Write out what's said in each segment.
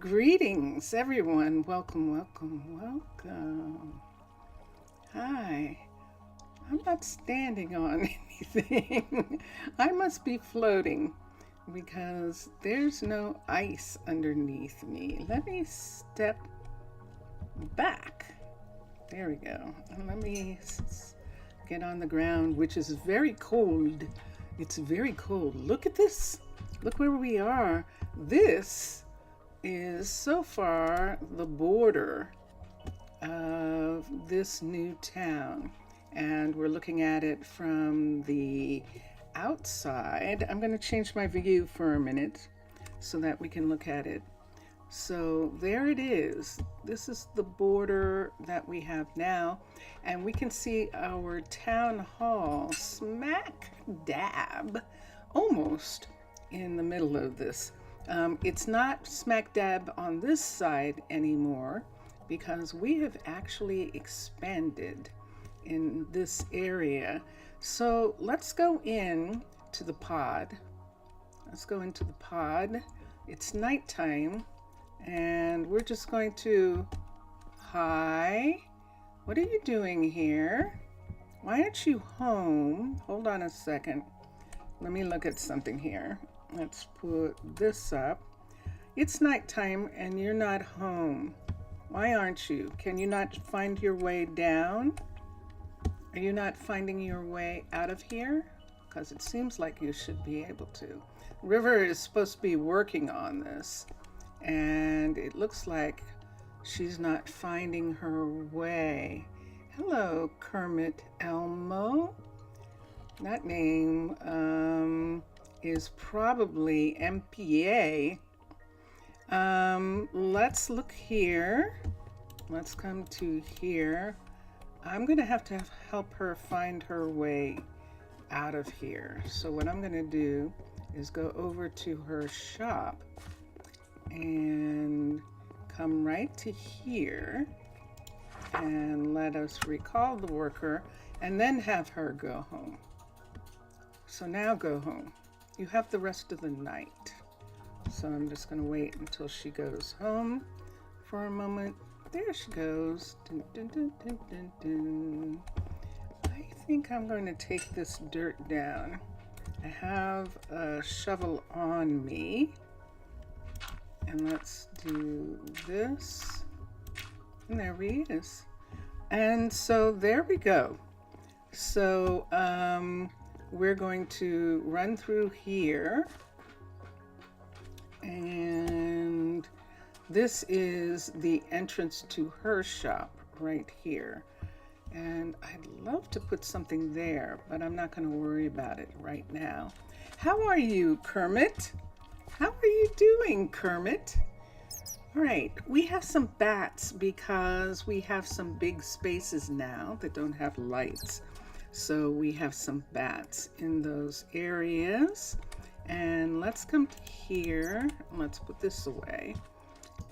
Greetings, everyone. Welcome, welcome, welcome. Hi. I'm not standing on anything. I must be floating because there's no ice underneath me. Let me step back. There we go. And let me get on the ground, which is very cold. It's very cold. Look at this. Look where we are. This is so far the border of this new town, and we're looking at it from the outside. I'm going to change my view for a minute so that we can look at it. So there it is. This is the border that we have now, and we can see our town hall smack dab almost in the middle of this. It's not smack dab on this side anymore because we have actually expanded in this area. So let's go in to the pod. Let's go into the pod. It's nighttime and we're just going to, hi, what are you doing here? Why aren't you home? Hold on a second. Let me look at something here. Let's put this up. It's nighttime and you're not home. Why aren't you? Can you not find your way down? Are you not finding your way out of here? Because it seems like you should be able to. River is supposed to be working on this, and it looks like she's not finding her way. Hello, Kermit Elmo. That name is probably MPA. Let's look here. Let's come to here. I'm gonna have to help her find her way out of here. So what I'm gonna do is go over to her shop and come right to here and let us recall the worker and then have her go home. So now go home. You have the rest of the night. So I'm just going to wait until she goes home for a moment. There she goes. Dun, dun, dun, dun, dun, dun. I think I'm going to take this dirt down. I have a shovel on me. And let's do this. And there he is. And so there we go. So we're going to run through here, and this is the entrance to her shop right here. And I'd love to put something there, but I'm not going to worry about it right now. How are you, Kermit? How are you doing, Kermit? All right, we have some bats because we have some big spaces now that don't have lights. So we have some bats in those areas. And let's come to here. Let's put this away.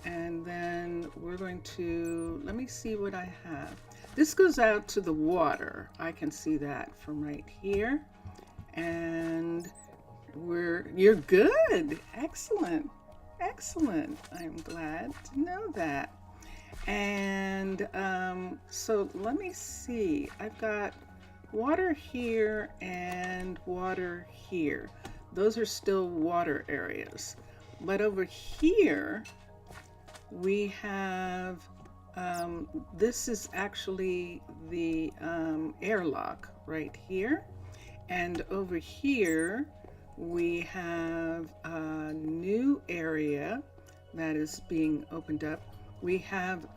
And then we're going to, let me see what I have. This goes out to the water. I can see that from right here. And you're good. Excellent. Excellent. I'm glad to know that. And so let me see. I've got water here and water here. Those are still water areas. But over here, we have, this is actually the airlock right here. And over here, we have a new area that is being opened up. We have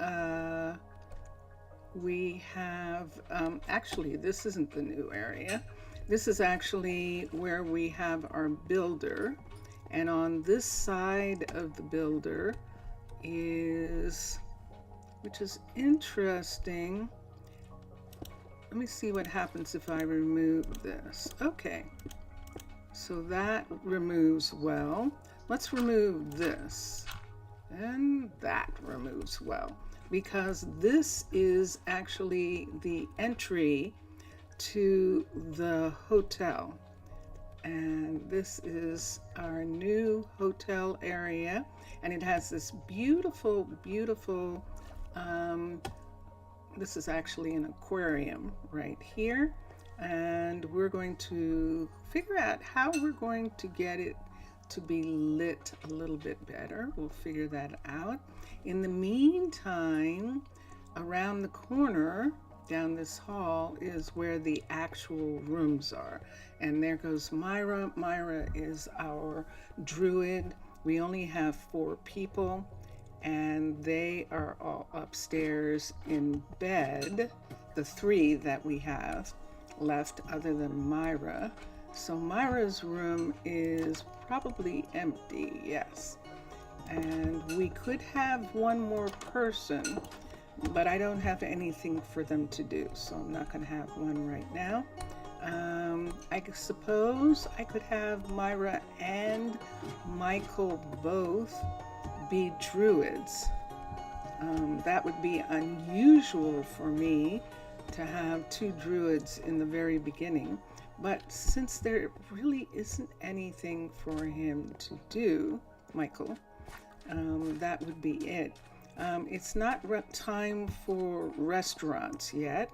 actually, this isn't the new area. This is actually where we have our builder. And on this side of the builder is, which is interesting. Let me see what happens if I remove this. Okay, so that removes well. Let's remove this. And that removes well, because this is actually the entry to the hotel. And this is our new hotel area, and it has this beautiful, beautiful, this is actually an aquarium right here. And we're going to figure out how we're going to get it to be lit a little bit better. We'll figure that out. In the meantime, around the corner down this hall is where the actual rooms are. And there goes Myra. Myra is our druid. We only have 4 people, and they are all upstairs in bed, the 3 that we have left other than Myra. So Myra's room is probably empty, yes. And we could have one more person, but I don't have anything for them to do, so I'm not going to have one right now. I suppose I could have Myra and Michael both be druids. That would be unusual for me to have 2 druids in the very beginning, but since there really isn't anything for him to do, Michael, that would be it. It's not time for restaurants yet,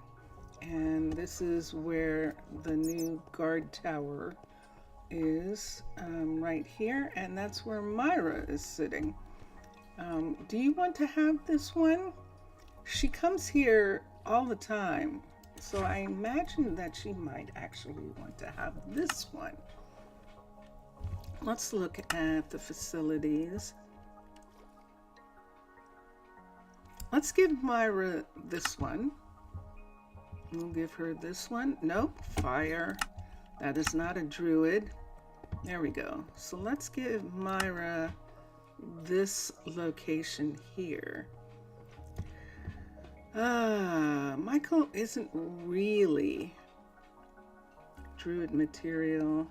and this is where the new guard tower is, right here, and that's where Myra is sitting. Do you want to have this one? She comes here all the time, so I imagine that she might actually want to have this one. Let's look at the facilities. Let's give Myra this one. We'll give her this one. Nope, fire. That is not a druid. There we go. So let's give Myra this location here. Michael isn't really druid material.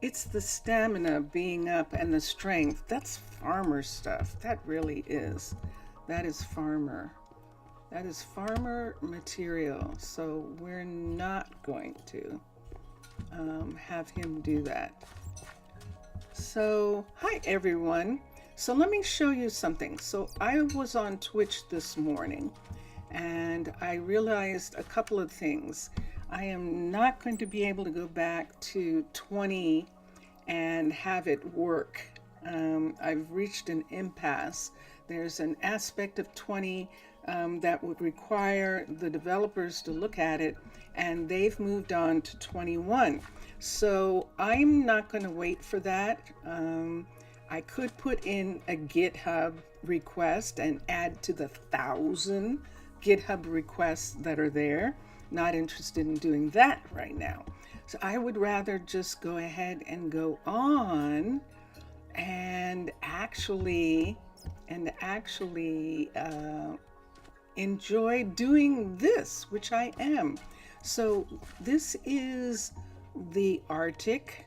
It's the stamina being up and the strength. That's farmer stuff. That really is. That is farmer. That is farmer material. So we're not going to have him do that. So, hi everyone. So let me show you something. So I was on Twitch this morning and I realized a couple of things. I am not going to be able to go back to 20 and have it work. I've reached an impasse. There's an aspect of 20 that would require the developers to look at it, and they've moved on to 21. So I'm not going to wait for that. I could put in a GitHub request and add to the 1,000 GitHub requests that are there. Not interested in doing that right now. So I would rather just go ahead and go on and actually enjoy doing this, which I am. So this is the Arctic,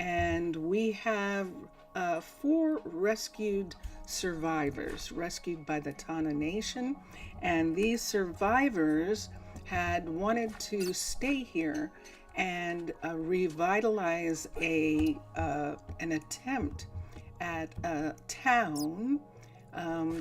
and we have 4 rescued survivors, rescued by the Tana Nation, and these survivors had wanted to stay here and revitalize an attempt at a town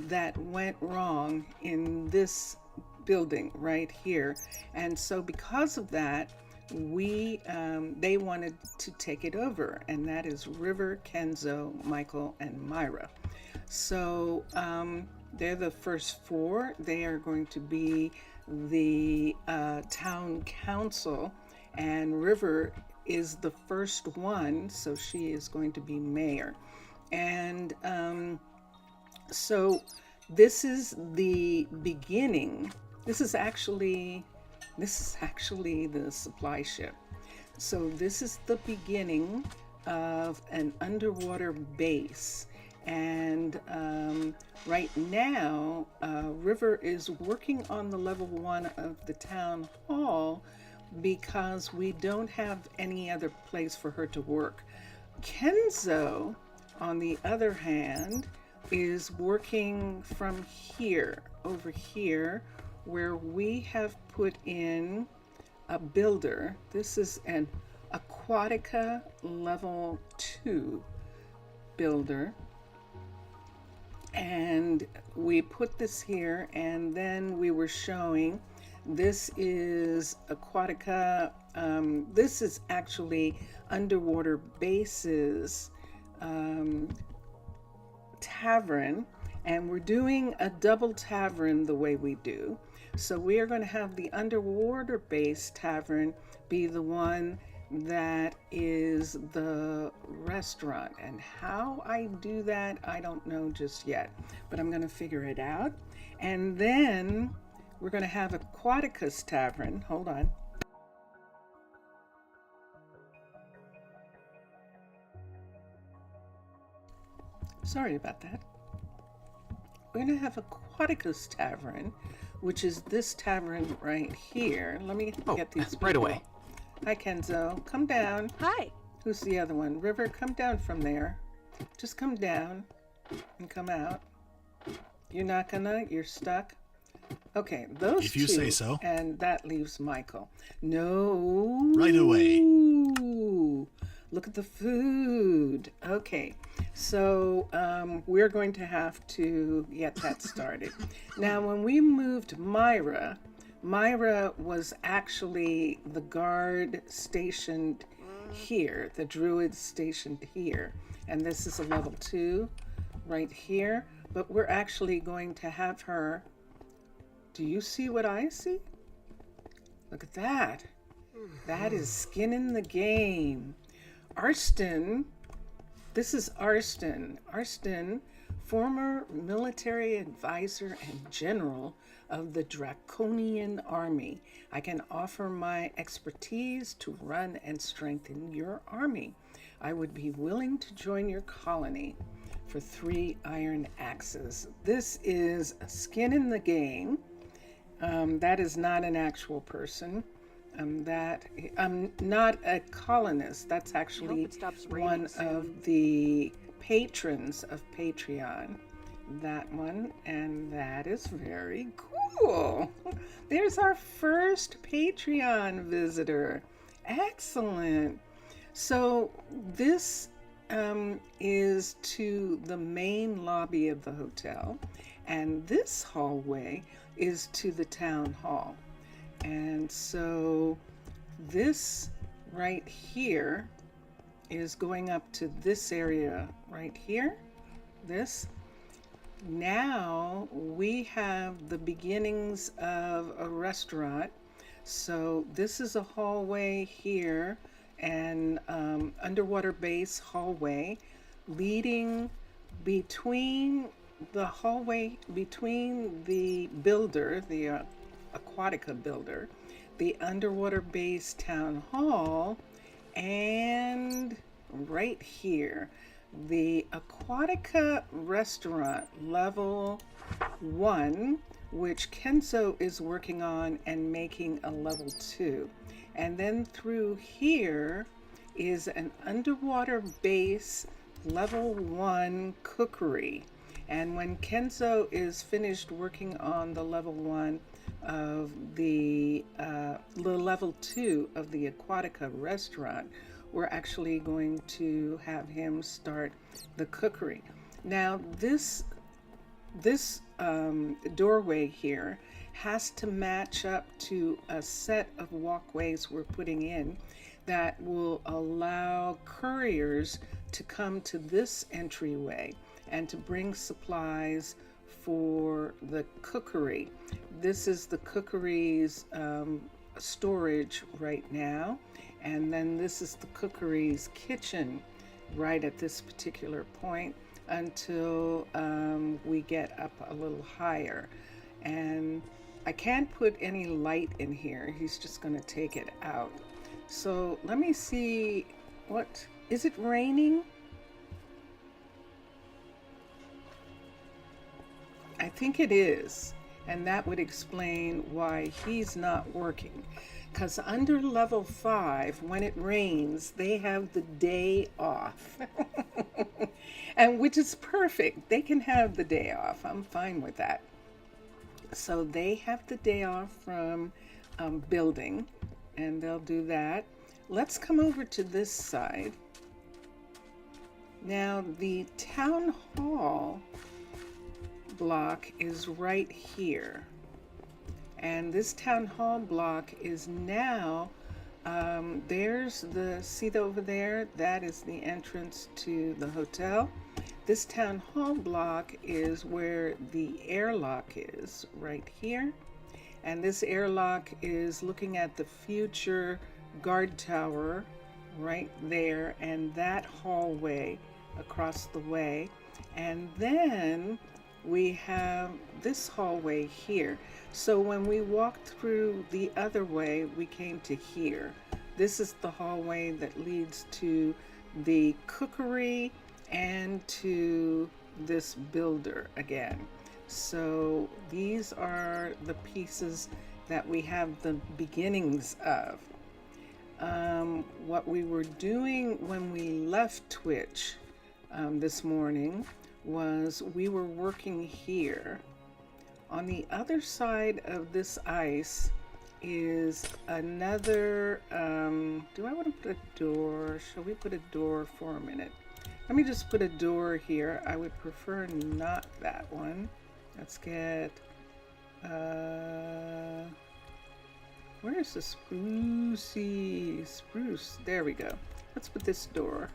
that went wrong in this building right here. And so because of that, they wanted to take it over, and that is River, Kenzo, Michael, and Myra. So they're the first 4. They are going to be the town council, and River is the first one, so she is going to be mayor. And so this is the beginning. This is actually the supply ship. So this is the beginning of an underwater base. And right now, River is working on the level 1 of the town hall because we don't have any other place for her to work. Kenzo, on the other hand, is working from here, over here, where we have put in a builder. This is an Aquatica level 2 builder. And we put this here, and then we were showing this is Aquatica. This is actually Underwater Bases tavern, and we're doing a double tavern the way we do. So we are going to have the Underwater Base tavern be the one that is the restaurant, and how I do that I don't know just yet, but I'm going to figure it out. And then we're going to have Aquatica's tavern. Hold on. Sorry about that. We're going to have Aquatica's tavern, which is this tavern right here. Let me get these people. Right away. Hi, Kenzo. Come down. Hi. Who's the other one? River, come down from there. Just come down and come out. You're not gonna? You're stuck? Okay, those two. If you say so. And that leaves Michael. No. Right away. Look at the food. Okay, so we're going to have to get that started. Now, when we moved Myra was actually the guard stationed here, the druid stationed here. And this is a level 2 right here. But we're actually going to have her. Do you see what I see? Look at that. That is skin in the game. Arston, this is Arston. Arston, former military advisor and general of the Draconian army. I can offer my expertise to run and strengthen your army. I would be willing to join your colony for 3 iron axes. This is a skin in the game. That is not an actual person. I'm not a colonist. That's actually one of the patrons of Patreon. That one, and that is very cool. There's our first Patreon visitor. Excellent. So this is to the main lobby of the hotel, and this hallway is to the town hall. And so this right here is going up to this area right here. This. Now we have the beginnings of a restaurant. So this is a hallway here, and underwater base hallway leading between the hallway between the builder, the Aquatica builder, the underwater base town hall, and right here the Aquatica restaurant level 1, which Kenzo is working on and making a level 2. And then through here is an underwater base level 1 cookery. And when Kenzo is finished working on the level 1 of the level 2 of the Aquatica restaurant, we're actually going to have him start the cookery. Now this doorway here has to match up to a set of walkways we're putting in that will allow couriers to come to this entryway and to bring supplies for the cookery. This is the cookery's storage right now, and then this is the cookery's kitchen right at this particular point until we get up a little higher. And I can't put any light in here. He's just going to take it out. So let me see. What is it raining? I think it is, and that would explain why he's not working. Because under level 5, when it rains, they have the day off. And which is perfect. They can have the day off. I'm fine with that. So they have the day off from building. and they'll do that. Let's come over to this side. Now the town hall block is right here. And this town hall block is now, there's the seat over there, that is the entrance to the hotel. This town hall block is where the airlock is, right here. And this airlock is looking at the future guard tower right there, and that hallway across the way. And then we have this hallway here. So when we walked through the other way, we came to here. This is the hallway that leads to the cookery and to this builder again. So these are the pieces that we have the beginnings of. What we were doing when we left Twitch this morning was we were working here. On the other side of this ice is another, do I want to put a door? Shall we put a door for a minute? Let me just put a door here. I would prefer not that one. Let's get, where is the spruce? There we go. Let's put this door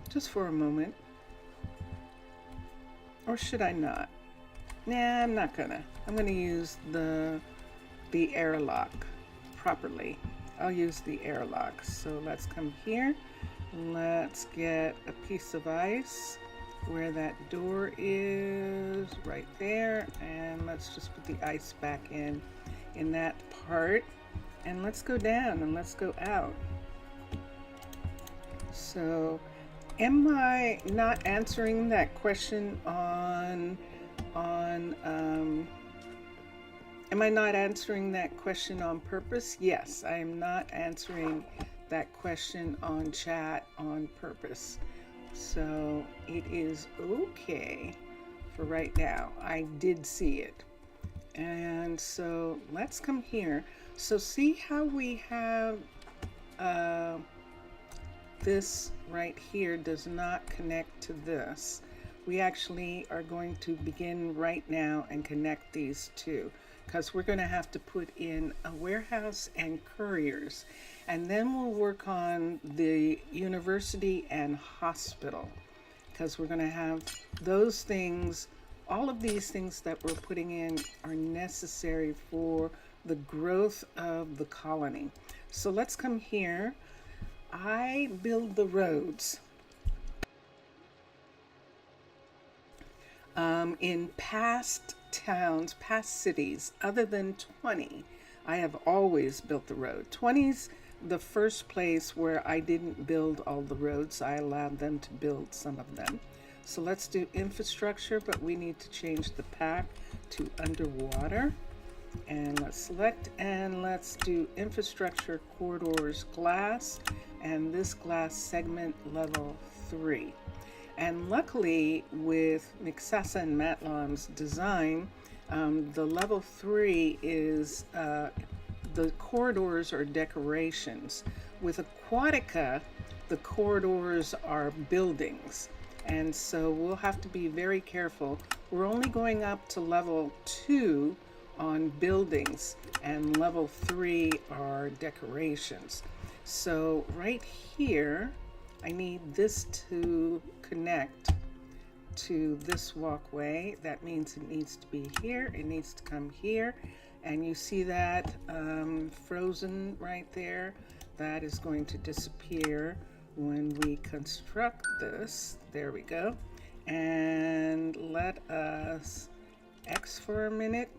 just for a moment. Or should I not? Nah, I'm not gonna. I'm gonna use the airlock properly. I'll use the airlock. So let's come here. Let's get a piece of ice where that door is, right there. And let's just put the ice back in that part. And let's go down and let's go out. So am I not answering that question on am I not answering that question on purpose? Yes, I am not answering that question on chat on purpose. So it is okay for right now. I did see it. And so let's come here. So see how we have this right here does not connect to this. We actually are going to begin right now and connect these two, because we're going to have to put in a warehouse and couriers, and then we'll work on the university and hospital, because we're going to have those things. All of these things that we're putting in are necessary for the growth of the colony. So let's come here. I build the roads. In past towns, past cities, other than 20, I have always built the road. 20's the first place where I didn't build all the roads. I allowed them to build some of them. So let's do infrastructure, but we need to change the pack to underwater. And let's select, and let's do infrastructure corridors glass, and this glass segment level 3. And luckily with Mixasa and Matlon's design, the level 3 is the corridors are decorations. With Aquatica, the corridors are buildings. And so we'll have to be very careful. We're only going up to level 2 on buildings, and level 3 are decorations. So right here, I need this to connect to this walkway. That means it needs to be here. It needs to come here. And you see that frozen right there? That is going to disappear when we construct this. There we go. And let us X for a minute.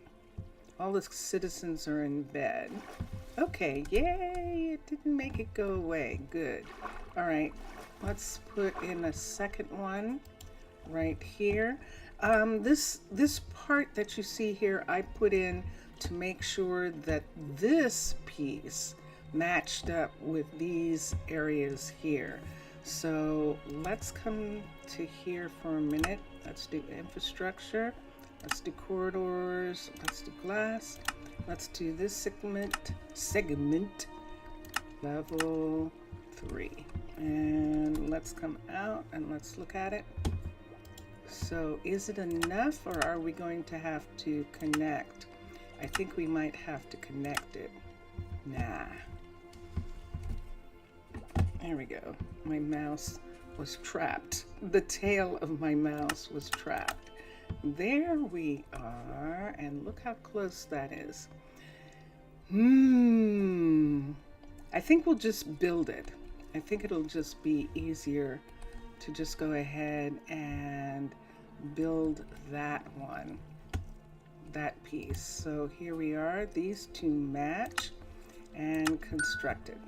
All the citizens are in bed. Okay, yay, it didn't make it go away. Good. All right, let's put in a second one right here. This part that you see here, I put in to make sure that this piece matched up with these areas here. So let's come to here for a minute. Let's do infrastructure. Let's do corridors. Let's do glass. Let's do this segment level 3. And let's come out and let's look at it. So is it enough, or are we going to have to connect? I think we might have to connect it. Nah. There we go. My mouse was trapped. The tail of my mouse was trapped. There we are, and look how close that is. I think we'll just build it. I think it'll just be easier to just go ahead and build that one, that piece. So here we are, these two match and constructed.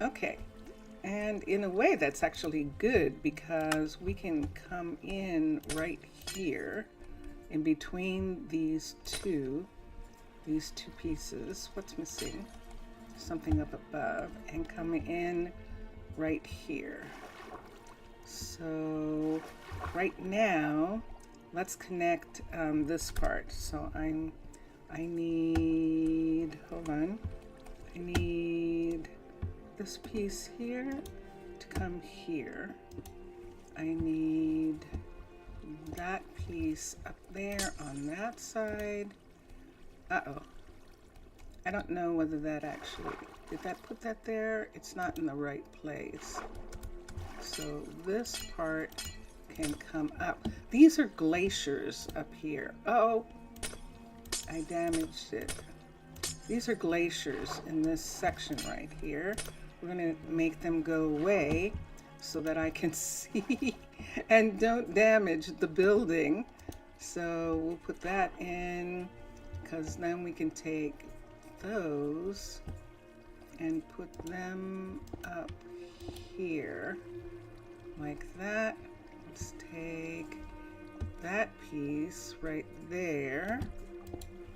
Okay, and in a way that's actually good, because we can come in right here in between these two pieces. What's missing? Something up above, and come in right here. So right now, let's connect this part. So I need, hold on, I need this piece here to come here. I need that piece up there on that side. Uh-oh. I don't know whether that actually, did that put that there? It's not in the right place. So this part can come up. These are glaciers up here. Oh, I damaged it. These are glaciers in this section right here. We're gonna make them go away so that I can see and don't damage the building. So we'll put that in, because then we can take those and put them up here like that. Let's take that piece right there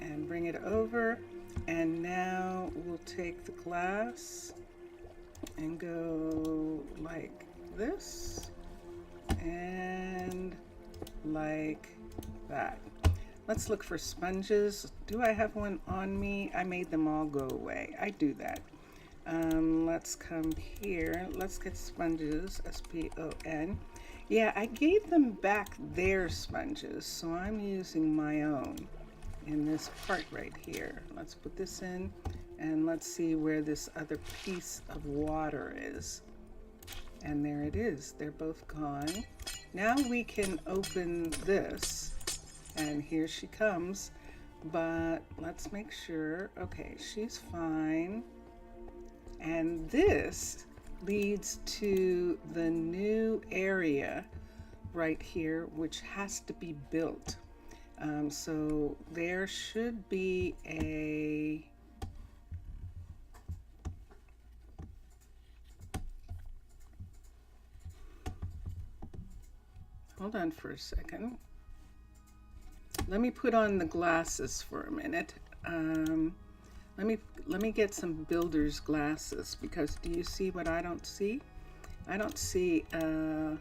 and bring it over, and now we'll take the glass and go like this and like that. Let's look for sponges. Do I have one on me? I made them all go away. I do that. Let's come here. Let's get sponges, S-P-O-N. Yeah, I gave them back their sponges, so I'm using my own in this part right here. Let's put this in, and let's see where this other piece of water is. And there it is. They're both gone. Now we can open this. And here she comes, but let's make sure, okay, she's fine. And this leads to the new area right here, which has to be built. So there should be a, hold on for a second. Let me put on the glasses for a minute. Let me get some builder's glasses, because do you see what I don't see? I don't see a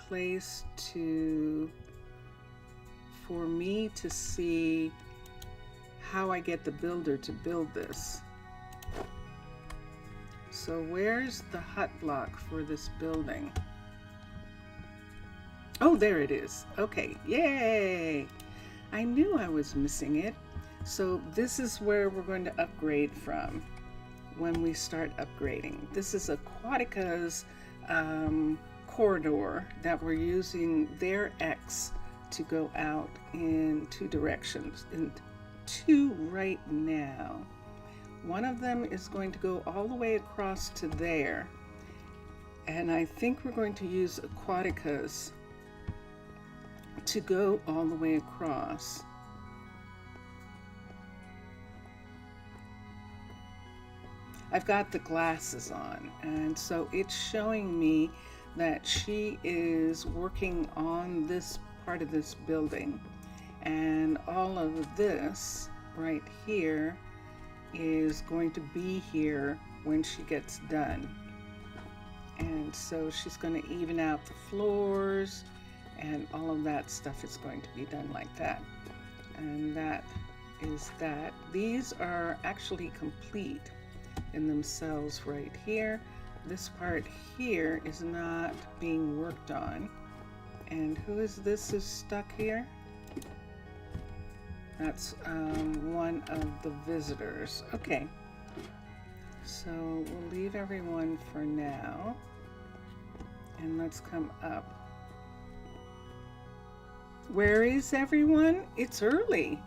place for me to see how I get the builder to build this. So where's the hut block for this building? Oh, there it is. Okay, yay! I knew I was missing it. So this is where we're going to upgrade from when we start upgrading. This is Aquatica's corridor that we're using their X to go out in two directions, in two right now. One of them is going to go all the way across to there, and I think we're going to use Aquatica's to go all the way across. I've got the glasses on, and so it's showing me that she is working on this part of this building, and all of this right here is going to be here when she gets done. And so she's going to even out the floors, and all of that stuff is going to be done like that. And that is that these are actually complete in themselves right here. This part here is not being worked on. And who is this who's stuck here? That's one of the visitors. Okay, so we'll leave everyone for now. And let's come up. Where is everyone? It's early.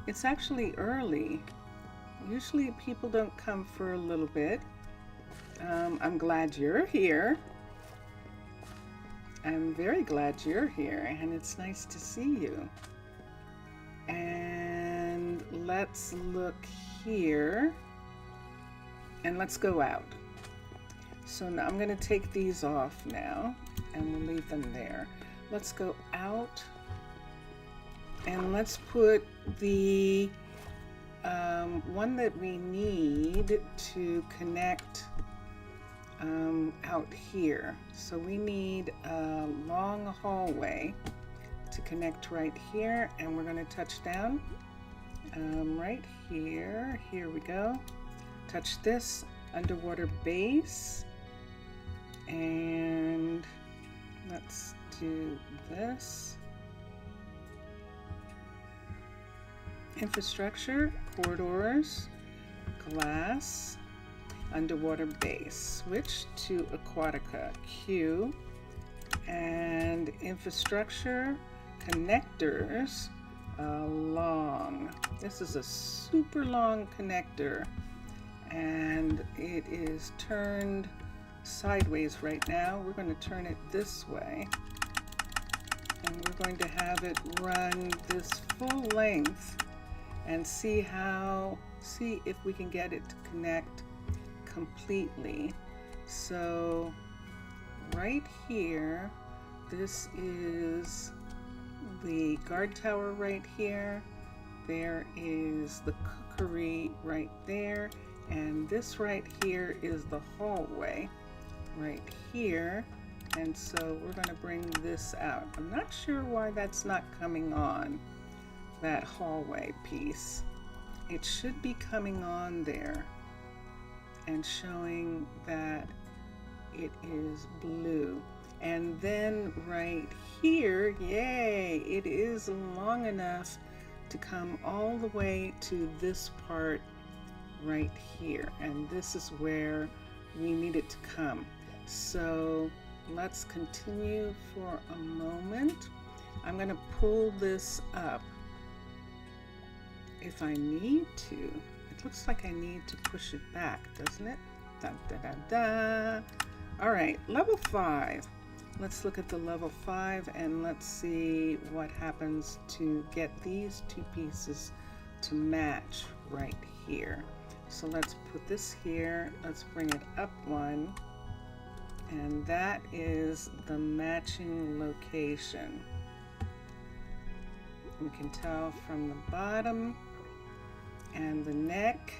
It's actually early. Usually people don't come for a little bit. I'm glad you're here. I'm very glad you're here, and it's nice to see you. And let's look here, and let's go out. So now I'm going to take these off now, and we'll leave them there. Let's go out, and let's put the one that we need to connect out here. So we need a long hallway to connect right here, and we're going to touch down right here. Here we go. Touch this underwater base, and let's do this. Infrastructure, corridors, glass, underwater base. Switch to Aquatica, Q, and infrastructure, connectors, long. This is a super long connector, and it is turned sideways right now. We're going to turn it this way, and we're going to have it run this full length and see if we can get it to connect completely. So right here, this is the guard tower right here. There is the cookery right there, and this right here is the hallway right here. And so we're going to bring this out. I'm not sure why that's not coming on, that hallway piece. It should be coming on there and showing that it is blue. And then right here, yay, it is long enough to come all the way to this part right here. And this is where we need it to come. So let's continue for a moment. I'm going to pull this up if I need to. It looks like I need to push it back, doesn't it? Da, da, da, da. All right, level 5. Let's look at the level 5 and let's see what happens to get these two pieces to match right here. So let's put this here. Let's bring it up one. And that is the matching location. You can tell from the bottom and the neck,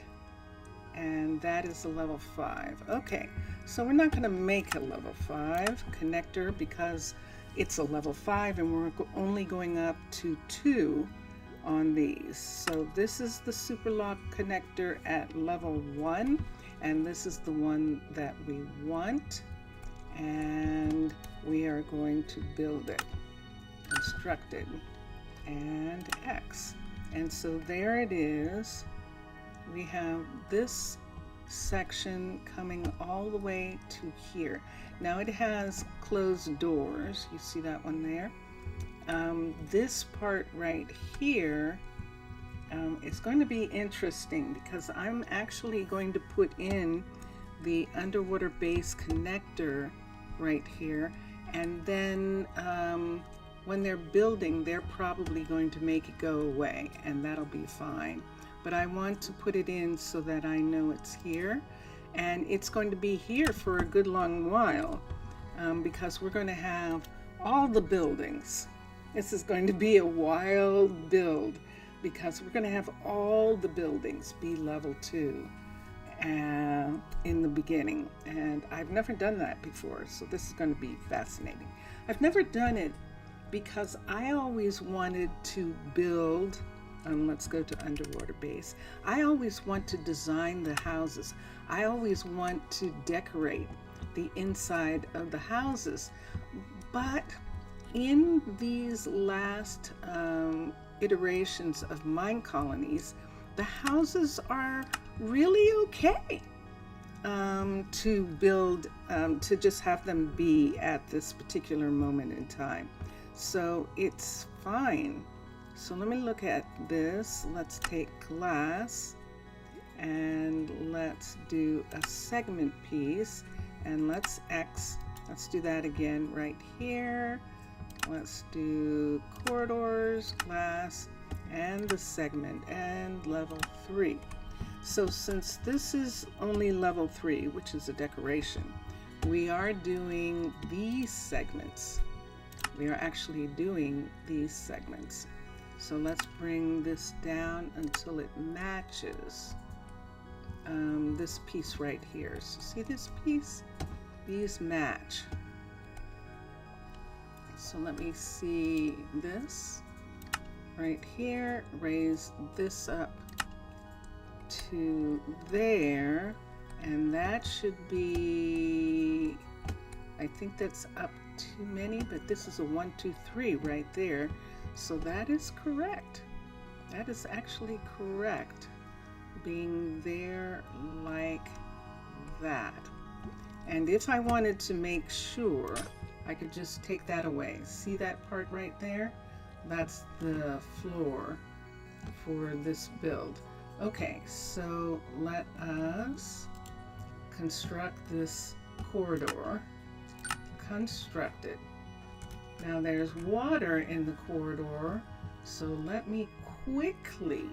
and that is a level 5. Okay, so we're not going to make a level 5 connector because it's a level 5 and we're only going up to 2 on these. So this is the super lock connector at level 1, and this is the one that we want, and we are going to build it, construct it, and X. And so there it is. We have this section coming all the way to here. Now it has closed doors. You see that one there? This part right here is going to be interesting because I'm actually going to put in the underwater base connector right here, and then when they're building, they're probably going to make it go away, and that'll be fine. But I want to put it in so that I know it's here, and it's going to be here for a good long while because we're going to have all the buildings. This is going to be a wild build because we're going to have all the buildings be level 2 in the beginning, and I've never done that before, so this is going to be fascinating. I've never done it because I always wanted to build Let's go to underwater base. I always want to design the houses. I always want to decorate the inside of the houses. But in these last iterations of Minecolonies, the houses are really okay to build, to just have them be at this particular moment in time. So it's fine. So let me look at this. Let's take glass and let's do a segment piece, and let's do that again right here. Let's do corridors, glass, and the segment, and level 3. So since this is only level 3, which is a decoration, we are doing these segments. We are actually doing these segments. So let's bring this down until it matches this piece right here. So see this piece? These match. So let me see this right here. Raise this up to there, and that should be, I think that's up too many, but this is a 1, 2, 3 right there. So that is correct. That is actually correct, being there like that. And if I wanted to make sure, I could just take that away. See that part right there? That's the floor for this build. Okay, so let us construct this corridor. Construct it. Now there's water in the corridor, so let me quickly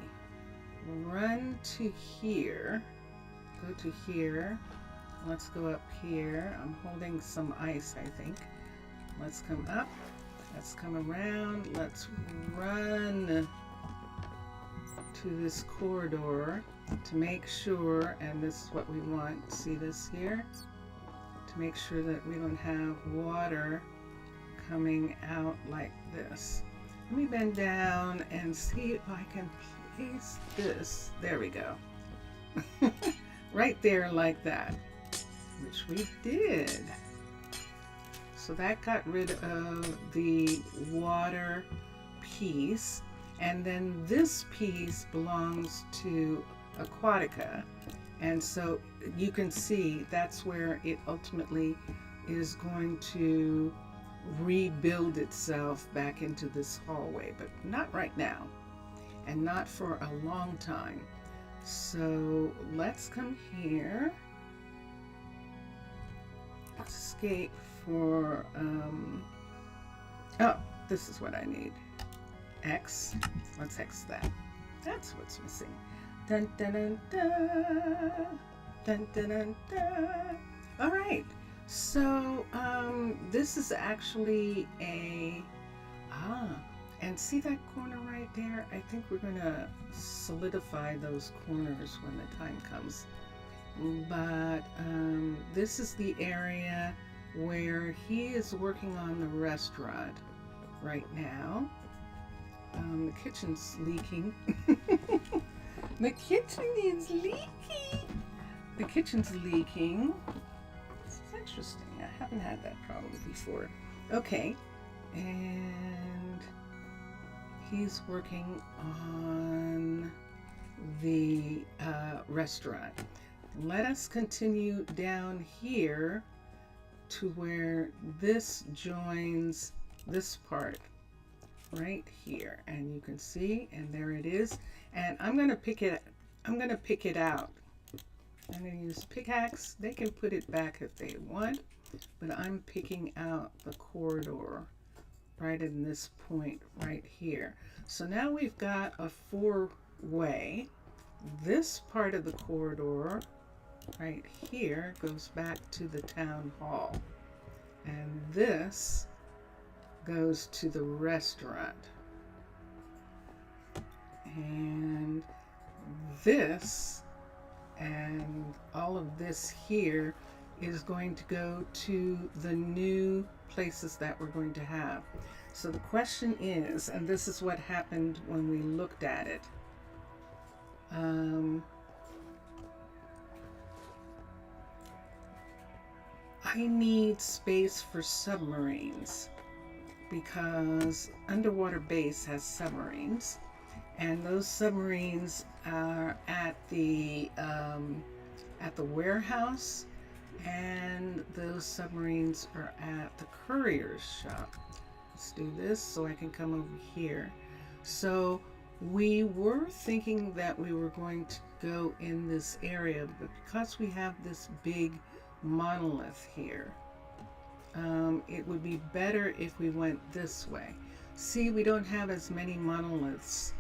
run to here. Go to here. Let's go up here. I'm holding some ice, I think. Let's come up. Let's come around. Let's run to this corridor to make sure, and this is what we want. See this here? To make sure that we don't have water coming out like this. Let me bend down and see if I can place this. There we go. Right there like that, which we did. So that got rid of the water piece, and then this piece belongs to Aquatica, and so you can see that's where it ultimately is going to rebuild itself back into this hallway, but not right now, and not for a long time. So let's come here. Escape for oh, this is what I need. X. Let's X that. That's what's missing. Dun dun dun dun. Dun dun dun dun. All right. So this is actually a and see that corner right there? I think we're gonna solidify those corners when the time comes. But this is the area where he is working on the restaurant right now. The kitchen's leaking. The kitchen is leaking. The kitchen's leaking. This is interesting. I haven't had that problem before. Okay, and he's working on the restaurant. Let us continue down here to where this joins this part right here, and you can see, and there it is. And I'm gonna pick it out. I'm gonna use a pickaxe. They can put it back if they want, but I'm picking out the corridor right in this point right here. So now we've got a 4-way. This part of the corridor right here goes back to the town hall, and this goes to the restaurant, and this and all of this here is going to go to the new places that we're going to have. So the question is, and this is what happened when we looked at it. I need space for submarines because Underwater Base has submarines, and those submarines are at the warehouse, and those submarines are at the courier's shop. Let's do this so I can come over here. So we were thinking that we were going to go in this area, but because we have this big monolith here, it would be better if we went this way. See, we don't have as many monoliths,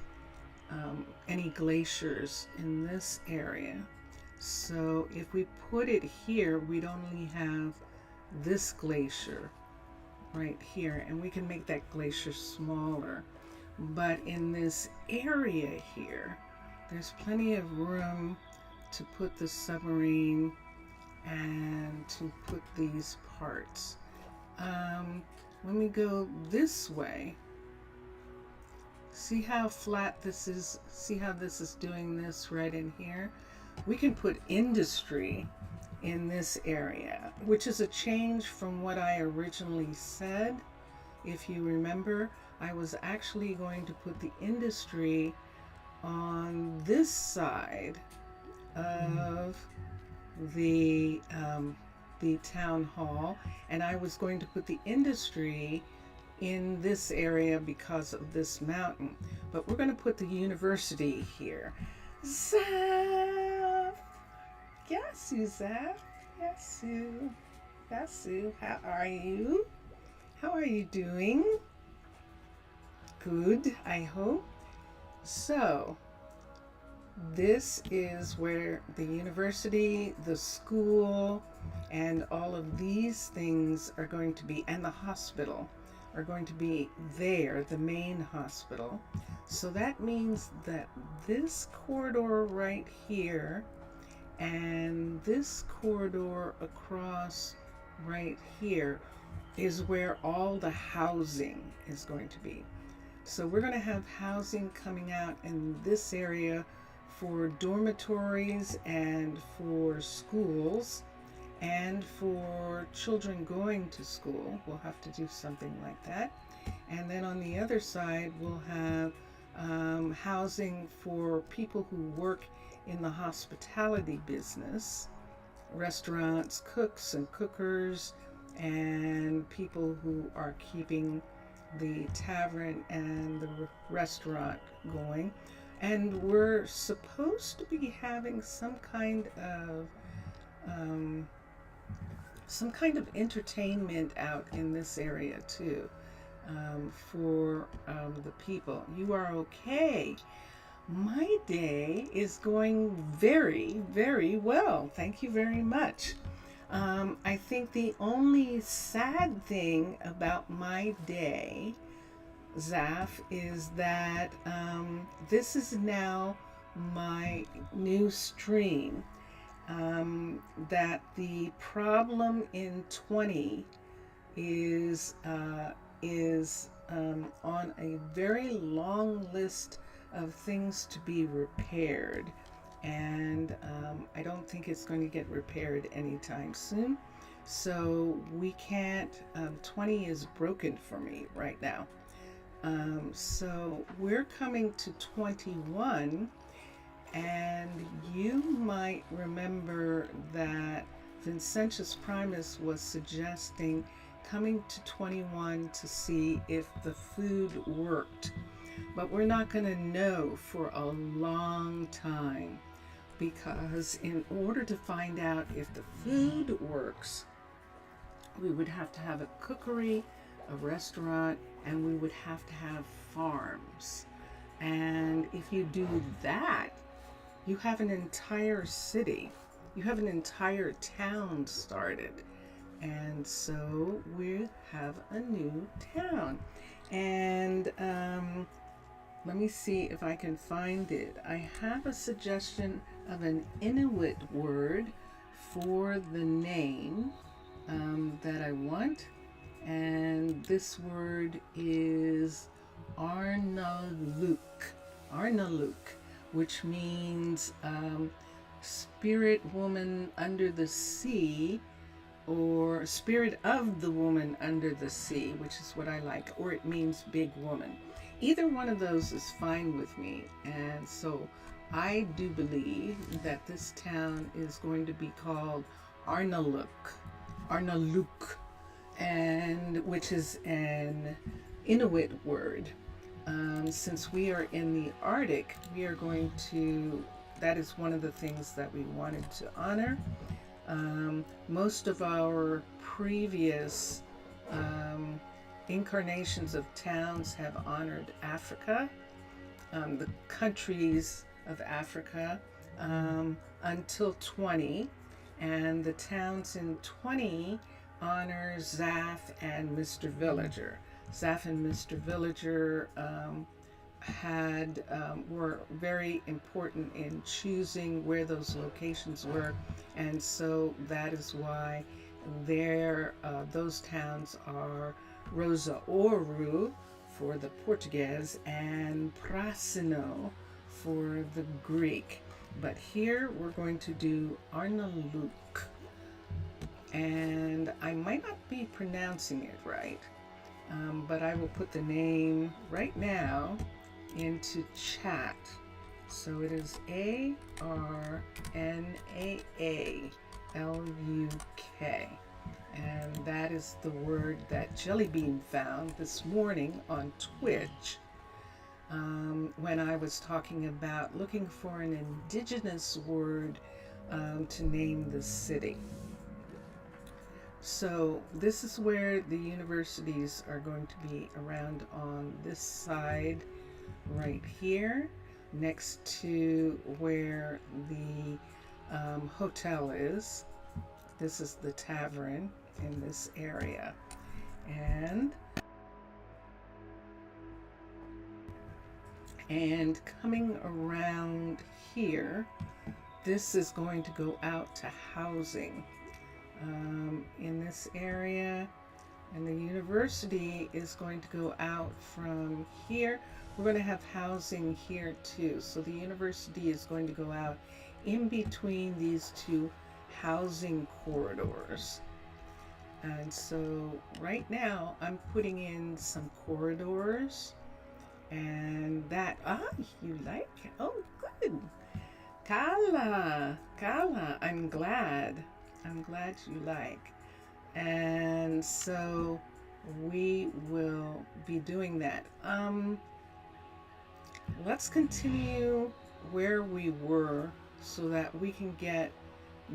any glaciers in this area. So if we put it here, we'd only have this glacier right here, and we can make that glacier smaller. But in this area here, there's plenty of room to put the submarine and to put these parts. When we go this way, see how flat this is? See how this is doing this right in here? We can put industry in this area, which is a change from what I originally said. If you remember, I was actually going to put the industry on this side of the town hall, and I was going to put the industry in this area because of this mountain. But we're going to put the university here. Zaf! Yes, you, Zaf. Yes, you. Yes, you. How are you? How are you doing? Good, I hope. So, this is where the university, the school, and all of these things are going to be, and the hospital are going to be there, the main hospital. So that means that this corridor right here and this corridor across right here is where all the housing is going to be. So we're going to have housing coming out in this area for dormitories and for schools and for children going to school. We'll have to do something like that. And then on the other side, we'll have housing for people who work in the hospitality business, restaurants, cooks and cookers, and people who are keeping the tavern and the restaurant going. And we're supposed to be having some kind of entertainment out in this area too, for the people. You are okay. My day is going very, very well. Thank you very much. I think the only sad thing about my day, Zaf, is that this is now my new stream. That the problem in 20 is on a very long list of things to be repaired, and I don't think it's going to get repaired anytime soon. So we can't. 20 is broken for me right now. So we're coming to 21. And you might remember that Vincentius Primus was suggesting coming to 21 to see if the food worked. But we're not going to know for a long time, because in order to find out if the food works, we would have to have a cookery, a restaurant, and we would have to have farms. And if you do that, you have an entire city, you have an entire town started. And so we have a new town. And let me see if I can find it. I have a suggestion of an Inuit word for the name that I want. And this word is Arnaaluk. Arnaaluk, which means spirit woman under the sea, or spirit of the woman under the sea, which is what I like, or it means big woman. Either one of those is fine with me. And so I do believe that this town is going to be called Arnaaluk. Arnaaluk, and which is an Inuit word. Since we are in the Arctic, we are going to, that is one of the things that we wanted to honor. Most of our previous incarnations of towns have honored Africa, the countries of Africa, until 20, and the towns in 20 honor Zaf and Mr. Villager. Zaf and Mr. Villager were very important in choosing where those locations were, and so that is why those towns are Rosa Ouro for the Portuguese and Prasino for the Greek. But here we're going to do Arnaaluk, and I might not be pronouncing it right, but I will put the name right now into chat. So it is Arnaaluk, and that is the word that Jellybean found this morning on Twitch, when I was talking about looking for an indigenous word to name the city. So this is where the universities are going to be around on this side right here, next to where the hotel is. This is the tavern in this area. And coming around here, this is going to go out to housing in this area, and the university is going to go out from here. We're going to have housing here too, so the university is going to go out in between these two housing corridors. And so right now I'm putting in some corridors, and that, you like, oh good, Kala, I'm glad you like. And so we will be doing that. Let's continue where we were so that we can get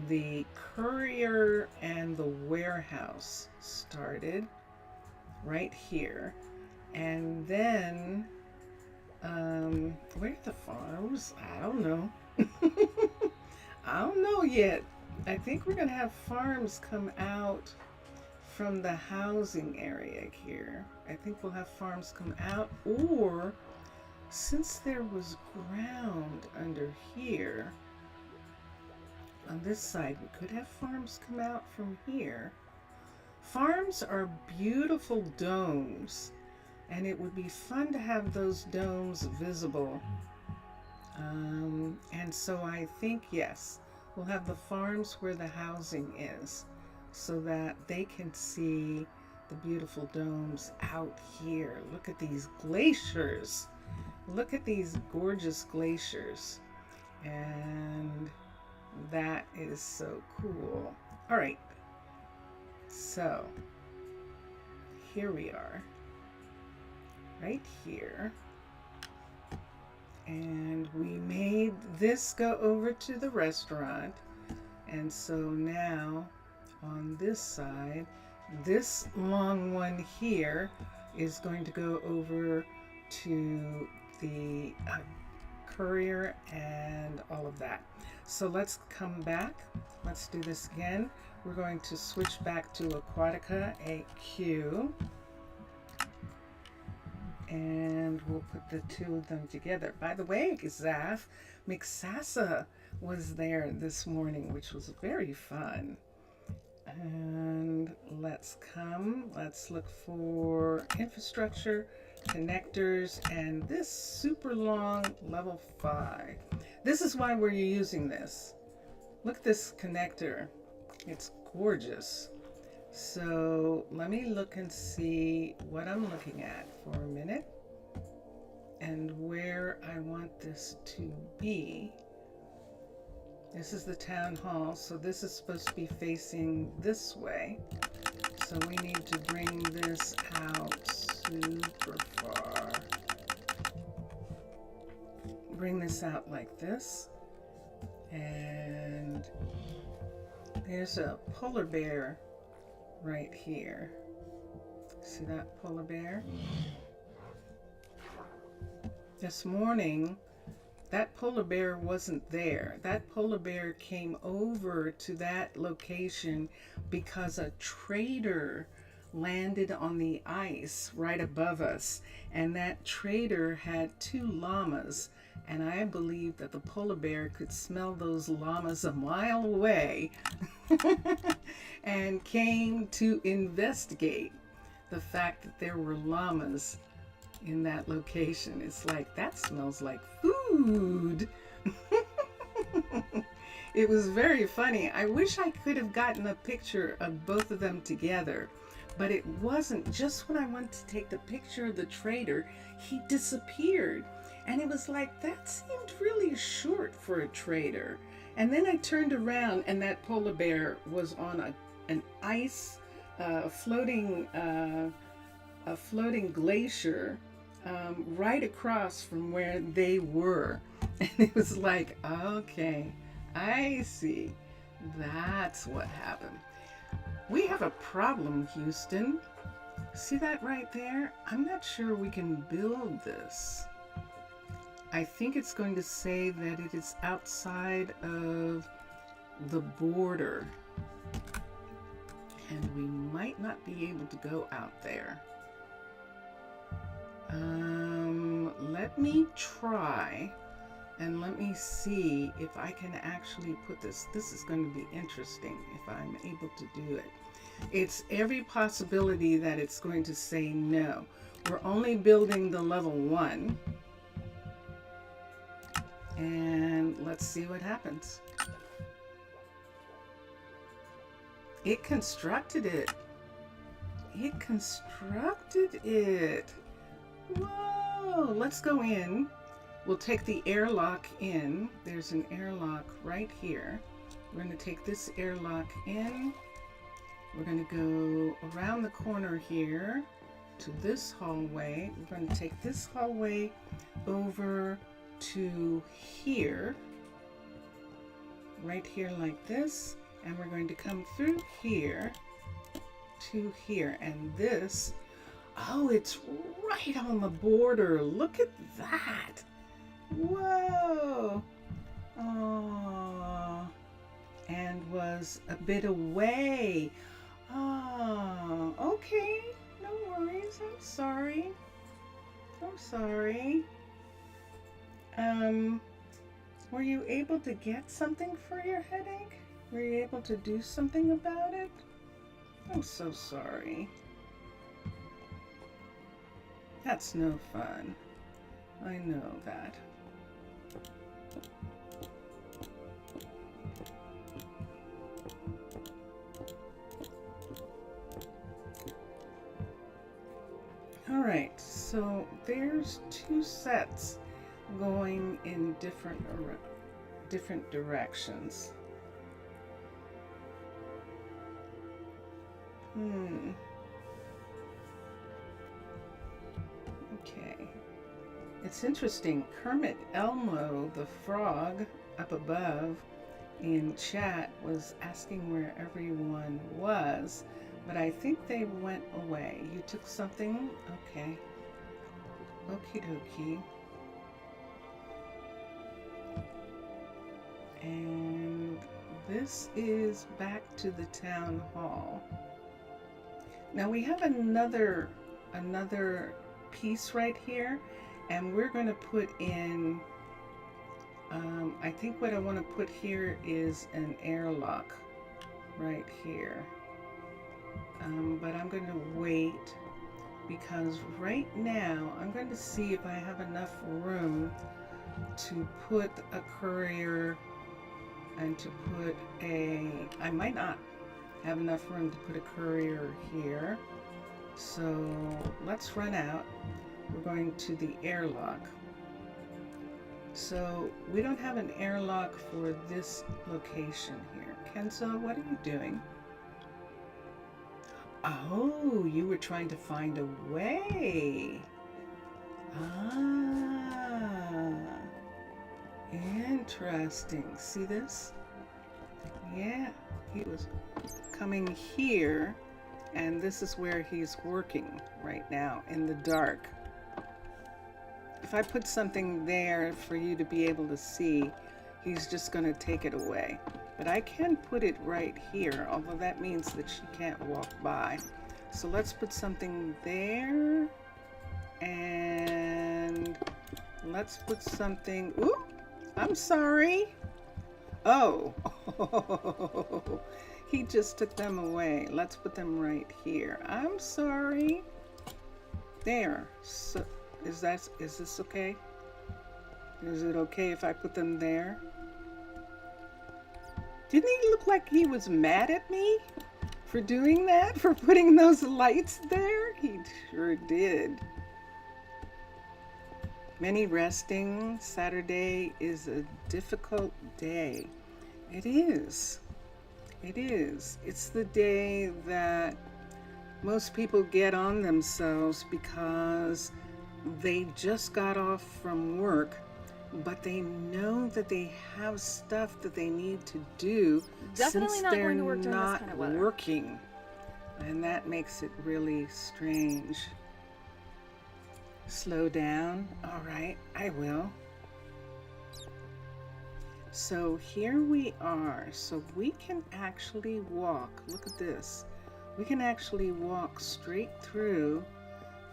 the courier and the warehouse started right here. And then where are the farms? I don't know. I don't know yet. I think we're gonna have farms come out from the housing area here. I think we'll have farms come out, or since there was ground under here on this side, we could have farms come out from here. Farms are beautiful domes, and it would be fun to have those domes visible. And so I think, yes, we'll have the farms where the housing is, so that they can see the beautiful domes out here. Look at these glaciers. Look at these gorgeous glaciers. And that is so cool. All right. So here we are, right here. And we made this go over to the restaurant. And so now on this side, this long one here is going to go over to the courier and all of that. So let's come back. Let's do this again. We're going to switch back to Aquatica AQ. And we'll put the two of them together. By the way, Zaf McSassa was there this morning, which was very fun. And let's look for infrastructure, connectors, and this super long level 5. This is why we're using this. Look at this connector. It's gorgeous. So let me look and see what I'm looking at for a minute and where I want this to be. This is the town hall, so this is supposed to be facing this way. So we need to bring this out super far. Bring this out like this. And there's a polar bear right here. See that polar bear? This morning, that polar bear wasn't there. That polar bear came over to that location because a trader landed on the ice right above us. And that trader had 2 llamas. And I believe that the polar bear could smell those llamas a mile away and came to investigate the fact that there were llamas in that location. It's like, that smells like food. It was very funny. I wish I could have gotten a picture of both of them together, but it wasn't. Just when I went to take the picture of the trader, he disappeared. And it was like, that seemed really short for a trader. And then I turned around and that polar bear was on an ice, floating glacier right across from where they were. And it was like, okay, I see. That's what happened. We have a problem, Houston. See that right there? I'm not sure we can build this. I think it's going to say that it is outside of the border. And we might not be able to go out there. Let me try and let me see if I can actually put this. This is going to be interesting if I'm able to do it. It's every possibility that it's going to say no. We're only building the level 1. And let's see what happens. It constructed it. It constructed it. Whoa, let's go in. We'll take the airlock in. There's an airlock right here. We're going to take this airlock in. We're going to go around the corner here to this hallway. We're going to take this hallway over to here, right here like this, and we're going to come through here to here, and this, oh, it's right on the border. Look at that. Whoa. Oh, and was a bit away. Oh, okay, no worries. I'm sorry. Were you able to get something for your headache? Were you able to do something about it? I'm so sorry. That's no fun. I know that. All right, so there's 2 sets going in different directions. Okay. It's interesting. Kermit Elmo the frog up above in chat was asking where everyone was, but I think they went away. You took something? Okay. Okie dokie. And this is back to the town hall. Now we have another piece right here, and we're going to put in, I think what I want to put here is an airlock right here. but I'm going to wait because right now I'm going to see if I have enough room to put a courier and to put I might not have enough room to put a courier here. So let's run out. We're going to the airlock. So we don't have an airlock for this location here. Kenzo, what are you doing? Oh, you were trying to find a way. Ah, interesting. See this? Yeah, he was coming here, and this is where he's working right now in the dark. If I put something there for you to be able to see, he's just going to take it away. But I can put it right here, although that means that she can't walk by. So let's put something there, and let's put something, ooh, I'm sorry. Oh, he just took them away. Let's put them right here. I'm sorry. There. So is this okay? Is it okay if I put them there? Didn't he look like he was mad at me for doing that? For putting those lights there? He sure did. Many resting. Saturday is a difficult day. It is. It is. It's the day that most people get on themselves because they just got off from work, but they know that they have stuff that they need to do since they're not working. And that makes it really strange. Slow down. All right, I will. So here we are. So we can actually walk. Look at this. We can actually walk straight through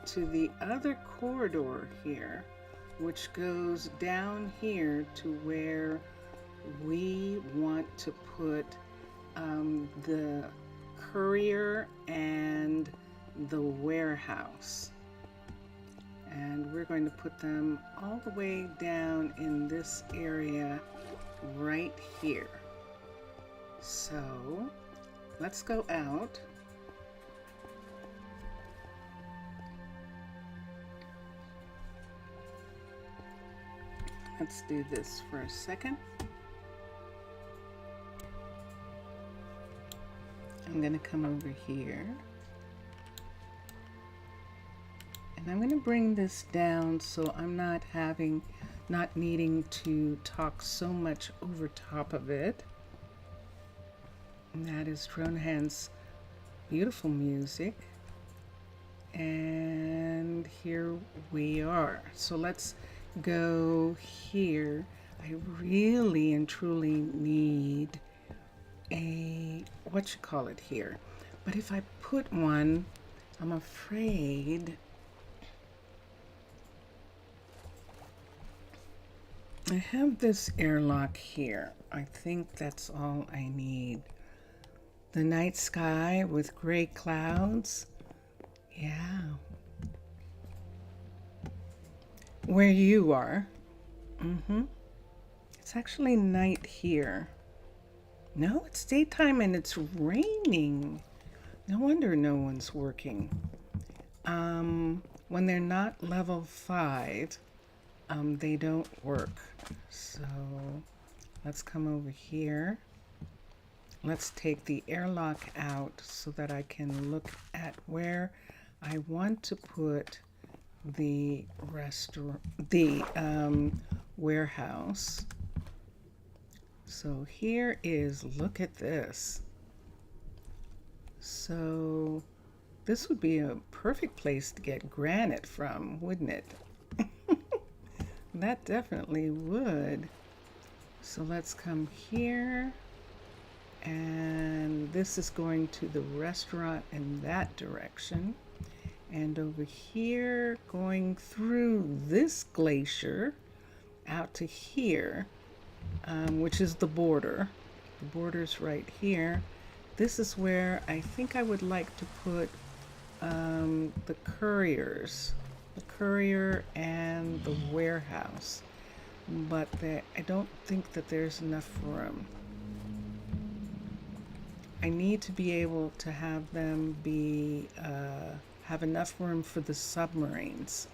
to the other corridor here, which goes down here to where we want to put the courier and the warehouse. And we're going to put them all the way down in this area right here. So let's go out. Let's do this for a second. I'm going to come over here. And I'm going to bring this down so I'm not needing to talk so much over top of it. And that is Rohan's beautiful music. And here we are. So let's go here. I really and truly need what you call it here. But if I put one, I'm afraid I have this airlock here. I think that's all I need. The night sky with gray clouds. Yeah. Where you are. It's actually night here. No, it's daytime and it's raining. No wonder no one's working. When they're not level 5, they don't work. So let's come over here. Let's take the airlock out so that I can look at where I want to put the warehouse. So here is, look at this. So this would be a perfect place to get granite from, wouldn't it? That definitely would. So let's come here, and this is going to the restaurant in that direction. And over here, going through this glacier out to here, which is the border. The border's right here. This is where I think I would like to put the couriers, the courier and the warehouse, but I don't think that there's enough room. I need to be able to have them be have enough room for the submarines.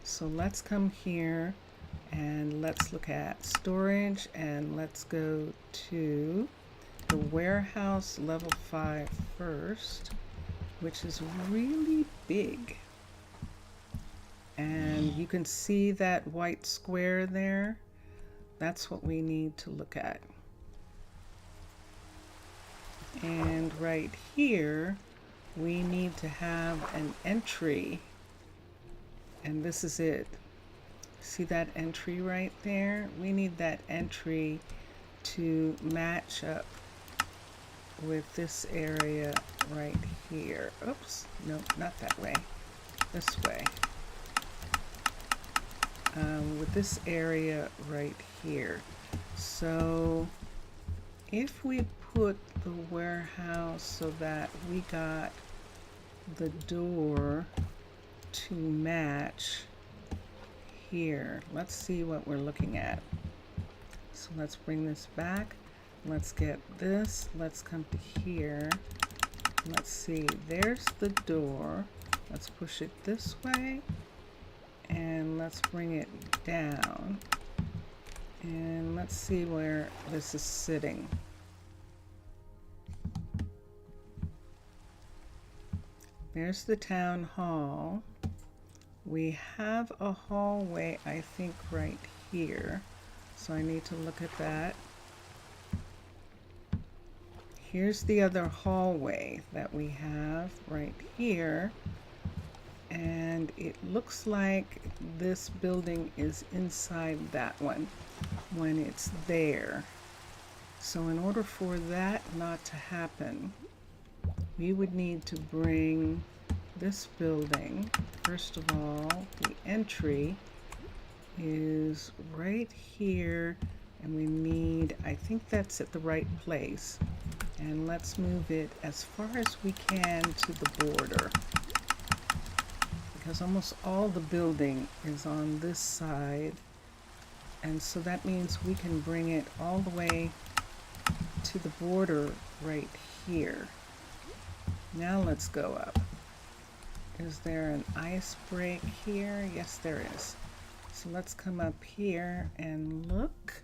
So let's come here and let's look at storage, and let's go to the warehouse level 5 first, which is really big. And you can see that white square there. That's what we need to look at. And right here, we need to have an entry. And this is it. See that entry right there? We need that entry to match up with this area right here. Oops, no, not that way. This way. With this area right here. So if we put the warehouse so that we got the door to match here, let's see what we're looking at. So let's bring this back. Let's get this. Let's come to here. Let's see. There's the door. Let's push it this way. And let's bring it down. And let's see where this is sitting. There's the town hall. We have a hallway, I think, right here. So I need to look at that. Here's the other hallway that we have right here. And it looks like this building is inside that one when it's there. So in order for that not to happen, we would need to bring this building, first of all, the entry is right here, and we need, I think that's at the right place. And let's move it as far as we can to the border, because almost all the building is on this side. And so that means we can bring it all the way to the border right here. Now let's go up. Is there an ice break here? Yes, there is. So let's come up here and look.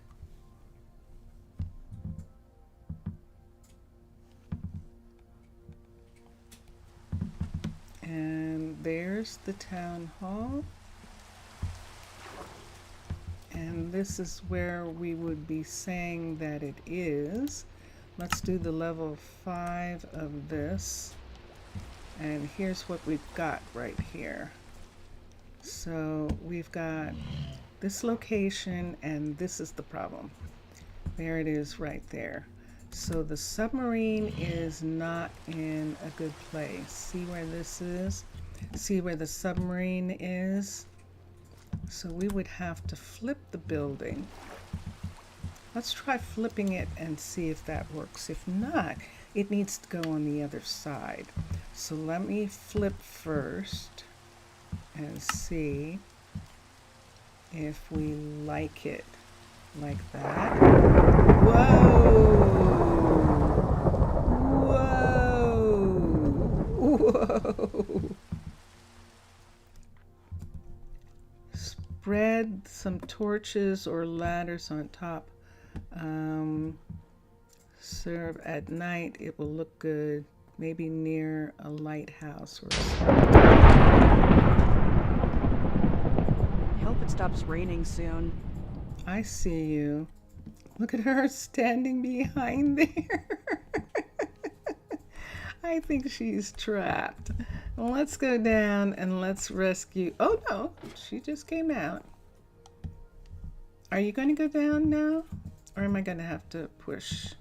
And there's the town hall. And this is where we would be saying that it is. Let's do the level 5 of this. And here's what we've got right here. So we've got this location, and this is the problem. There it is right there. So the submarine is not in a good place. See where this is? See where the submarine is? So we would have to flip the building. Let's try flipping it and see if that works. If not, it needs to go on the other side. So let me flip first and see if we like it like that. Whoa! Whoa! Spread some torches or ladders on top. Serve at night. It will look good. Maybe near a lighthouse or something. Hope it stops raining soon. I see you. Look at her standing behind there. I think she's trapped. Well, let's go down and let's rescue. Oh no, she just came out. Are you going to go down now? Or am I going to have to push?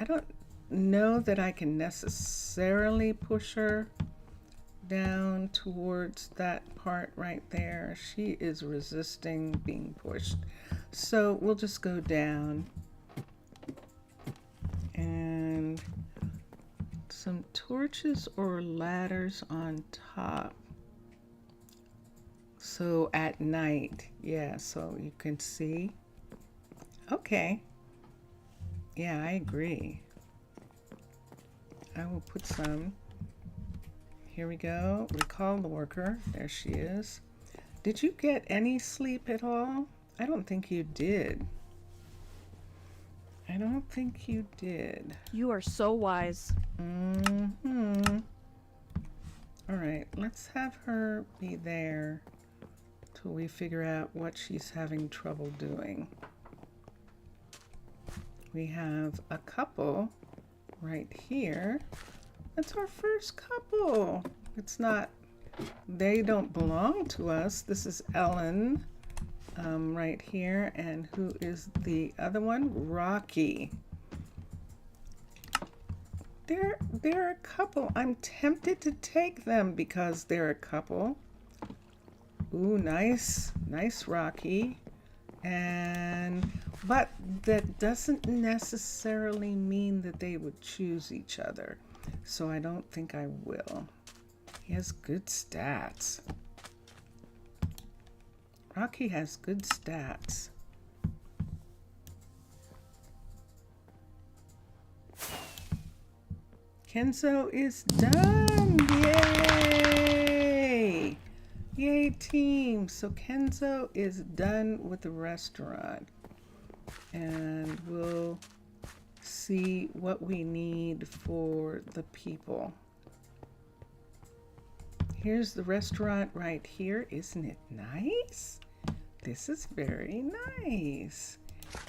I don't know that I can necessarily push her down towards that part right there. She is resisting being pushed. So we'll just go down. And torches or ladders on top. So at night, yeah, so you can see. Okay. Yeah, I agree. I will put some. Here we go. Recall the worker. There she is. Did you get any sleep at all? I don't think you did. I don't think you did. You are so wise. Mm-hmm. All right, let's have her be there till we figure out what she's having trouble doing. We have a couple right here. That's our first couple. It's not, they don't belong to us. This is Ellen right here. And who is the other one? Rocky. They're a couple. I'm tempted to take them because they're a couple. Ooh, nice Rocky. But that doesn't necessarily mean that they would choose each other. So I don't think I will. He has good stats. Rocky has good stats. Kenzo is done. Yay! Yay, team. So Kenzo is done with the restaurant. And we'll see what we need for the people. Here's the restaurant right here. Isn't it nice? This is very nice.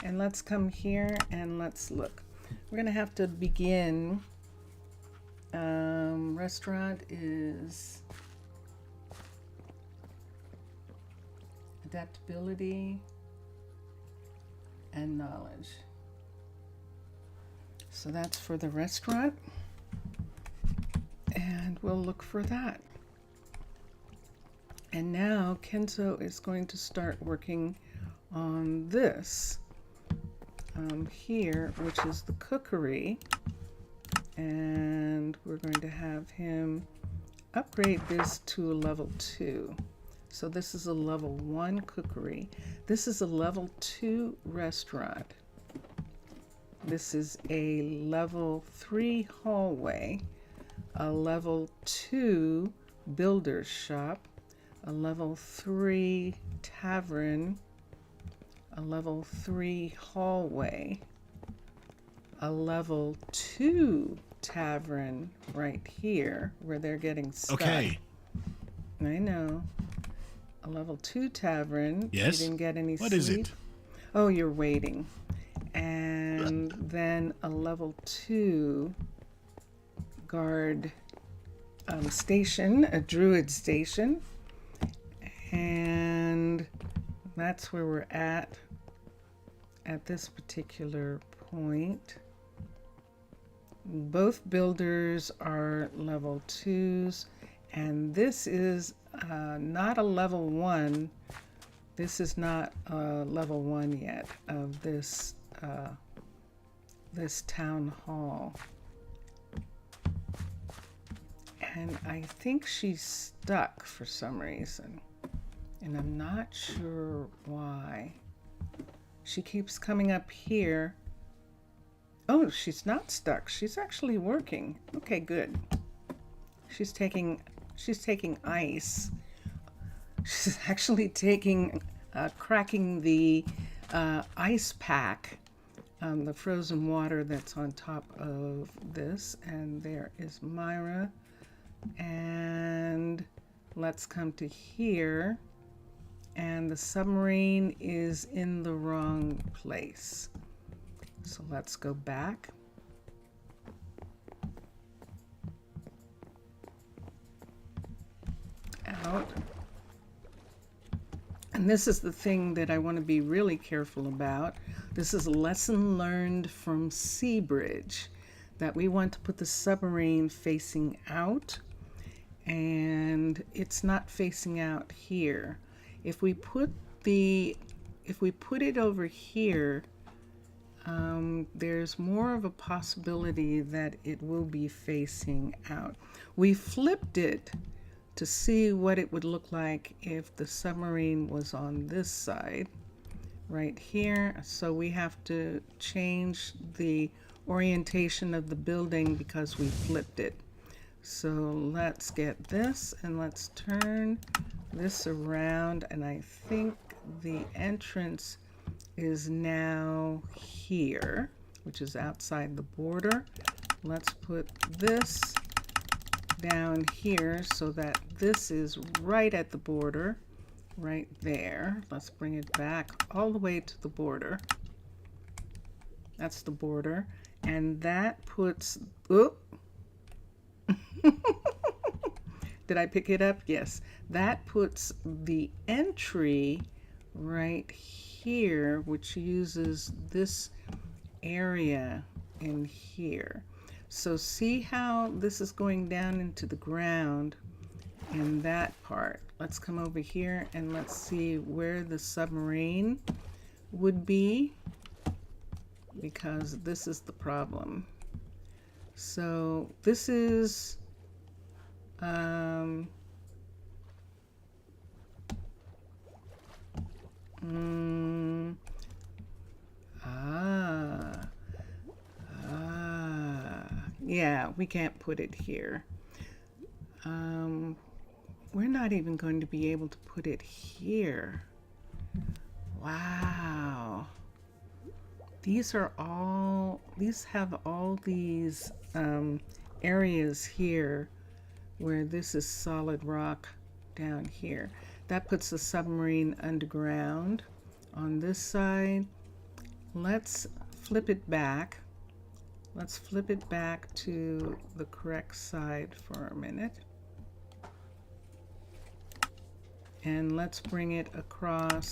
And let's come here and let's look. We're going to have to begin. Restaurant is adaptability and knowledge. So that's for the restaurant. And we'll look for that. And now Kenzo is going to start working on this here, which is the cookery. And we're going to have him upgrade this to a level 2. So this is a level 1 cookery. This is a level 2 restaurant. This is a level 3 hallway, a level 2 builder's shop, a level 3 tavern, a level 3 hallway, a level 2 tavern right here where they're getting stuck. Okay. I know. A level 2 tavern. Yes. You didn't get any sleep. What is it? Oh, you're waiting. And then a level 2 guard station, a druid station. And that's where we're at this particular point. Both builders are level 2s, and this is not a level 1. This is not level 1 yet of this this town hall. And I think she's stuck for some reason, and I'm not sure why. She keeps coming up here. Oh, she's not stuck. She's actually working. Okay, good. She's taking ice. She's actually cracking the ice pack, the frozen water that's on top of this. And there is Myra. And let's come to here. And the submarine is in the wrong place. So let's go back. Out. And this is the thing that I want to be really careful about. This is a lesson learned from Seabridge, that we want to put the submarine facing out, and it's not facing out here. If we put it over here, there's more of a possibility that it will be facing out. We flipped it to see what it would look like if the submarine was on this side right here. So we have to change the orientation of the building because we flipped it. So let's get this and let's turn this around, and I think the entrance is now here, which is outside the border. Let's put this down here so that this is right at the border, right there. Let's bring it back all the way to the border. That's the border, and that puts, oh, did I pick it up? Yes. That puts the entry right here, which uses this area in here. So see how this is going down into the ground in that part. Let's come over here and let's see where the submarine would be, because this is the problem. So this is yeah, we can't put it here. We're not even going to be able to put it here. Wow. These have all these areas here where this is solid rock down here. That puts the submarine underground on this side. Let's flip it back. Let's flip it back to the correct side for a minute. And let's bring it across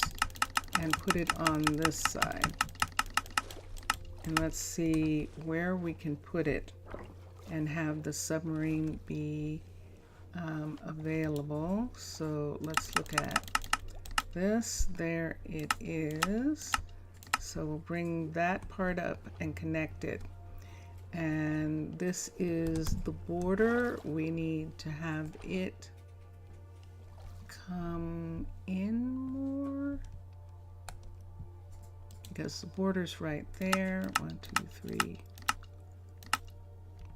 and put it on this side. And let's see where we can put it and have the submarine be available. So let's look at this. There it is. So we'll bring that part up and connect it. And this is the border. We need to have it come in more, because the border's right there. 1, 2, 3.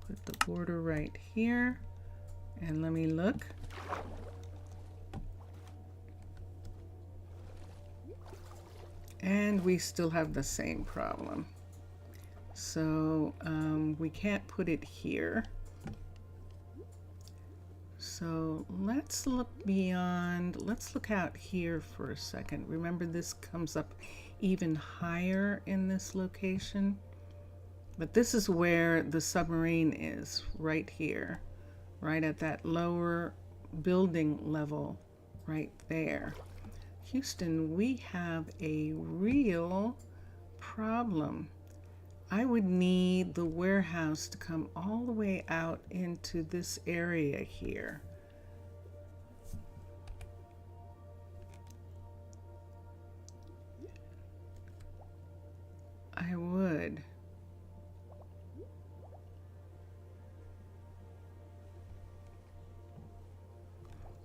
Put the border right here. And let me look. And we still have the same problem. So we can't put it here. So let's look beyond, let's look out here for a second. Remember, this comes up even higher in this location. But this is where the submarine is, right here, right at that lower building level right there. Houston, we have a real problem. I would need the warehouse to come all the way out into this area here. I would.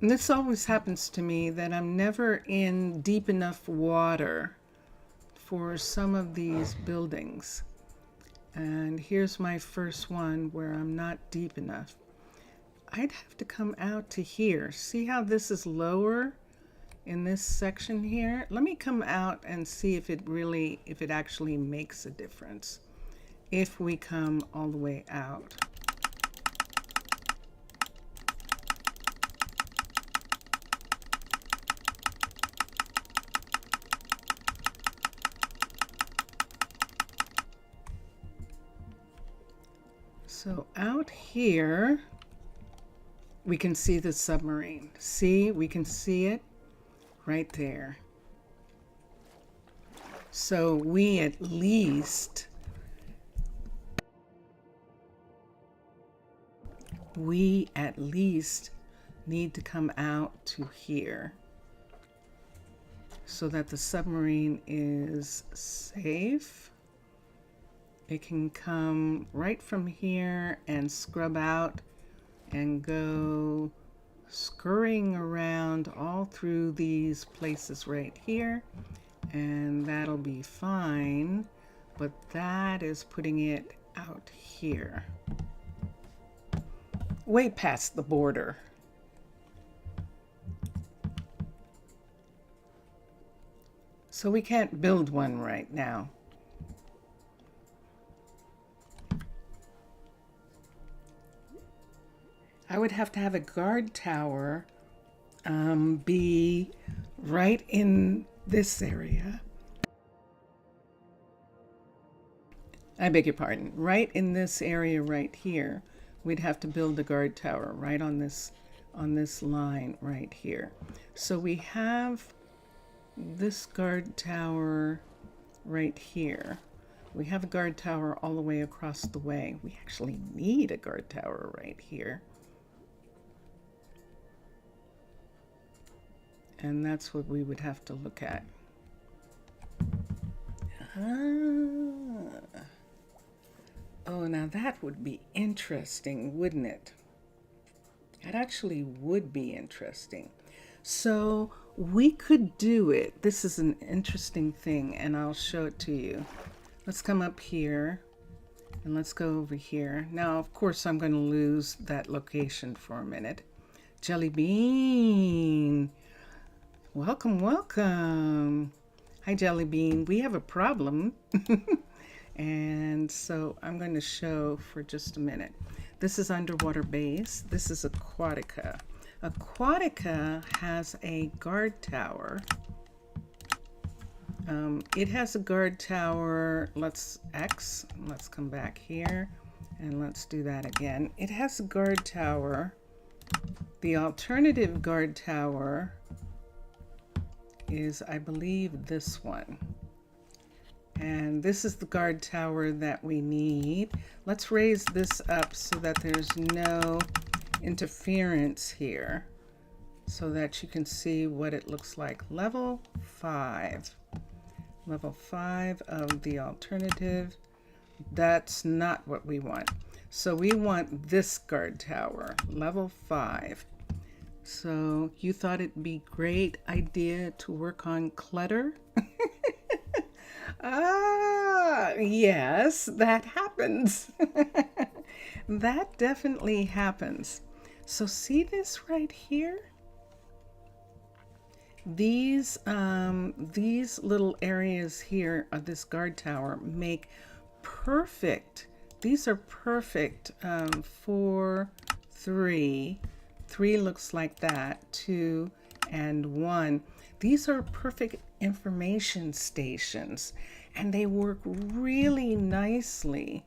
And this always happens to me, that I'm never in deep enough water for some of these buildings. And here's my first one where I'm not deep enough. I'd have to come out to here. See how this is lower in this section here? Let me come out and see if it actually makes a difference if we come all the way out. So out here, we can see the submarine. See, we can see it right there. So we at least need to come out to here so that the submarine is safe. It can come right from here and scrub out and go scurrying around all through these places right here, and that'll be fine. But that is putting it out here, way past the border. So we can't build one right now. I would have to have a guard tower be right in this area. I beg your pardon, right in this area right here. We'd have to build a guard tower right on this line right here. So we have this guard tower right here. We have a guard tower all the way across the way. We actually need a guard tower right here. And that's what we would have to look at. Oh, now that would be interesting, wouldn't it? It actually would be interesting. So we could do it. This is an interesting thing, and I'll show it to you. Let's come up here, and let's go over here. Now, of course, I'm going to lose that location for a minute. Jelly Bean. Welcome, welcome. Hi, Jelly Bean. We have a problem. And so I'm going to show for just a minute. This is underwater base. This is Aquatica. Aquatica has a guard tower. It has a guard tower. Let's come back here and let's do that again. It has a guard tower. The alternative guard tower is, I believe, this one. And this is the guard tower that we need. Let's raise this up so that there's no interference here, so that you can see what it looks like. Level 5. Level 5 of the alternative. That's not what we want. So we want this guard tower, level 5. So you thought it'd be a great idea to work on clutter? Ah, yes, that happens. That definitely happens. So see this right here? These little areas here of this guard tower make perfect. These are perfect for 3. 3 looks like that, 2 and 1. These are perfect information stations, and they work really nicely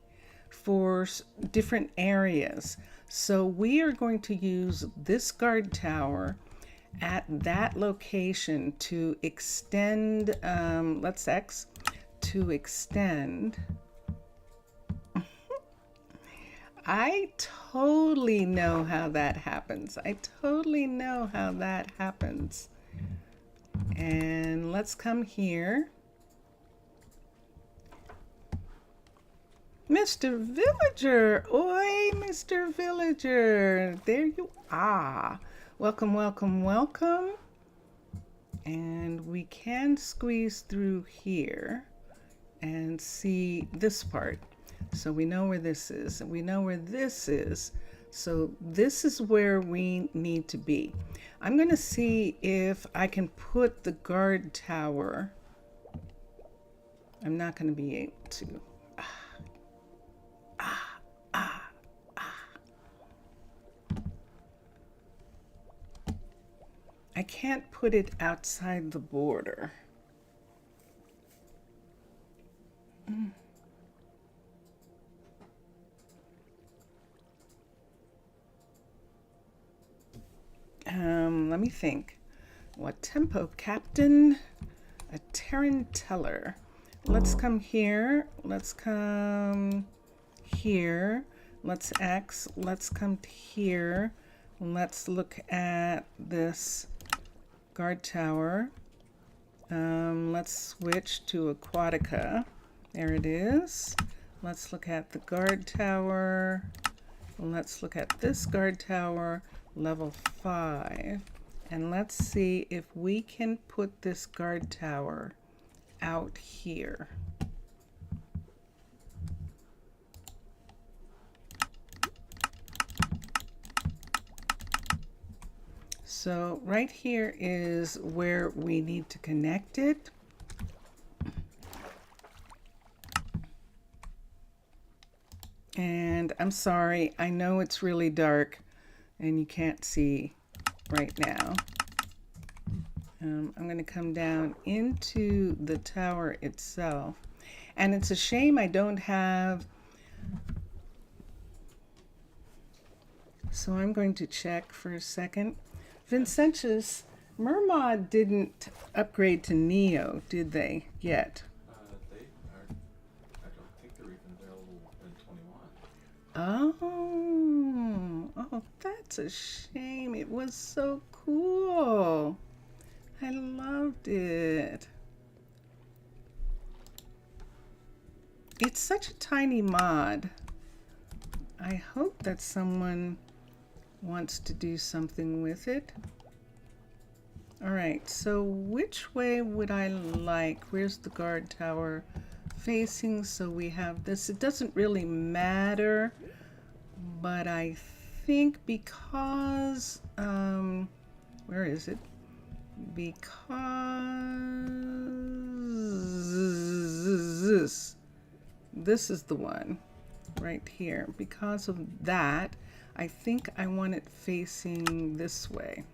for different areas. So we are going to use this guard tower at that location to extend, let's X, to extend. I totally know how that happens. I totally know how that happens. And let's come here. Mr. Villager, oi, Mr. Villager, there you are. Welcome, welcome, welcome. And we can squeeze through here and see this part. So we know where this is, and we know where this is. So this is where we need to be. I'm going to see if I can put the guard tower. I'm not going to be able to. I can't put it outside the border. Let me think. What tempo, Captain? A Taranteller. Let's come here. Let's come here. Let's X. Let's come to here. Let's look at this guard tower. Let's switch to Aquatica. There it is. Let's look at the guard tower. Let's look at this guard tower, level 5. And let's see if we can put this guard tower out here. So right here is where we need to connect it. And I'm sorry, I know it's really dark and you can't see right now. I'm going to come down into the tower itself. And it's a shame I don't have... So I'm going to check for a second. Vincentius, Mermod didn't upgrade to Neo, did they, yet? They are, I don't think they're even available in 21. Oh, that's a shame. It was so cool. I loved it. It's such a tiny mod. I hope that someone wants to do something with it. All right, so which way would I like? Where's the guard tower facing? So we have this. It doesn't really matter, but I think because, where is it? Because this is the one right here. Because of that, I think I want it facing this way.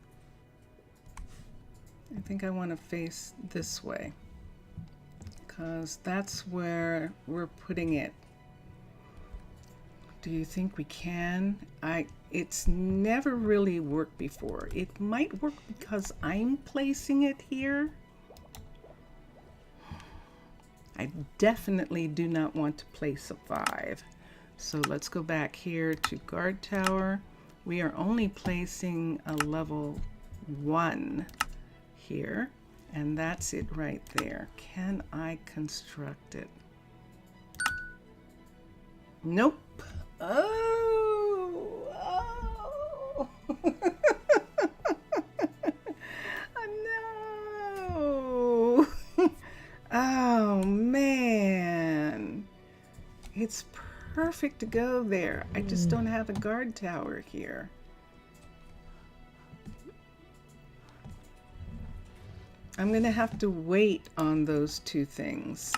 I think I want to face this way because that's where we're putting it. Do you think we can? It's never really worked before. It might work because I'm placing it here. I definitely do not want to place a 5. So let's go back here to guard tower. We are only placing a level 1 here, and that's it right there. Can I construct it? Nope. Oh. No. Oh man. It's perfect to go there. I just don't have a guard tower here. I'm gonna have to wait on those two things.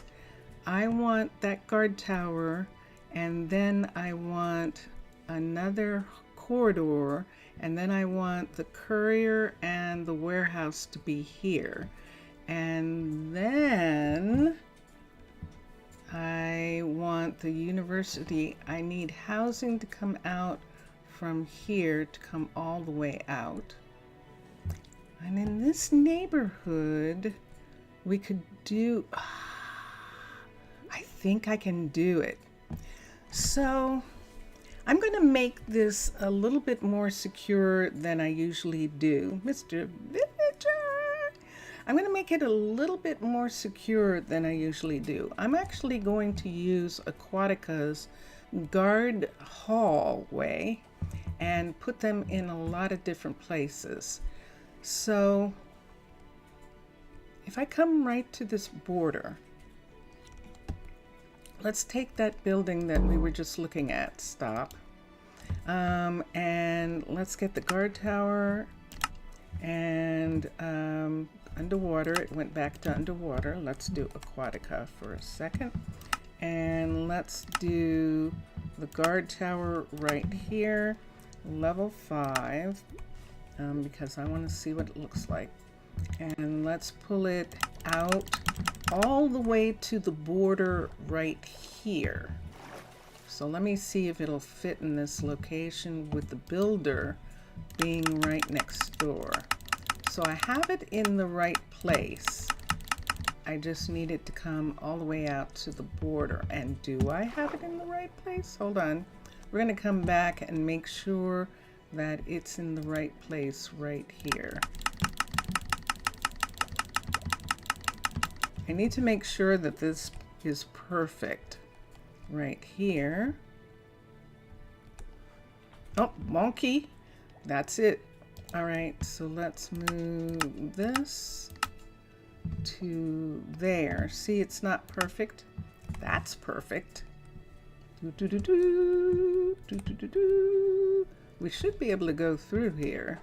I want that guard tower, and then I want another corridor, and then I want the courier and the warehouse to be here. And then I want the university. I need housing to come out from here to come all the way out. And in this neighborhood, we could do, I think I can do it. So I'm going to make this a little bit more secure than I usually do. Mr. Villager, I'm going to make it a little bit more secure than I usually do. I'm actually going to use Aquatica's guard hallway and put them in a lot of different places. So if I come right to this border, let's take that building that we were just looking at, stop, and let's get the guard tower and underwater. It went back to underwater. Let's do Aquatica for a second, and let's do the guard tower right here, level 5, because I want to see what it looks like. And let's pull it out all the way to the border right here. So let me see if it'll fit in this location with the builder being right next door. So I have it in the right place. I just need it to come all the way out to the border. And do I have it in the right place? Hold on. We're going to come back and make sure that it's in the right place right here. I need to make sure that this is perfect. right here. Oh, monkey. That's it. All right, so let's move this to there. See, it's not perfect. That's perfect. Do, do, do, do, do, do, do, do. We should be able to go through here.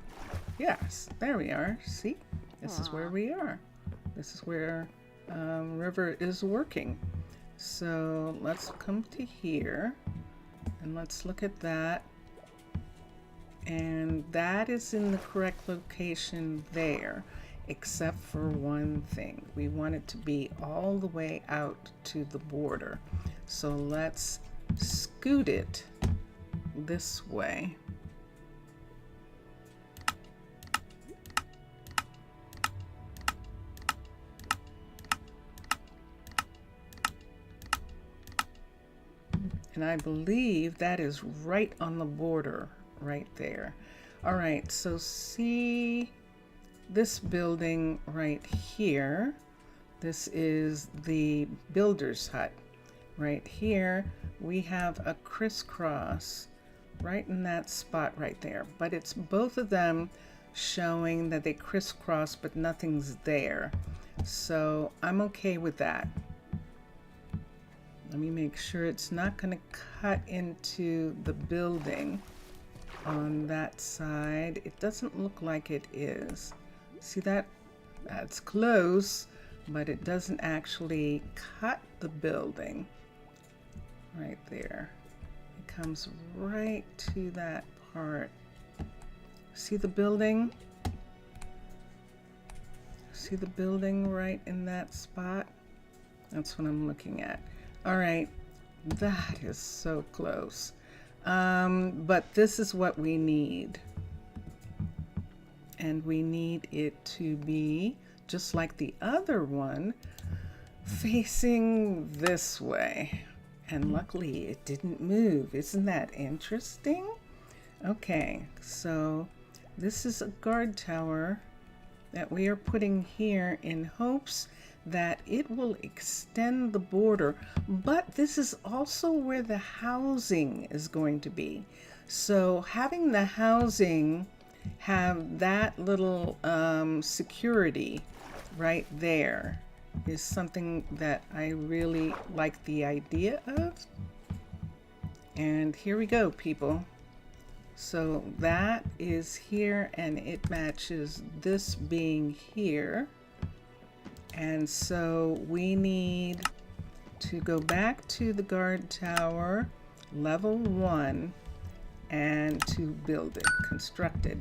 Yes, there we are. See, this is where we are. This is where river is working. So let's come to here and let's look at that. And that is in the correct location there, except for one thing. We want it to be all the way out to the border. So let's scoot it this way. And I believe that is right on the border, right there. All right, so see this building right here. This is the builder's hut. Right here, we have a crisscross right in that spot right there. But it's both of them showing that they crisscross, but nothing's there. So I'm okay with that. Let me make sure it's not going to cut into the building on that side. It doesn't look like it is. See that? That's close, but it doesn't actually cut the building right there. It comes right to that part. See the building? See the building right in that spot? That's what I'm looking at. All right, that is so close. But this is what we need. And we need it to be, just like the other one, facing this way. And luckily it didn't move. Isn't that interesting? Okay, so this is a guard tower that we are putting here in hopes that it will extend the border, but this is also where the housing is going to be. So having the housing have that little security right there is something that I really like the idea of. And here we go, people. So that is here and it matches this being here. And so we need to go back to the guard tower, level 1, and to build it, construct it.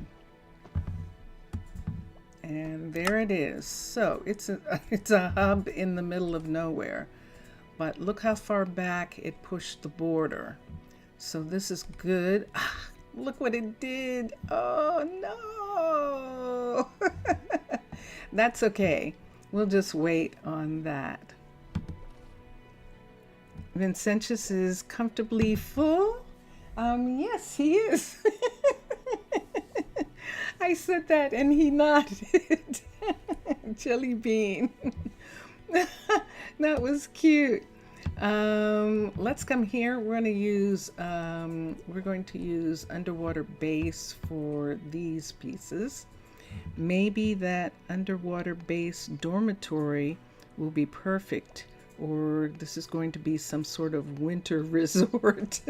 And there it is. So it's a hub in the middle of nowhere. But look how far back it pushed the border. So this is good. Ah, look what it did. Oh no. That's okay. We'll just wait on that. Vincentius is comfortably full. Yes, he is. I said that and he nodded. Jelly bean. That was cute. Let's come here. We're going to use underwater base for these pieces. Maybe that underwater base dormitory will be perfect, or this is going to be some sort of winter resort.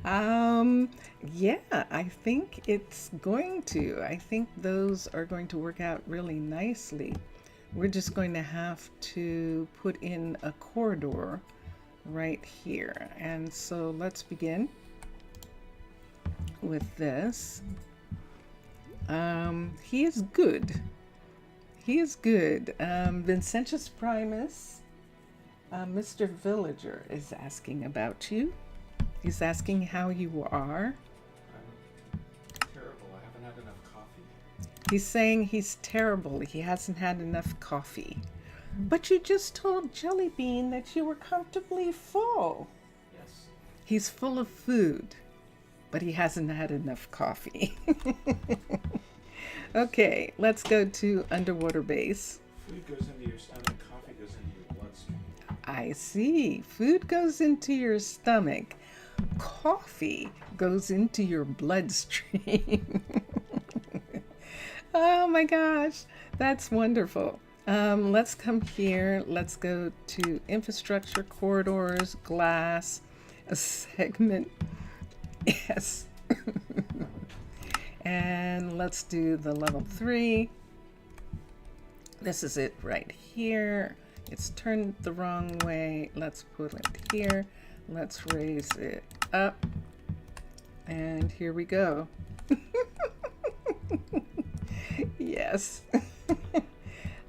Yeah, I think it's going to. I think those are going to work out really nicely. We're just going to have to put in a corridor right here. And so let's begin with this. He is good. He is good. Vincentius Primus, Mr. Villager is asking about you. He's asking how you are. I'm terrible. I haven't had enough coffee. He's saying he's terrible. He hasn't had enough coffee. But you just told Jelly Bean that you were comfortably full. Yes. He's full of food, but he hasn't had enough coffee. Okay, let's go to underwater base. Food goes into your stomach, coffee goes into your bloodstream. I see. Food goes into your stomach. Coffee goes into your bloodstream. Oh my gosh, that's wonderful. Let's come here. Let's go to infrastructure, corridors, glass, a segment. Yes. And let's do the level 3. This is it right here. It's turned the wrong way. Let's put it here. Let's raise it up. And here we go. Yes.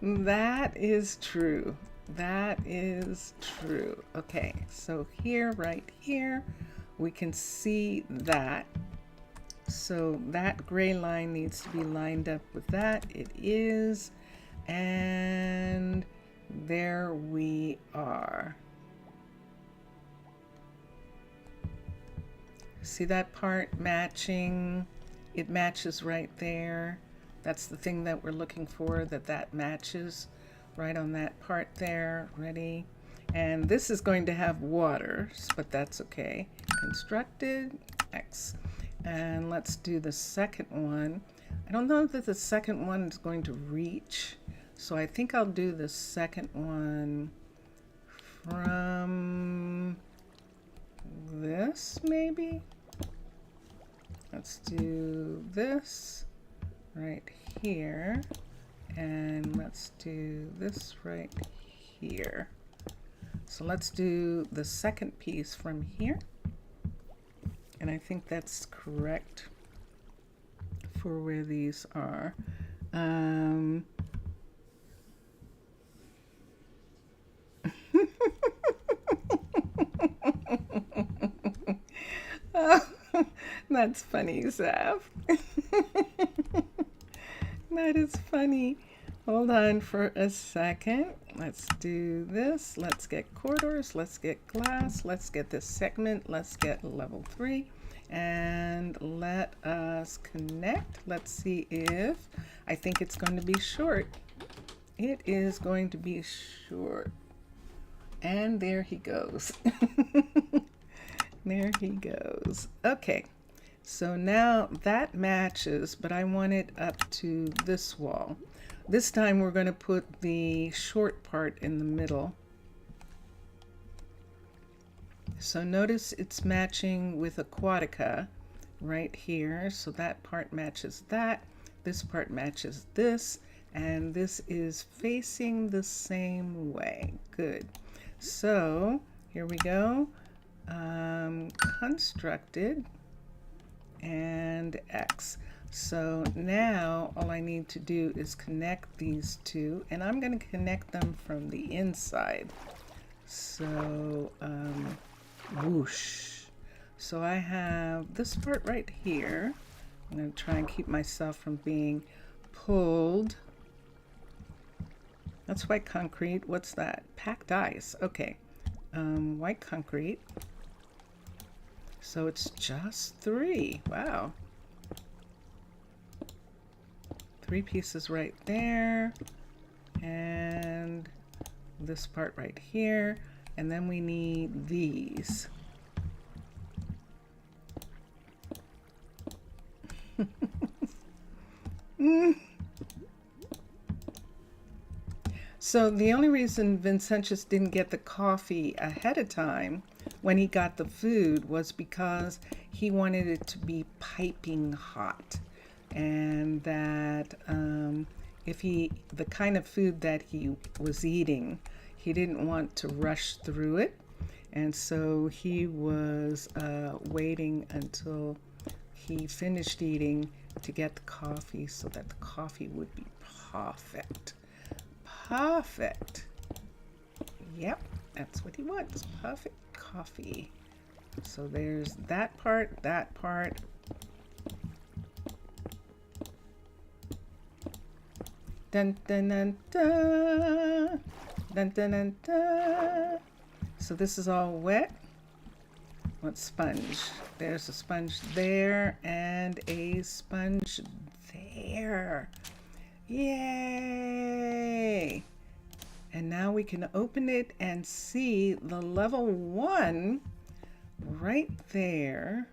That is true. That is true. Okay, so here, right here, we can see that. So that gray line needs to be lined up with that. It is. And there we are. See that part matching? It matches right there. That's the thing that we're looking for, that matches right on that part there. Ready? And this is going to have waters, but that's okay. Constructed, X. And let's do the second one. I don't know that the second one is going to reach, so I think I'll do the second one from this, maybe. Let's do this right here, and let's do this right here. So let's do the second piece from here, and I think that's correct for where these are. Oh, that's funny, Zaf. That is funny. Hold on for a second. Let's do this. Let's get corridors. Let's get glass. Let's get this segment. Let's get level 3. And let us connect. Let's see if, I think it's going to be short. It is going to be short. And there he goes. There he goes. Okay. So now that matches, but I want it up to this wall. This time we're going to put the short part in the middle. So notice it's matching with Aquatica right here. So that part matches that. This part matches this. And this is facing the same way. Good. So here we go. Constructed and X. So now all I need to do is connect these two, and I'm going to connect them from the inside. So whoosh. So I have this part right here. I'm going to try and keep myself from being pulled. That's white concrete. What's that? Packed ice. Okay. White concrete. So it's just 3. Wow. 3 pieces right there. And this part right here. And then we need these. So the only reason Vincentius didn't get the coffee ahead of time when he got the food was because he wanted it to be piping hot, and that the kind of food that he was eating, he didn't want to rush through it, and so he was waiting until he finished eating to get the coffee so that the coffee would be perfect. Perfect. Yep, that's what he wants. Perfect coffee. So there's that part, that part. Dun dun dun dun. Dun dun dun dun. So this is all wet. What sponge? There's a sponge there and a sponge there. Yay! And now we can open it and see the level 1 right there.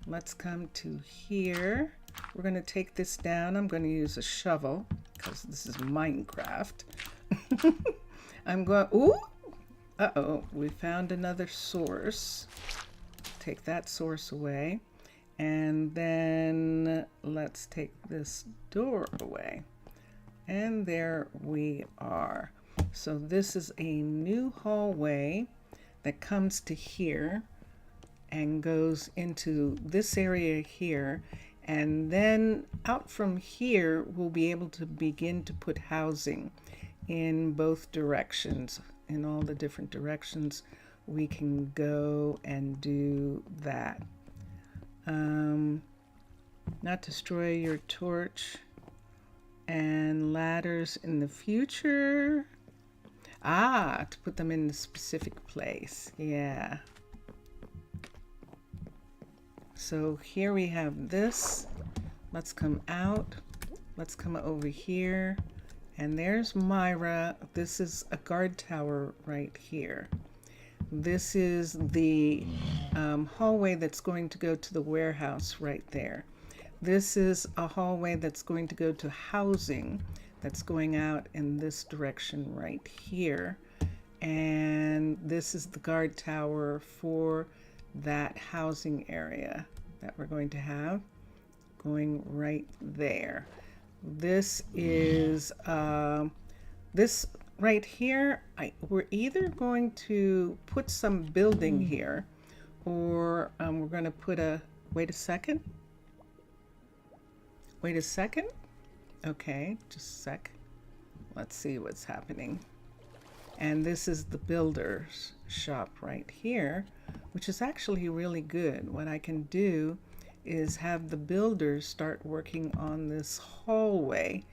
Let's come to here. We're going to take this down. I'm going to use a shovel because this is Minecraft. I'm going, ooh, uh-oh, we found another source. Take that source away. And then let's take this door away. And there we are. So this is a new hallway that comes to here and goes into this area here. And then out from here, we'll be able to begin to put housing in both directions. In all the different directions, we can go and do that. Not destroy your torch and ladders in the future. Ah, to put them in a specific place. Yeah. So here we have this. Let's come out. Let's come over here. And there's Myra. This is a guard tower right here. This is the hallway that's going to go to the warehouse right there. This is a hallway that's going to go to housing that's going out in this direction right here. And this is the guard tower for that housing area that we're going to have going right there. This is this right here. We're either going to put some building here, or we're going to put a, wait a second. Okay, just a sec. Let's see what's happening. And this is the builder's shop right here, which is actually really good. What I can do is have the builders start working on this hallway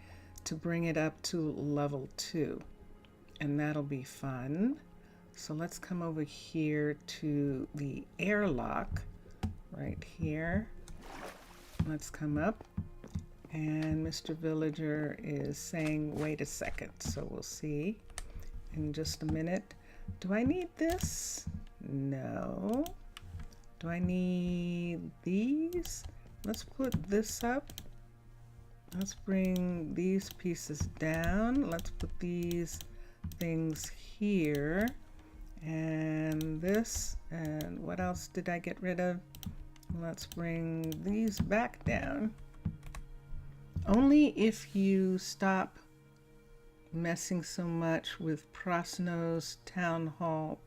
to bring it up to level 2. And that'll be fun. So let's come over here to the airlock right here. Let's come up. And Mr. Villager is saying, wait a second. So we'll see in just a minute. Do I need this? No. Do I need these? Let's put this up. Let's bring these pieces down. Let's put these things here. And this. And what else did I get rid of? Let's bring these back down. Only if you stop messing so much with Prosno's Town Hall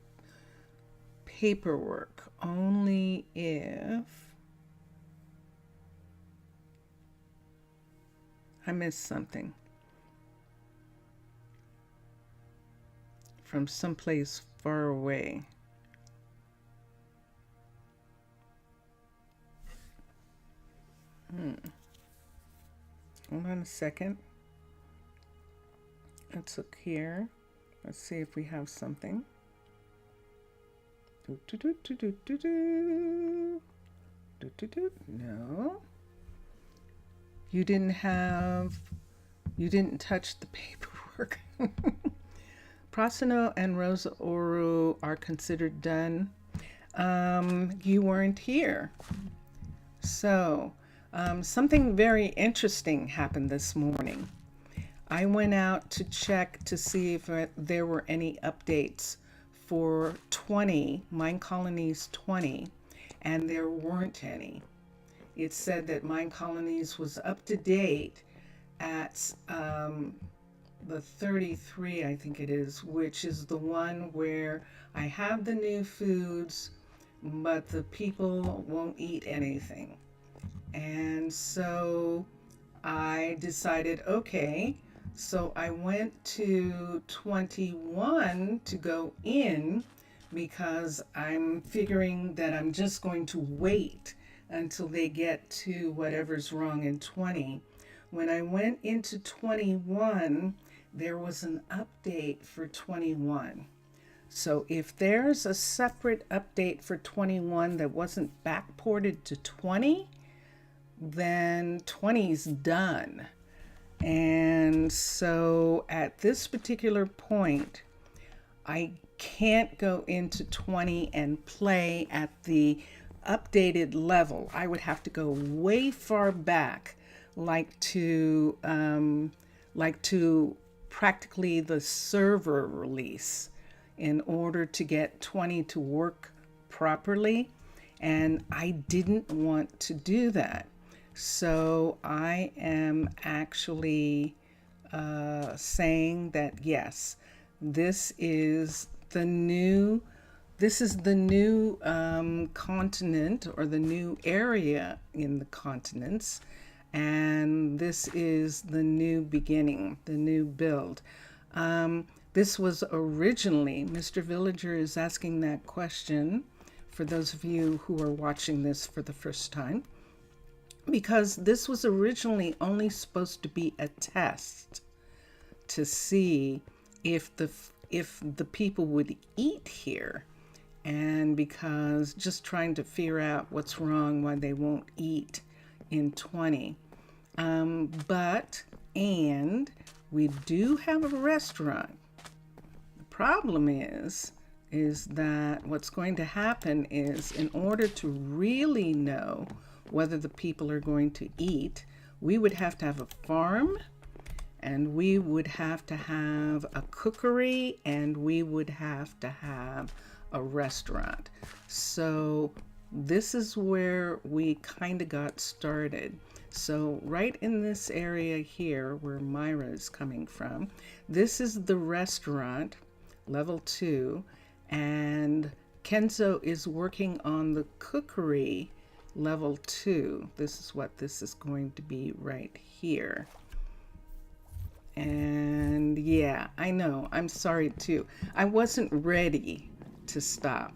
paperwork. Only if I missed something from someplace far away. Hold on a second. Let's look here. Let's see if we have something. No. You didn't touch the paperwork. Prosno and Rosa Oru are considered done. You weren't here. So, something very interesting happened this morning. I went out to check to see if there were any updates for 20, Minecolonies 20, and there weren't any. It said that Minecolonies was up to date at the 33, I think it is, which is the one where I have the new foods, but the people won't eat anything. And so I decided, okay, so I went to 21 to go in because I'm figuring that I'm just going to wait until they get to whatever's wrong in 20. When I went into 21, there was an update for 21. So if there's a separate update for 21 that wasn't backported to 20, then 20's done. And And so at this particular point, I can't go into 20 and play at the updated level. I would have to go way far back, like to practically the server release, in order to get 20 to work properly. And I didn't want to do that. So I am actually saying that yes, this is the new continent, or the new area in the continents, and this is the new beginning, the new build. This was originally, Mr. Villager is asking that question for those of you who are watching this for the first time, because this was originally only supposed to be a test to see if the people would eat here, and because just trying to figure out what's wrong, why they won't eat in 20. But we do have a restaurant. The problem is that what's going to happen is, in order to really know whether the people are going to eat, we would have to have a farm, and we would have to have a cookery, and we would have to have a restaurant. So this is where we kind of got started. So right in this area here where Myra is coming from, this is the restaurant, level 2, and Kenzo is working on the cookery, level 2. This is what this is going to be right here. And yeah, I know, I'm sorry too. I wasn't ready to stop.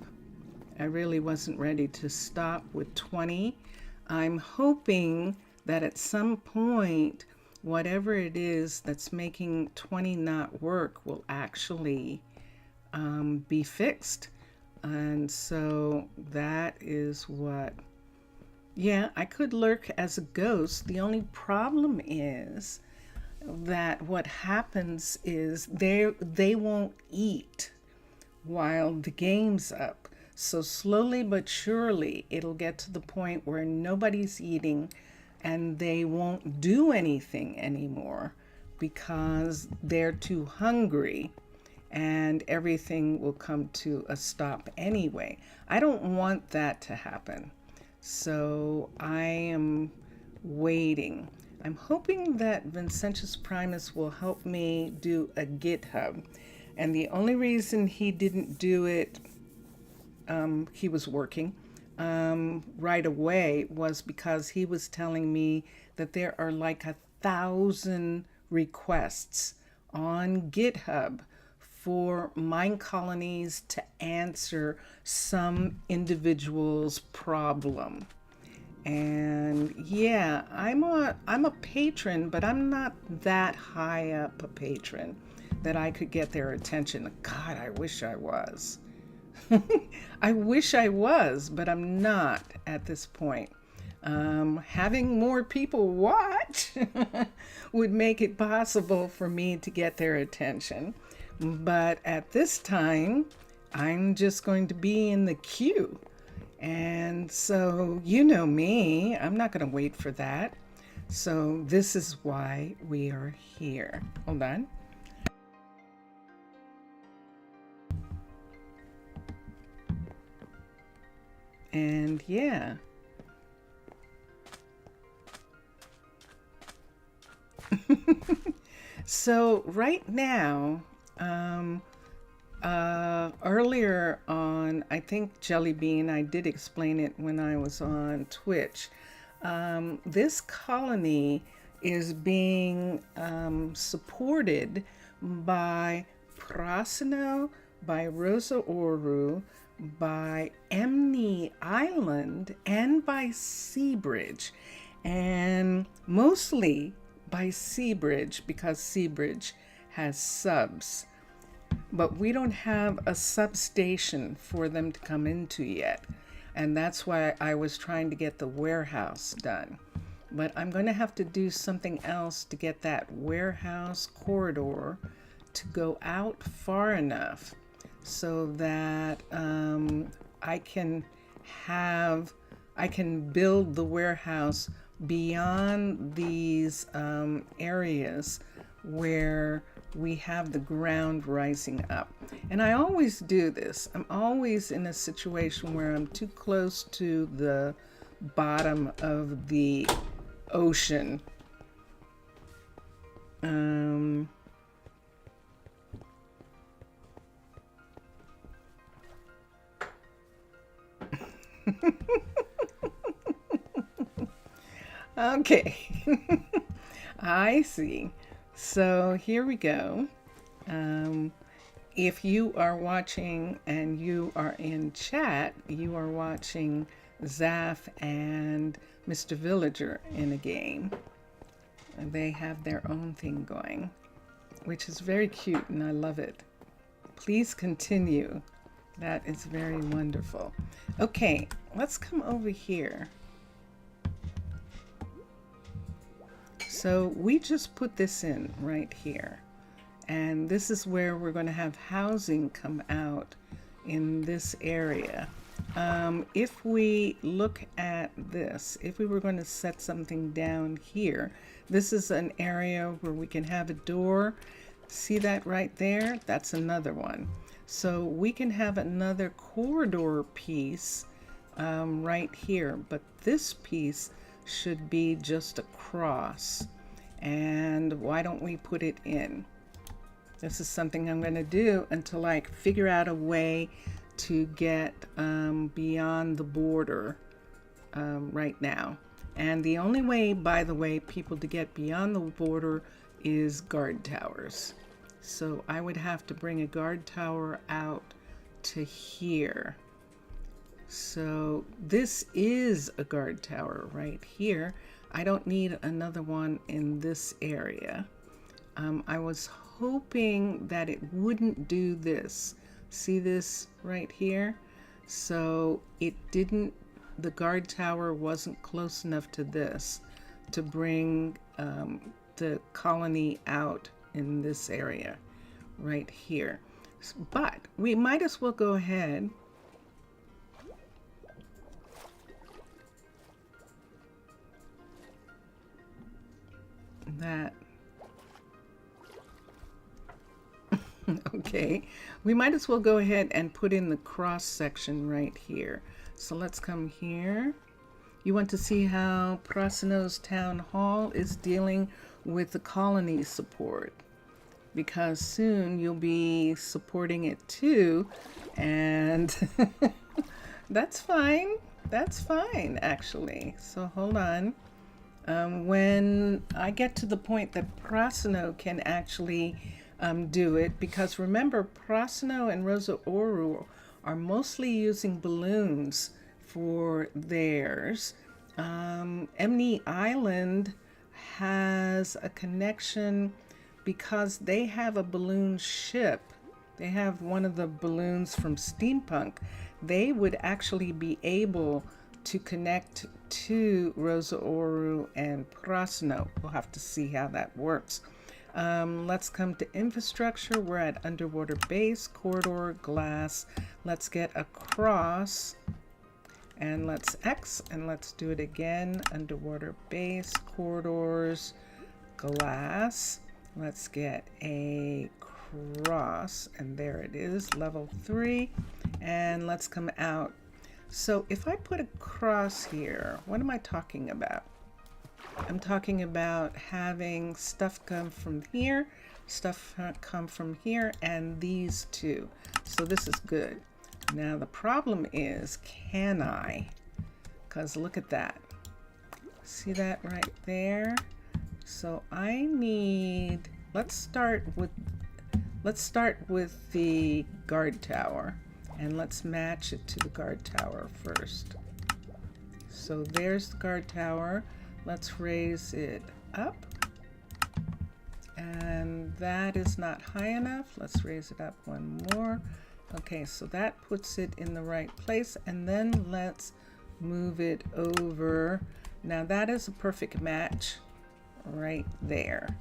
I really wasn't ready to stop with 20. I'm hoping that at some point, whatever it is that's making 20 not work will actually be fixed. And so that is what, yeah, I could lurk as a ghost. The only problem is that what happens is they won't eat while the game's up. So slowly but surely, it'll get to the point where nobody's eating and they won't do anything anymore because they're too hungry, and everything will come to a stop anyway. I don't want that to happen. So I am waiting. I'm hoping that Vincentius Primus will help me do a GitHub. And the only reason he didn't do it, he was working right away, was because he was telling me that there are like 1,000 requests on GitHub for Minecolonies to answer some individual's problem. And yeah, I'm a patron, but I'm not that high up a patron that I could get their attention. God, I wish I was. I wish I was, but I'm not at this point. Having more people watch would make it possible for me to get their attention. But at this time, I'm just going to be in the queue. And so, you know me, I'm not going to wait for that. So this is why we are here. Hold on. And yeah. So right now, earlier on, I think Jelly Bean, I did explain it when I was on Twitch. This colony is being supported by Prasino, by Rosa Oru, by Emni Island, and by Seabridge, and mostly by Seabridge because Seabridge has subs. But we don't have a substation for them to come into yet. And that's why I was trying to get the warehouse done. but I'm going to have to do something else to get that warehouse corridor to go out far enough so that I can build the warehouse beyond these areas where we have the ground rising up. And I always do this. I'm always in a situation where I'm too close to the bottom of the ocean. Okay. I see. So here we go. If you are watching and you are in chat, you are watching Zaf and Mr. Villager in a game. They have their own thing going, which is very cute and I love it. Please continue. That is very wonderful. Okay, let's come over here. So we just put this in right here. And this is where we're going to have housing come out in this area. If we look at this, if we were going to set something down here, this is an area where we can have a door. See that right there? That's another one. So we can have another corridor piece right here, but this piece should be just across. And why don't we put it in? This is something I'm going to do until I figure out a way to get beyond the border right now. And the only way, by the way, people to get beyond the border is guard towers. So I would have to bring a guard tower out to here. So this is a guard tower right here. I don't need another one in this area. I was hoping that it wouldn't do this. See this right here? So it didn't, the guard tower wasn't close enough to this to bring the colony out in this area right here. But we might as well go ahead that okay, we might as well go ahead and put in the cross section right here. So let's come here. You want to see how Prosino's Town Hall is dealing with the colony support, because soon you'll be supporting it too, and that's fine. That's fine, actually. So hold on. When I get to the point that Prosino can actually do it, because remember, Prosino and Rosa Oru are mostly using balloons for theirs. Emni Island has a connection because they have a balloon ship. They have one of the balloons from Steampunk. They would actually be able to connect to Rosa Oru and Prosino. We'll have to see how that works. Let's come to infrastructure. We're at underwater base, corridor, glass. Let's get across and let's X and let's do it again. Underwater base, corridors, glass. Let's get a cross, and there it is, level 3. And let's come out. So if I put a cross here, what am I talking about? I'm talking about having stuff come from here, stuff come from here, and these two. So this is good. Now the problem is, can I? Because look at that. See that right there? So I need, let's start with the guard tower, and let's match it to the guard tower first. So there's the guard tower. Let's raise it up. And that is not high enough. Let's raise it up one more. Okay, so that puts it in the right place. And then let's move it over. Now that is a perfect match right there.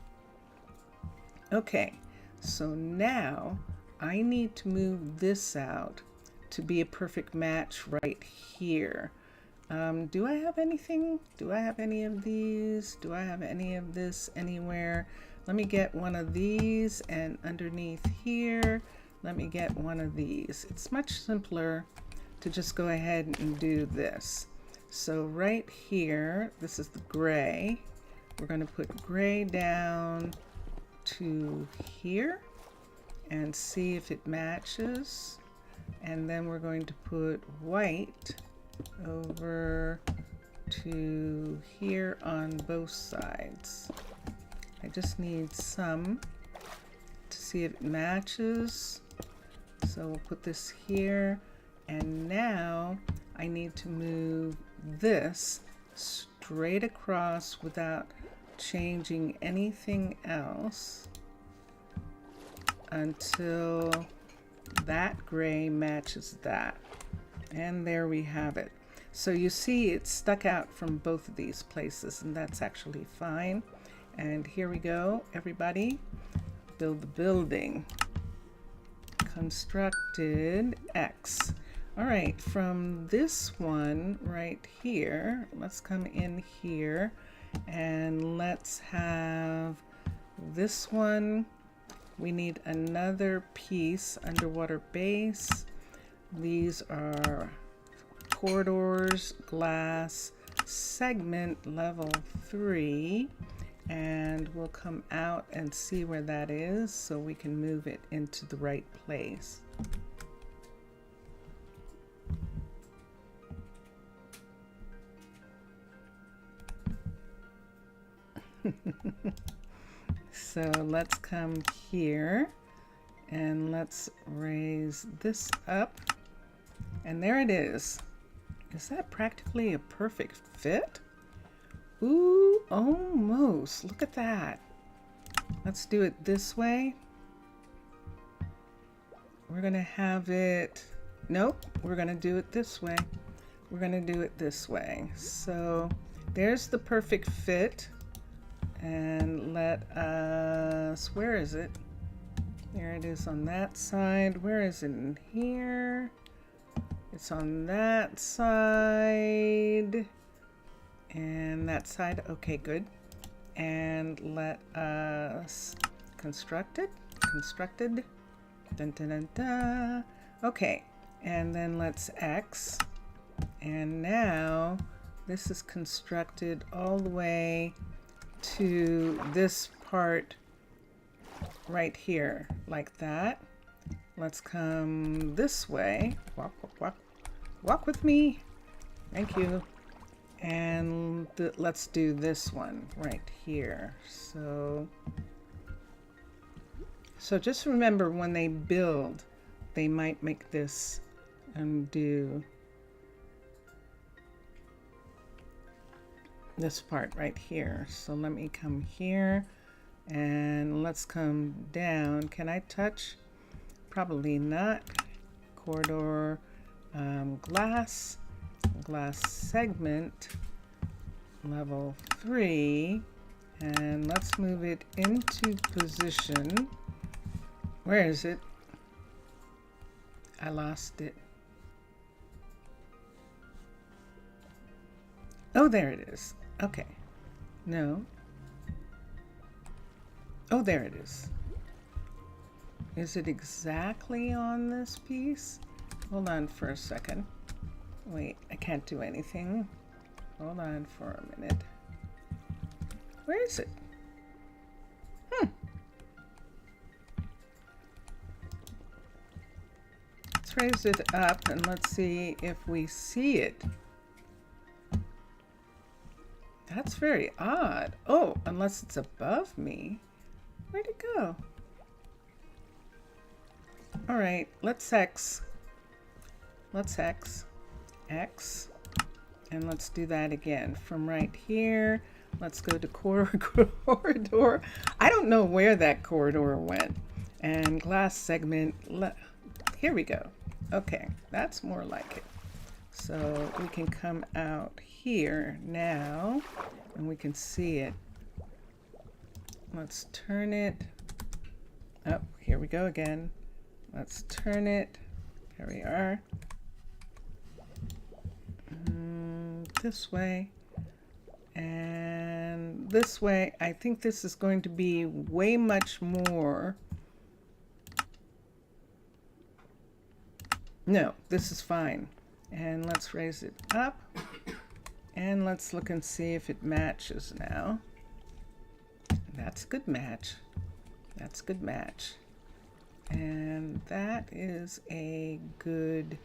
Okay, so now I need to move this out to be a perfect match right here. Do I have anything? Do I have any of these? Do I have any of this anywhere? Let me get one of these, and underneath here, let me get one of these. It's much simpler to just go ahead and do this. So right here, this is the gray. We're going to put gray down to here and see if it matches. And then we're going to put white over to here on both sides. I just need some to see if it matches. So we'll put this here, and now I need to move this straight across without changing anything else until that gray matches that. And there we have it. So you see it's stuck out from both of these places, and that's actually fine. And here we go, everybody. Build the building. Constructed X. All right, from this one right here, let's come in here and let's have this one. We need another piece, underwater base. These are corridors, glass, segment level 3. And we'll come out and see where that is so we can move it into the right place. So let's come here and let's raise this up. And there it is. Is that practically a perfect fit? Ooh, almost. Look at that. Let's do it this way. We're going to have it... Nope, we're going to do it this way. We're going to do it this way. So there's the perfect fit. And let us... Where is it? There it is on that side. Where is it in here? It's on that side. And that side. Okay, good. And let us construct it. Constructed. Dun, dun, dun, dun. Okay. And then let's X. And now this is constructed all the way to this part right here, like that. Let's come this way. Walk, walk, walk. Walk with me. Thank you. And let's do this one right here. So just remember, when they build, they might make this and do this part right here. So let me come here and let's come down. Can I touch? Probably not. Corridor, glass segment level 3, and let's move it into position. Where is it? I lost it. Oh, there it is. Okay. No. Oh, there it is. Is it exactly on this piece? Hold on for a second. Wait, I can't do anything. Hold on for a minute. Where is it? Let's raise it up and let's see if we see it. That's very odd. Oh, unless it's above me. Where'd it go? All right, let's X. Let's X. X. And let's do that again. From right here, let's go to corridor. I don't know where that corridor went. And glass segment. Here we go. Okay, that's more like it. So we can come out here now and we can see it. Let's turn it. Oh, here we go again. Let's turn it. Here we are. This way. And this way. I think this is going to be way much more. No, this is fine. And let's raise it up. And let's look and see if it matches now. That's a good match. That's a good match. And that is a good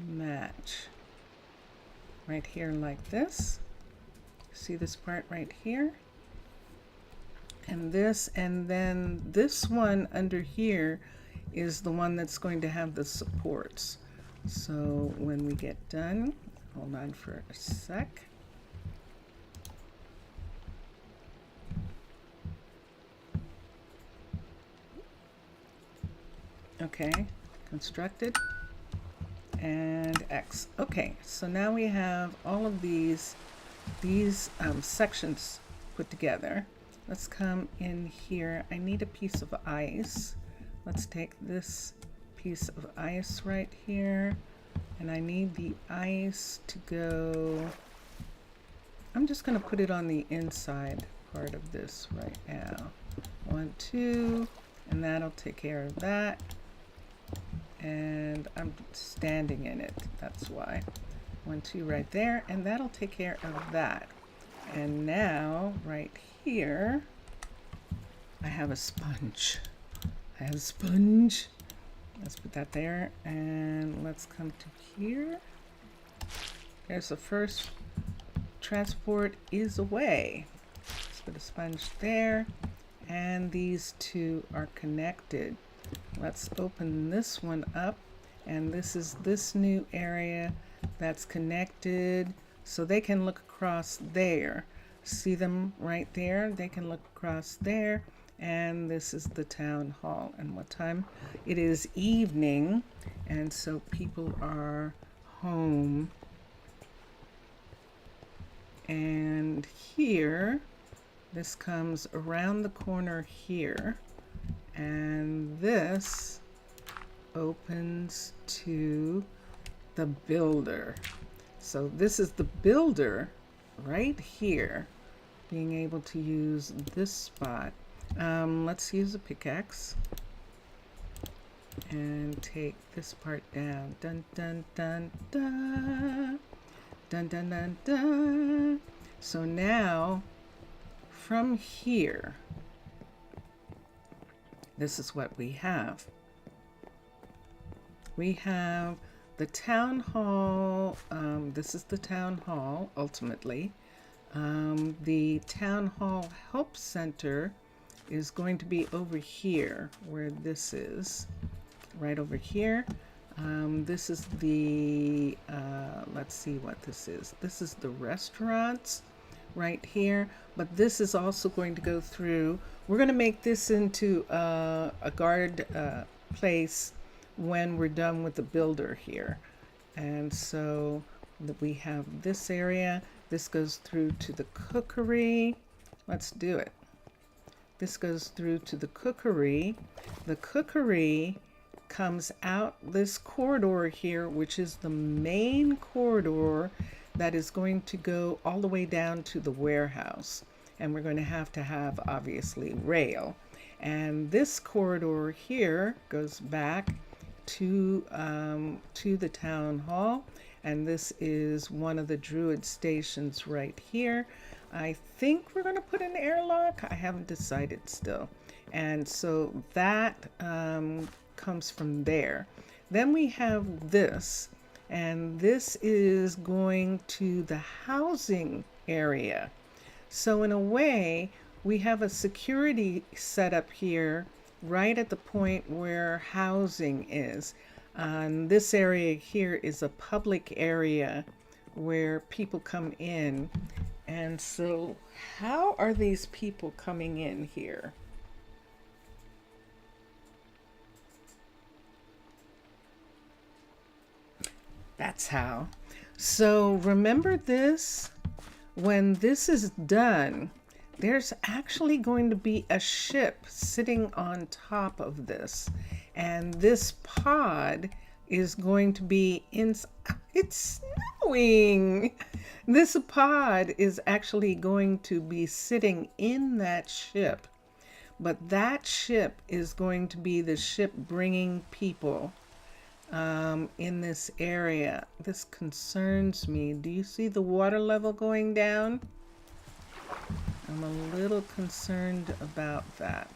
match. Right here like this. See this part right here? And this, and then this one under here is the one that's going to have the supports. So when we get done, hold on for a sec. Okay, constructed and X. Okay, so now we have all of these sections put together. Let's come in here. I need a piece of ice. Let's take this piece of ice right here, and I need the ice to go. I'm just going to put it on the inside part of this right now. 1, 2, and that'll take care of that. And I'm standing in it, that's why. 1, 2 right there, and that'll take care of that. And now right here I have a sponge. I have a sponge. Let's put that there, and let's come to here. There's the first transport is away. Let's put a sponge there, and these two are connected. Let's open this one up, and this is this new area that's connected, so they can look across there. See them right there? They can look across there, and this is the town hall. And what time? It is evening, and so people are home. And here, this comes around the corner here. And this opens to the builder. So this is the builder right here, being able to use this spot. Let's use a pickaxe and take this part down. Dun dun dun dun. Dun dun dun dun. So now from here, this is what we have. We have the town hall. This is the town hall, ultimately. The town hall help center is going to be over here, where this is, right over here. This is the, let's see what this is. This is the restaurants right here, but this is also going to go through. We're going to make this into a guard place when we're done with the builder here. And so we have this area. This goes through to the cookery. Let's do it. This goes through to the cookery. The cookery comes out this corridor here, which is the main corridor that is going to go all the way down to the warehouse. And we're going to have obviously rail. And this corridor here goes back to the town hall. And this is one of the druid stations right here. I think we're going to put an airlock. I haven't decided still. And so that comes from there. Then we have this, and this is going to the housing area. So in a way, we have a security setup here right at the point where housing is. This area here is a public area where people come in. And so how are these people coming in here? That's how. So remember this, when this is done, there's actually going to be a ship sitting on top of this. And this pod is going to be in, it's snowing. This pod is actually going to be sitting in that ship. But that ship is going to be the ship bringing people in this area. This concerns me. Do you see the water level going down? I'm a little concerned about that.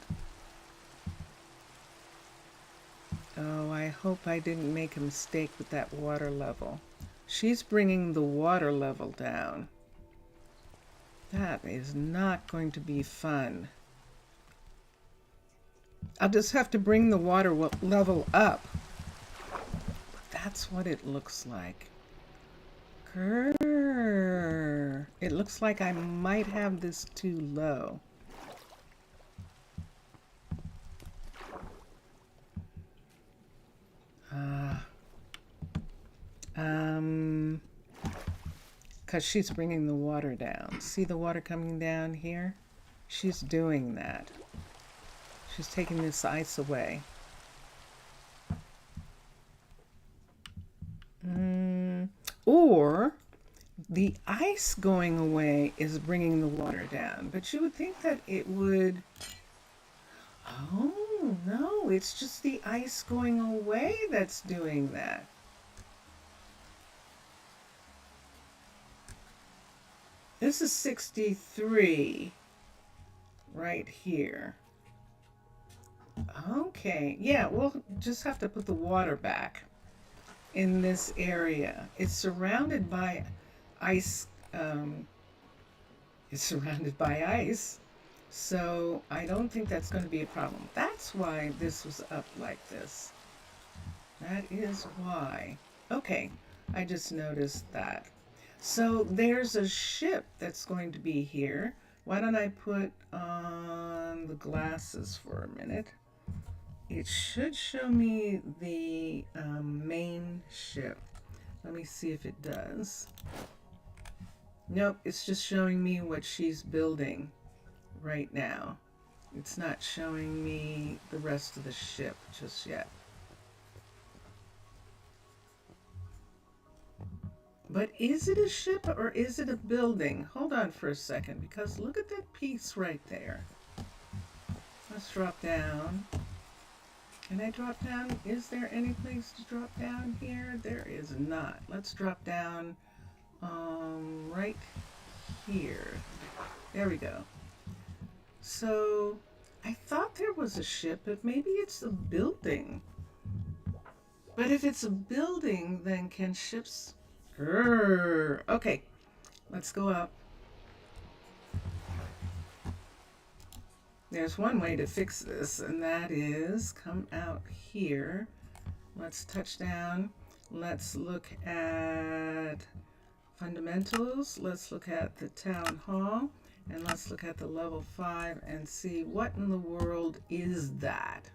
Oh, I hope I didn't make a mistake with that water level. She's bringing the water level down. That is not going to be fun. I'll just have to bring the water level up. That's what it looks like. Grrr. It looks like I might have this too low. Because she's bringing the water down. See the water coming down here? She's doing that. She's taking this ice away. Or the ice going away is bringing the water down. But you would think that it would... Oh, no, it's just the ice going away that's doing that. This is 63 right here. Okay, yeah, we'll just have to put the water back in this area. It's surrounded by ice. It's surrounded by ice. So I don't think that's going to be a problem. That's why this was up like this. That is why. Okay, I just noticed that. So there's a ship that's going to be here. Why don't I put on the glasses for a minute? It should show me the main ship. Let me see if it does. Nope, it's just showing me what she's building right now. It's not showing me the rest of the ship just yet. But is it a ship or is it a building? Hold on for a second, because look at that piece right there. Let's drop down. Can I drop down? Is there any place to drop down here? There is not. Let's drop down right here. There we go. So I thought there was a ship, but maybe it's a building. But if it's a building, then can ships... Okay, let's go up. There's one way to fix this, and that is come out here. Let's touch down. Let's look at fundamentals. Let's look at the town hall, and let's look at the level 5 and see what in the world is that.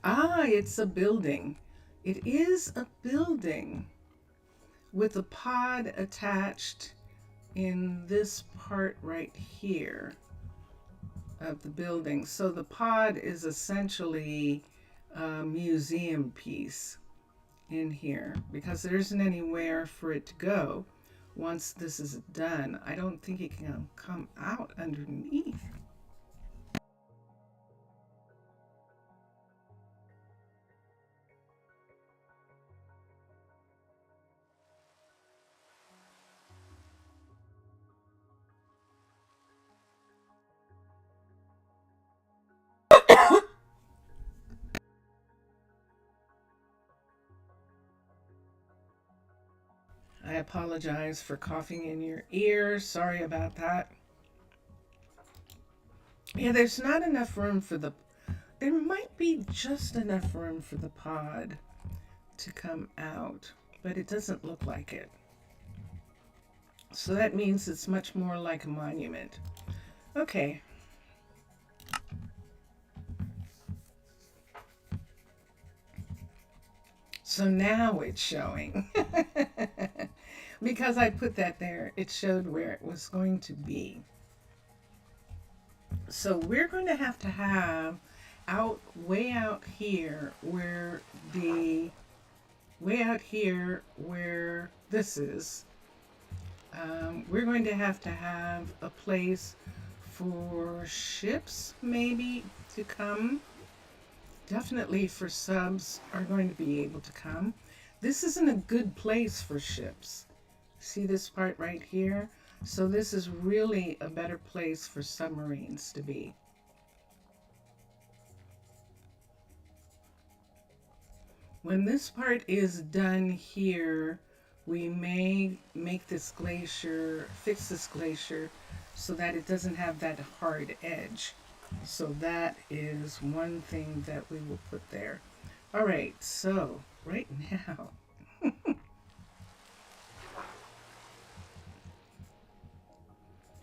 Ah, it's a building. It is a building with a pod attached in this part right here of the building. So the pod is essentially a museum piece in here because there isn't anywhere for it to go once this is done. I don't think it can come out underneath. I apologize for coughing in your ear. Sorry about that. Yeah, there's not enough room for the... There might be just enough room for the pod to come out, but it doesn't look like it. So that means it's much more like a monument. Okay. So now it's showing. Because I put that there, it showed where it was going to be. So we're going to have way out here where this is, we're going to have a place for ships maybe to come. Definitely for subs are going to be able to come. This isn't a good place for ships. See this part right here? So this is really a better place for submarines to be. When this part is done here, we may make this glacier, fix this glacier so that it doesn't have that hard edge. So that is one thing that we will put there. All right, so right now,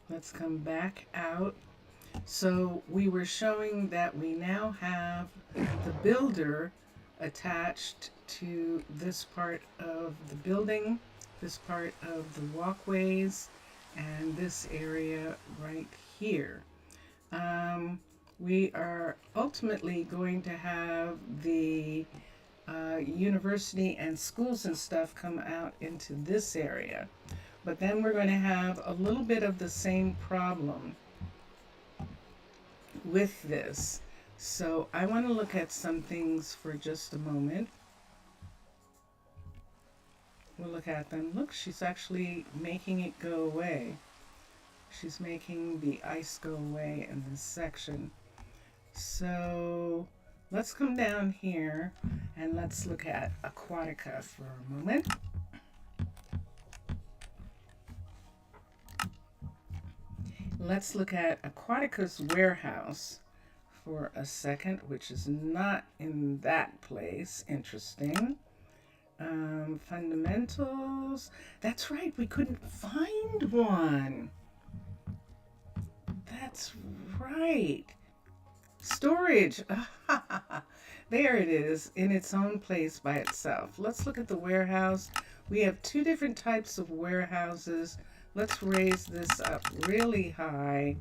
let's come back out. So we were showing that we now have the builder attached to this part of the building, this part of the walkways, and this area right here. We are ultimately going to have the university and schools and stuff come out into this area. But then we're going to have a little bit of the same problem with this. So I want to look at some things for just a moment. We'll look at them. Look, she's actually making it go away. She's making the ice go away in this section. So let's come down here and let's look at Aquatica for a moment. Let's look at Aquatica's warehouse for a second, which is not in that place. Interesting. Fundamentals. That's right, we couldn't find one. That's right. Storage. There it is in its own place by itself. Let's look at the warehouse. We have two different types of warehouses. Let's raise this up really high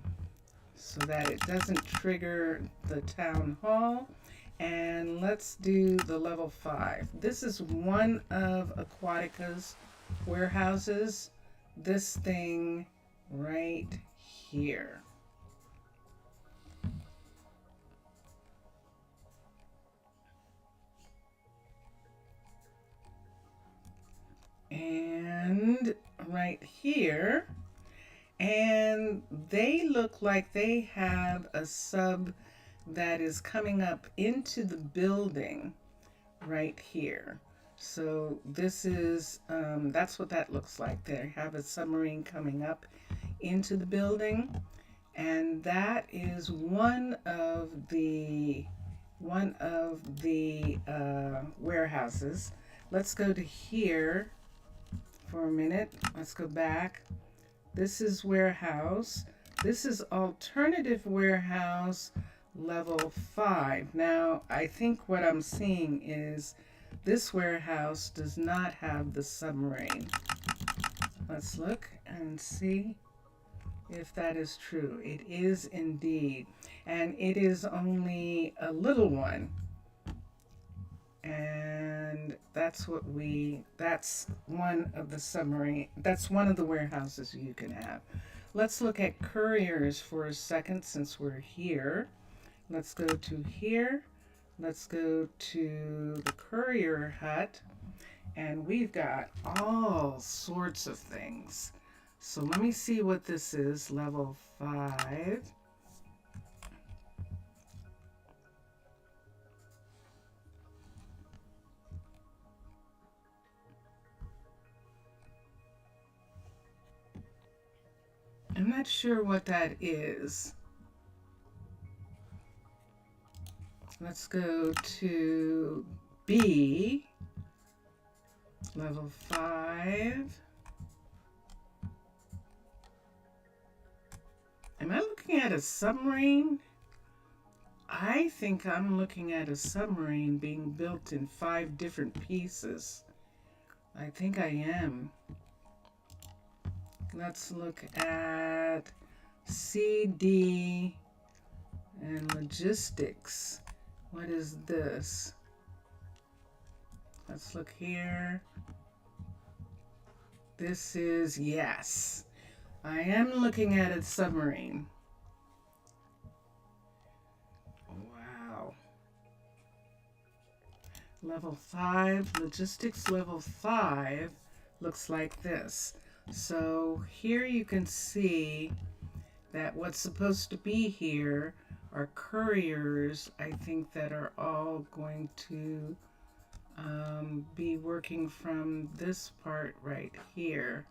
so that it doesn't trigger the town hall. And let's do the level 5. This is one of Aquatica's warehouses. This thing right here. And right here, and they look like they have a sub that is coming up into the building right here. So this is, that's what that looks like. They have a submarine coming up into the building, and that is one of the warehouses. Let's go to here for a minute. Let's go back. This is warehouse. This is alternative warehouse level 5. Now, I think what I'm seeing is this warehouse does not have the submarine. Let's look and see if that is true. It is indeed. And it is only a little one. And that's one of the submarine, that's one of the warehouses you can have. Let's look at couriers for a second since we're here. Let's go to here. Let's go to the courier hut. And we've got all sorts of things. So let me see what this is, level 5. I'm not sure what that is. Let's go to B, level 5. Am I looking at a submarine? I think I'm looking at a submarine being built in 5 different pieces. I think I am. Let's look at CD and logistics. What is this? Let's look here. This is, yes. I am looking at a submarine. Wow. Level 5, logistics level 5 looks like this. So here you can see that what's supposed to be here are couriers, I think, that are all going to be working from this part right here.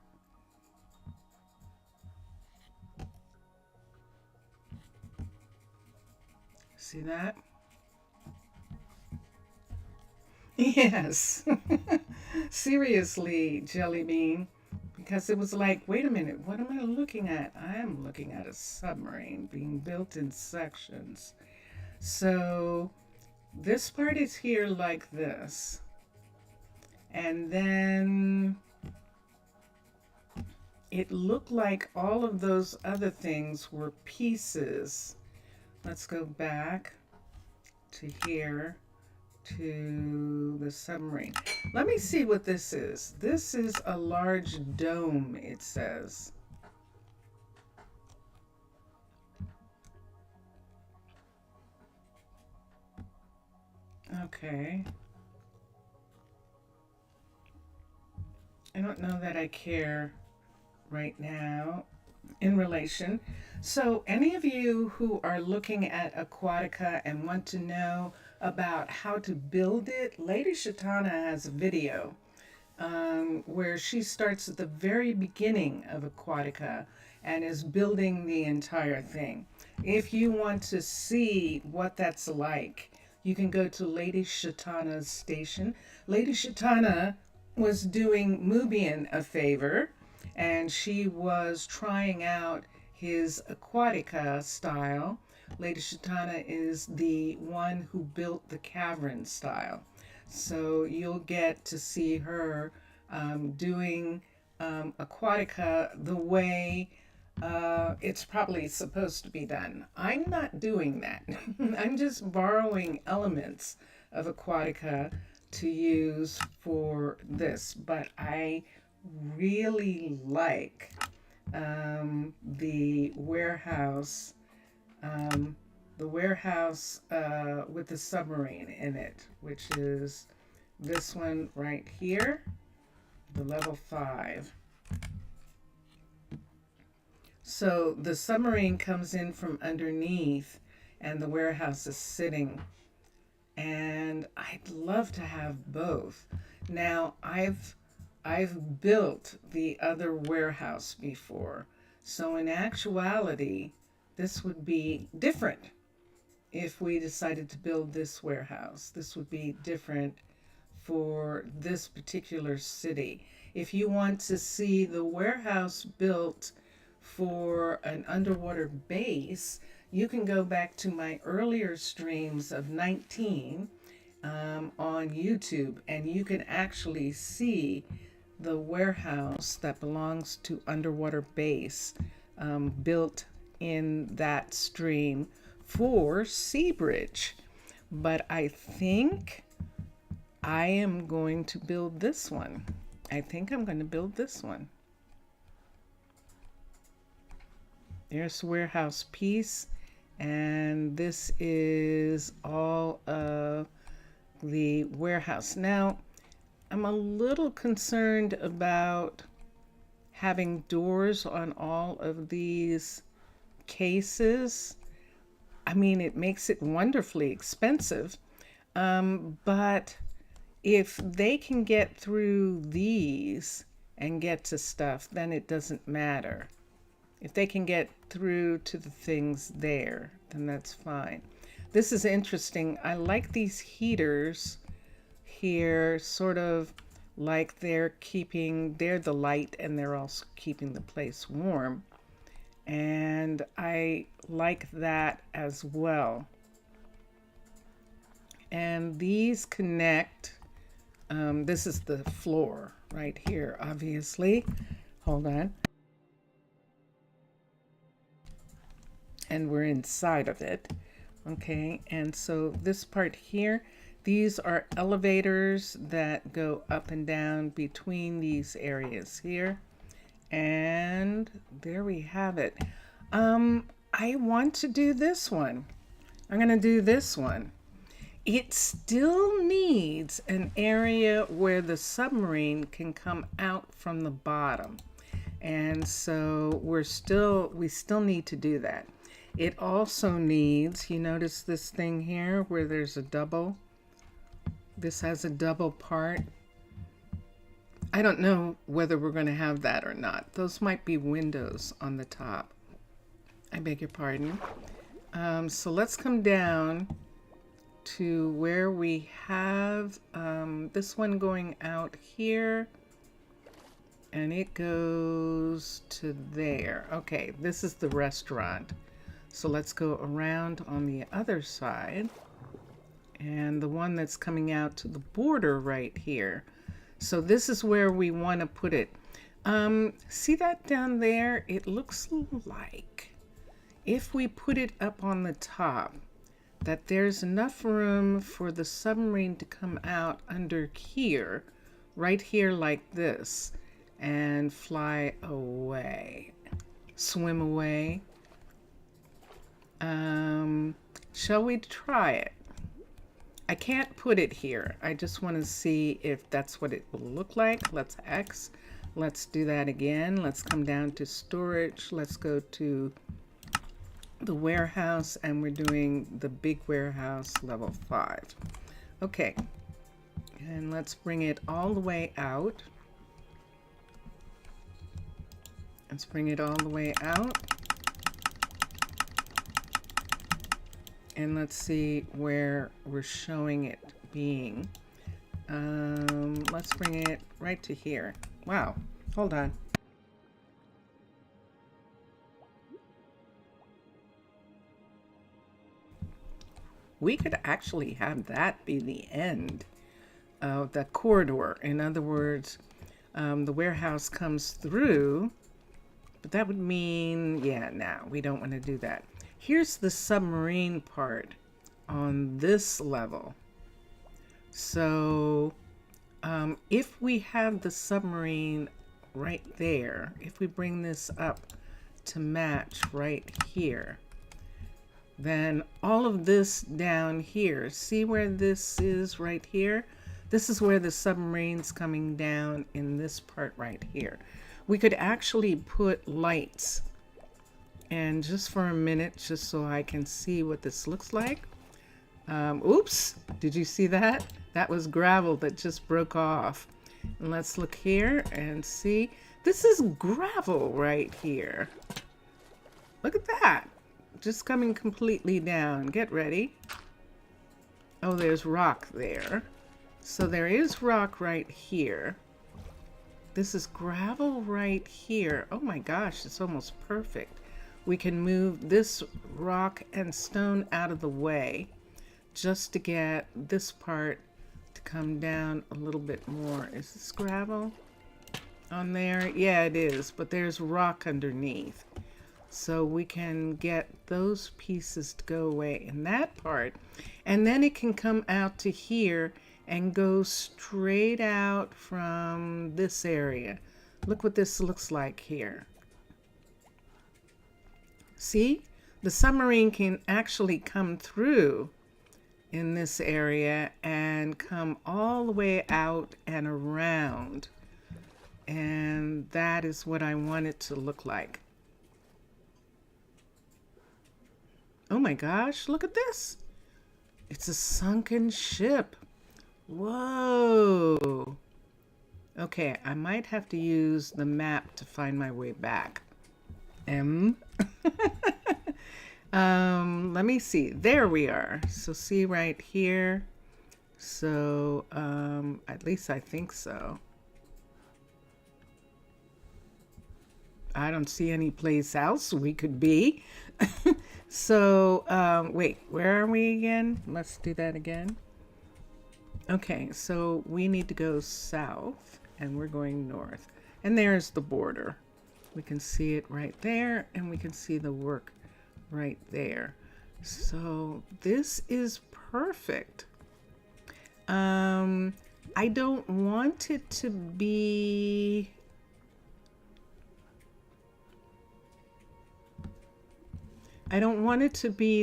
See that? Yes. Seriously, Jelly Bean. Because it was like, wait a minute, what am I looking at? I am looking at a submarine being built in sections. So this part is here like this. And then it looked like all of those other things were pieces. Let's go back to here, to the submarine. Let me see what this is. This is a large dome, it says. Okay. I don't know that I care right now in relation. So any of you who are looking at Aquatica and want to know about how to build it, Lady Shatana has a video where she starts at the very beginning of Aquatica and is building the entire thing. If you want to see what that's like, you can go to Lady Shatana's station. Lady Shatana was doing Mubian a favor, and she was trying out his Aquatica style. Lady Shatana is the one who built the cavern style. So you'll get to see her doing Aquatica the way it's probably supposed to be done. I'm not doing that. I'm just borrowing elements of Aquatica to use for this, but I really like the warehouse with the submarine in it, which is this one right here, the level 5. So the submarine comes in from underneath and the warehouse is sitting. And I'd love to have both. Now, I've built the other warehouse before. So in actuality, this would be different if we decided to build this warehouse. This would be different for this particular city. If you want to see the warehouse built for an underwater base, you can go back to my earlier streams of 19 on YouTube, and you can actually see the warehouse that belongs to underwater base built in that stream for Seabridge. But I think I am going to build this one. I think I'm going to build this one. There's the warehouse piece, and this is all of the warehouse. Now, I'm a little concerned about having doors on all of these cases. I mean, it makes it wonderfully expensive, but if they can get through these and get to stuff, then it doesn't matter. If they can get through to the things there, then that's fine. This is interesting. I like these heaters here, sort of like they're the light and they're also keeping the place warm. And I like that as well. and these connect. This is the floor right here, obviously. Hold on. And we're inside of it. Okay, and so this part here, these are elevators that go up and down between these areas here. And there we have it. I want to do this one. I'm gonna do this one. It still needs an area where the submarine can come out from the bottom. And so we still need to do that. It also needs, you notice this thing here where there's a double? This has a double part. I don't know whether we're going to have that or not. Those might be windows on the top. I beg your pardon. So let's come down to where we have this one going out here. And it goes to there. Okay, this is the restaurant. So let's go around on the other side. And the one that's coming out to the border right here. So this is where we want to put it. See that down there? It looks like if we put it up on the top, that there's enough room for the submarine to come out under here, right here like this, and fly away, swim away. Shall we try it? I can't put it here. I just want to see if that's what it will look like. Let's X. Let's do that again. Let's come down to storage. Let's go to the warehouse, and we're doing the big warehouse level 5. Okay. And let's bring it all the way out. Let's bring it all the way out. And let's see where we're showing it being. Let's bring it right to here. Wow, hold on. We could actually have that be the end of the corridor. In other words, the warehouse comes through, but that would mean, yeah, no, we don't want to do that. Here's the submarine part on this level. So if we have the submarine right there, if we bring this up to match right here, then all of this down here, see where this is right here? This is where the submarine's coming down in this part right here. We could actually put lights. And just for a minute, just so I can see what this looks like. Oops, did you see that? That was gravel that just broke off. And let's look here and see. This is gravel right here. Look at that. Just coming completely down. Get ready. Oh, there's rock there. So there is rock right here. This is gravel right here. Oh my gosh, it's almost perfect. We can move this rock and stone out of the way just to get this part to come down a little bit more. Is this gravel on there? Yeah, it is, but there's rock underneath. So we can get those pieces to go away in that part. And then it can come out to here and go straight out from this area. Look what this looks like here. See, the submarine can actually come through in this area and come all the way out and around. And that is what I want it to look like. Oh my gosh, look at this. It's a sunken ship. Whoa. Okay, I might have to use the map to find my way back. Let me see. There we are. So see right here. So at least I think so. I don't see any place else we could be. So wait, where are we again? Let's do that again. Okay, so we need to go south and we're going north. And there's the border. We can see it right there and we can see the work right there. So this is perfect. I don't want it to be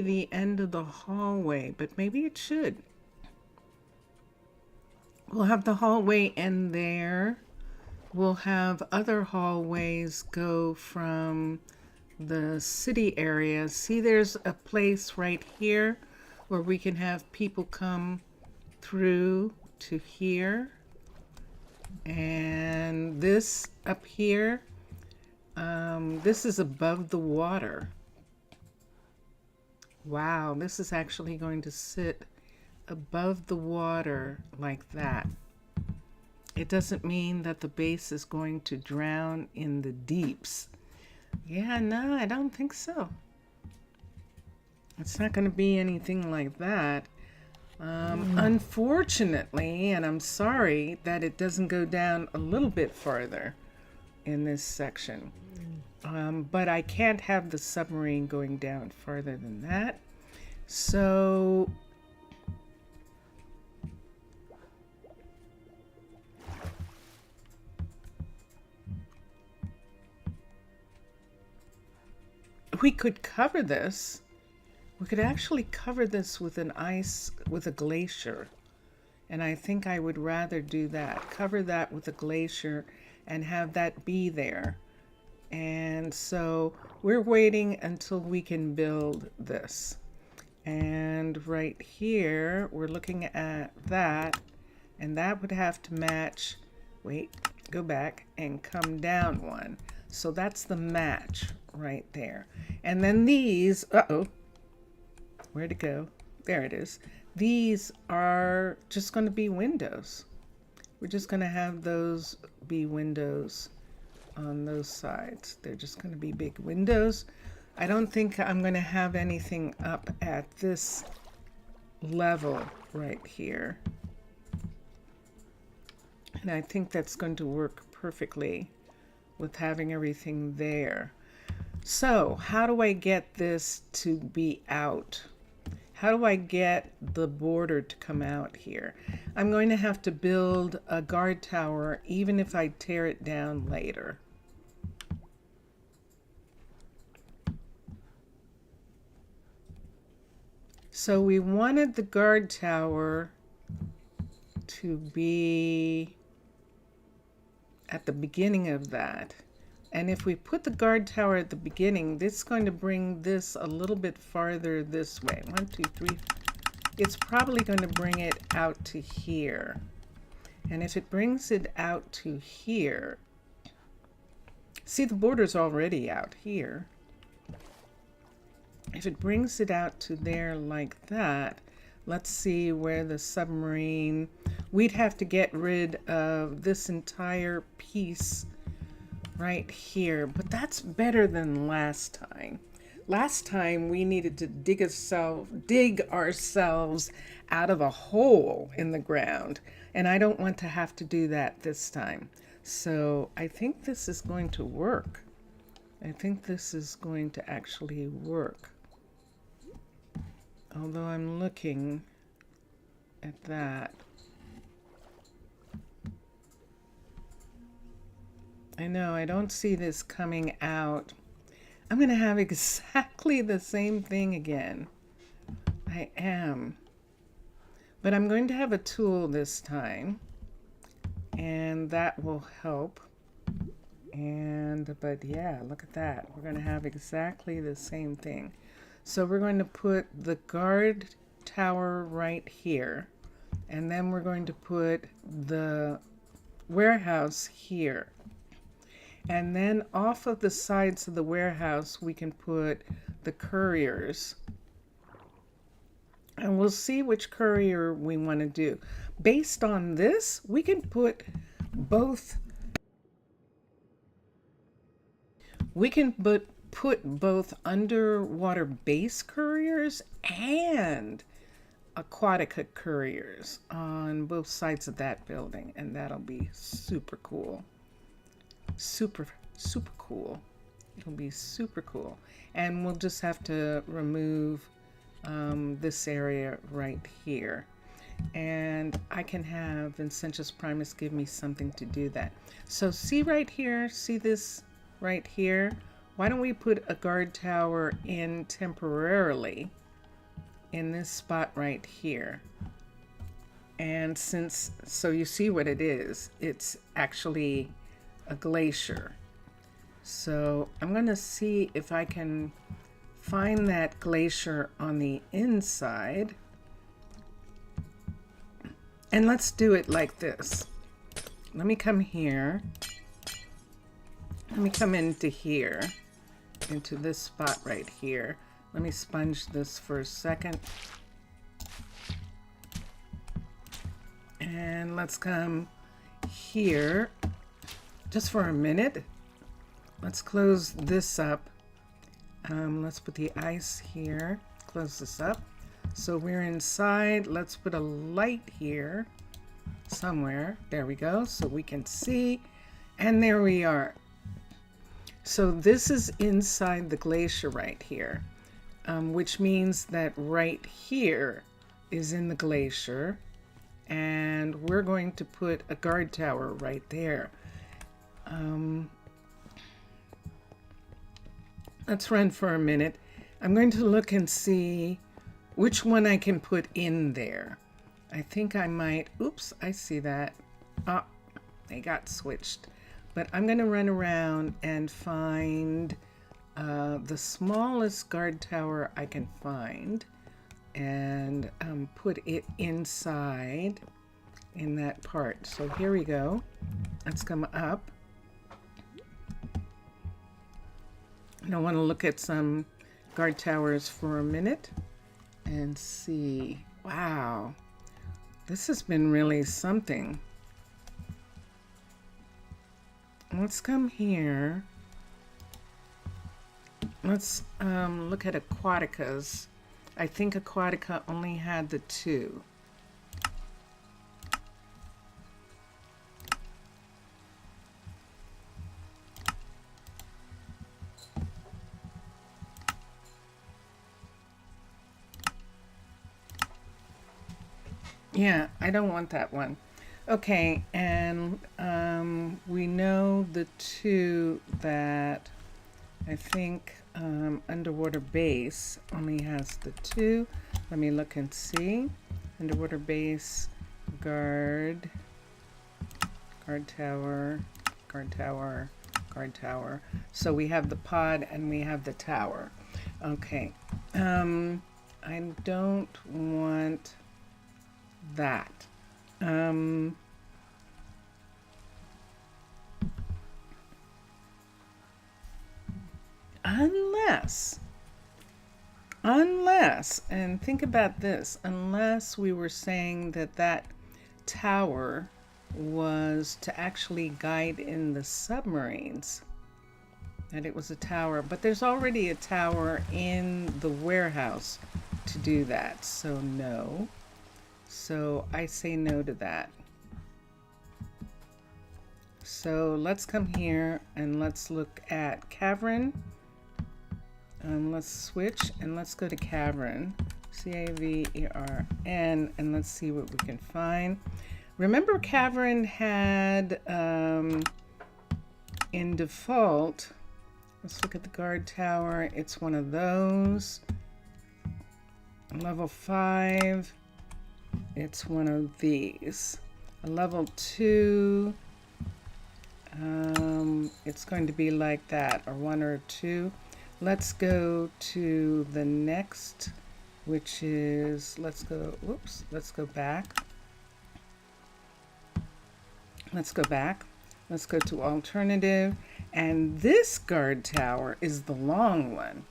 the end of the hallway, but maybe it should. We'll have the hallway end there. We'll have other hallways go from the city area. See, there's a place right here where we can have people come through to here. And this up here, this is above the water. Wow, this is actually going to sit above the water like that. It doesn't mean that the base is going to drown in the deeps. Yeah, no, I don't think so. It's not going to be anything like that. Unfortunately, and I'm sorry that it doesn't go down a little bit farther in this section. But I can't have the submarine going down farther than that. So we could cover this. We could actually cover this with a glacier. And I think I would rather do that. Cover that with a glacier and have that be there. And so we're waiting until we can build this. And right here, we're looking at that. And that would have to match, wait, go back and come down one. So that's the match right there. And then these, where'd it go? There it is. These are just going to be windows. We're just going to have those be windows on those sides. They're just going to be big windows. I don't think I'm going to have anything up at this level right here. And I think that's going to work perfectly with having everything there. So how do I get this to be out? How do I get the border to come out here? I'm going to have to build a guard tower even if I tear it down later. So we wanted the guard tower to be at the beginning of that. And if we put the guard tower at the beginning, this is going to bring this a little bit farther this way. 1, 2, 3. It's probably going to bring it out to here. And if it brings it out to here, see, the border's already out here. If it brings it out to there like that, let's see where the submarine, we'd have to get rid of this entire piece right here, but that's better than last time. Last time we needed to dig ourselves out of a hole in the ground, and I don't want to have to do that this time. So I think this is going to work. I think this is going to actually work. Although I'm looking at that. I know, I don't see this coming out. I'm going to have exactly the same thing again. I am. But I'm going to have a tool this time. And that will help. But yeah, look at that. We're going to have exactly the same thing. So we're going to put the guard tower right here. And then we're going to put the warehouse here. And then off of the sides of the warehouse, we can put the couriers. And we'll see which courier we want to do. Based on this, we can put both. We can put both underwater base couriers and Aquatica couriers on both sides of that building, and that'll be super cool. Super cool. It'll be super cool. And we'll just have to remove this area right here. And I can have Vincentius Primus give me something to do that. So see right here, see this right here? Why don't we put a guard tower in temporarily in this spot right here? And so you see what it is. It's actually a glacier. So I'm gonna see if I can find that glacier on the inside. And let's do it like this. Let me come here. Let me come into here, into this spot right here. Let me sponge this for a second. And let's come here just for a minute. Let's close this up. Let's put the ice here. Close this up. So we're inside. Let's put a light here somewhere. There we go. So we can see. And there we are. So this is inside the glacier right here, which means that right here is in the glacier. And we're going to put a guard tower right there. Let's run for a minute. I'm going to look and see which one I can put in there. I think I might, oops, I see that. Ah, they got switched. But I'm gonna run around and find the smallest guard tower I can find and put it inside in that part. So here we go. Let's come up. And I wanna look at some guard towers for a minute and see. Wow, this has been really something. Let's come here. Let's look at Aquaticas. I think Aquatica only had the 2. Yeah, I don't want that one. Okay, and we know the 2 that I think Underwater Base only has the 2. Let me look and see. Underwater Base, guard tower, guard tower, guard tower. So we have the pod and we have the tower. Okay, I don't want that. Unless, and think about this, unless we were saying that that tower was to actually guide in the submarines, that it was a tower, but there's already a tower in the warehouse to do that, so no. So I say no to that. So let's come here and let's look at Cavern. Let's switch and let's go to Cavern, C-A-V-E-R-N, and let's see what we can find. Remember, Cavern had in default, let's look at the guard tower. It's one of those. Level 5. It's one of these. A level 2, it's going to be like that, or 1 or 2. Let's go to the next, which is, let's go back. Let's go back. Let's go to alternative. And this guard tower is the long one.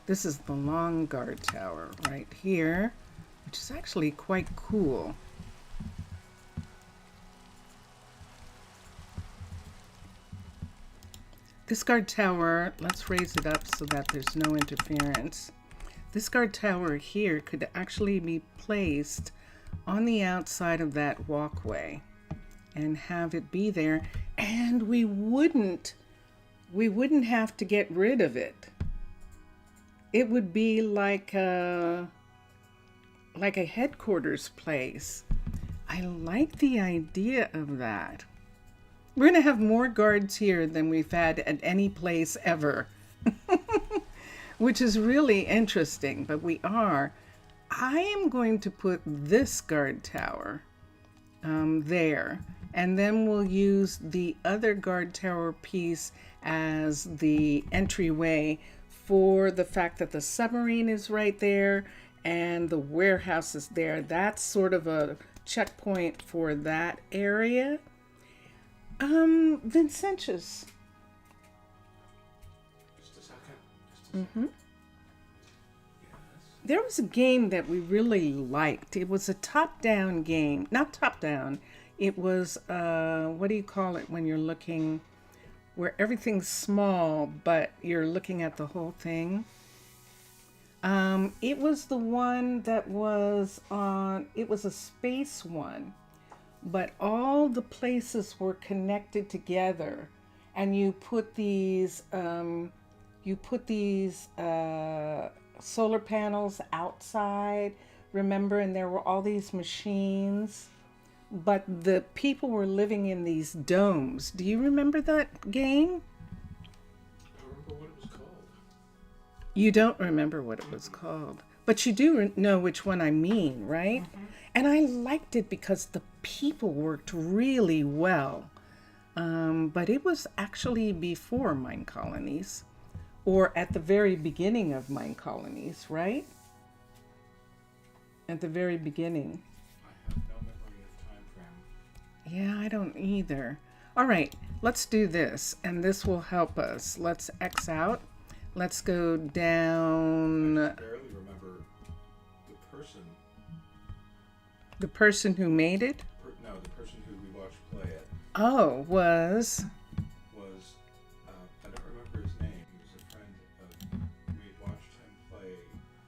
This is the long guard tower right here, which is actually quite cool. This guard tower, let's raise it up so that there's no interference. This guard tower here could actually be placed on the outside of that walkway and have it be there, and we wouldn't have to get rid of it. It would be like a headquarters place. I like the idea of that. We're going to have more guards here than we've had at any place ever, which is really interesting, but we are. I am going to put this guard tower there, and then we'll use the other guard tower piece as the entryway for the fact that the submarine is right there and the warehouse is there. That's sort of a checkpoint for that area. Vincentius. Just a second. There was a game that we really liked. It was a top-down game. Not top-down. It was, what do you call it when you're looking, where everything's small, but you're looking at the whole thing? It was the one that was on, it was a space one, but all the places were connected together, and you put these solar panels outside, remember, and there were all these machines, but the people were living in these domes. Do you remember that game? I remember what it was called. You don't remember what it was called, but you do know which one I mean, right? And I liked it because the people worked really well. But it was actually before Minecolonies, or at the very beginning of Minecolonies, right? At the very beginning. I have no memory of time frame. Yeah, I don't either. All right, let's do this, and this will help us. Let's X out. Let's go down. I barely remember the person. The person who made it? No, the person who we watched play it Oh, was. I don't remember his name. He was a friend of. We had watched him play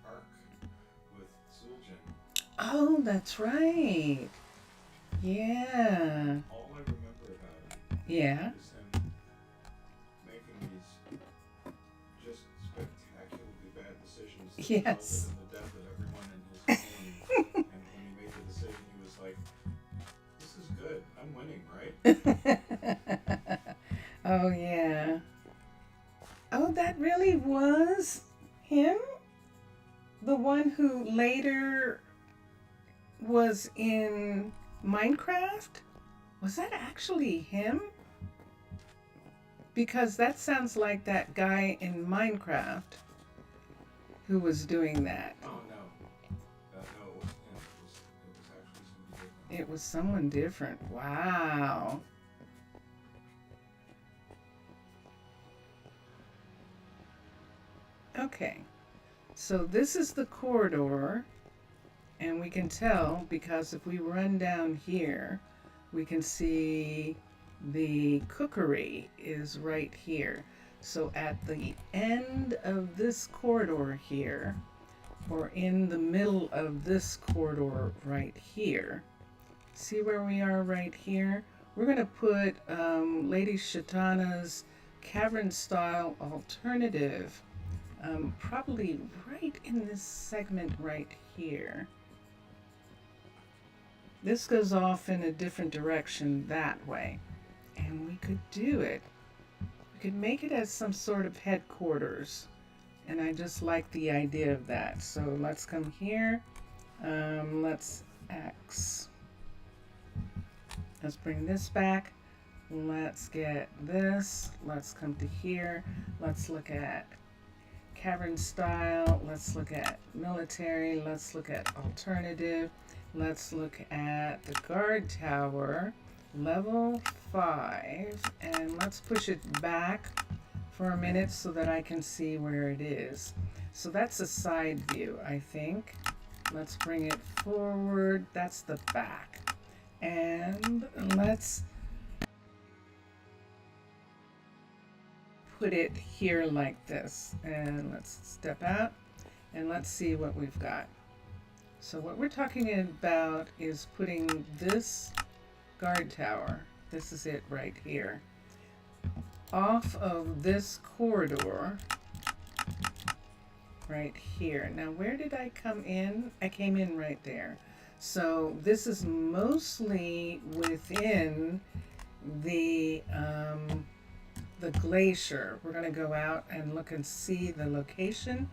Ark with Zul'jin. Oh, that's right. Yeah. All I remember about him Yeah. is him making these just spectacularly bad decisions that Yes. resulted in the death of everyone in his team. And when he made the decision, he was like, "This is good. I'm winning, right?" Oh, yeah. Oh, that really was him? The one who later was in Minecraft? Was that actually him? Because that sounds like that guy in Minecraft who was doing that. Oh no, no, it wasn't him. It was actually somebody different. It was someone different. Wow. Okay, so this is the corridor, and we can tell because if we run down here, we can see the cookery is right here. So at the end of this corridor here, or in the middle of this corridor right here, see where we are right here? We're going to put Lady Shatana's cavern style alternative probably right in this segment right here. This goes off in a different direction that way, and we could do it. We could make it as some sort of headquarters, and I just like the idea of that. So let's come here. Let's X. Let's bring this back. Let's get this. Let's come to here. Let's look at cavern style. Let's look at military. Let's look at alternative. Let's look at the guard tower, level 5, and let's push it back for a minute so that I can see where it is. So that's a side view, I think. Let's bring it forward. That's the back. And let's put it here like this. And let's step out. And let's see what we've got. So what we're talking about is putting this guard tower, this is it right here, off of this corridor right here. Now where did I come in? I came in right there. So this is mostly within the glacier. We're going to go out and look and see the location.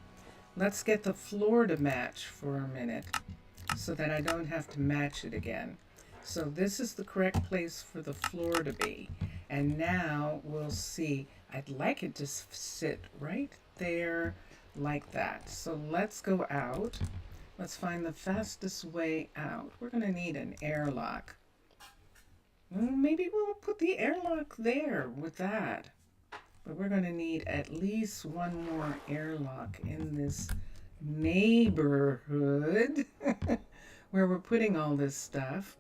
Let's get the floor to match for a minute so that I don't have to match it again. So this is the correct place for the floor to be. And now we'll see. I'd like it to sit right there like that. So let's go out. Let's find the fastest way out. We're going to need an airlock. Maybe we'll put the airlock there with that. But we're going to need at least one more airlock in this neighborhood where we're putting all this stuff.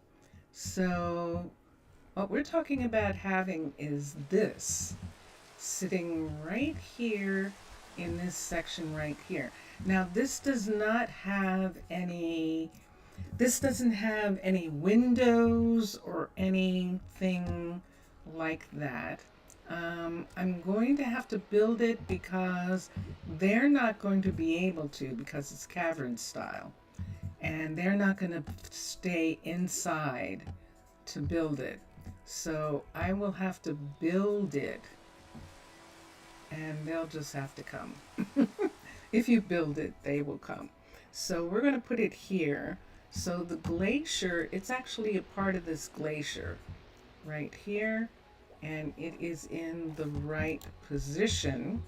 So what we're talking about having is this sitting right here in this section right here. Now this doesn't have any windows or anything like that. I'm going to have to build it because they're not going to be able to, because it's cavern style, and they're not going to stay inside to build it. So I will have to build it, and they'll just have to come. If you build it, they will come. So we're going to put it here. So the glacier, it's actually a part of this glacier right here, and it is in the right position.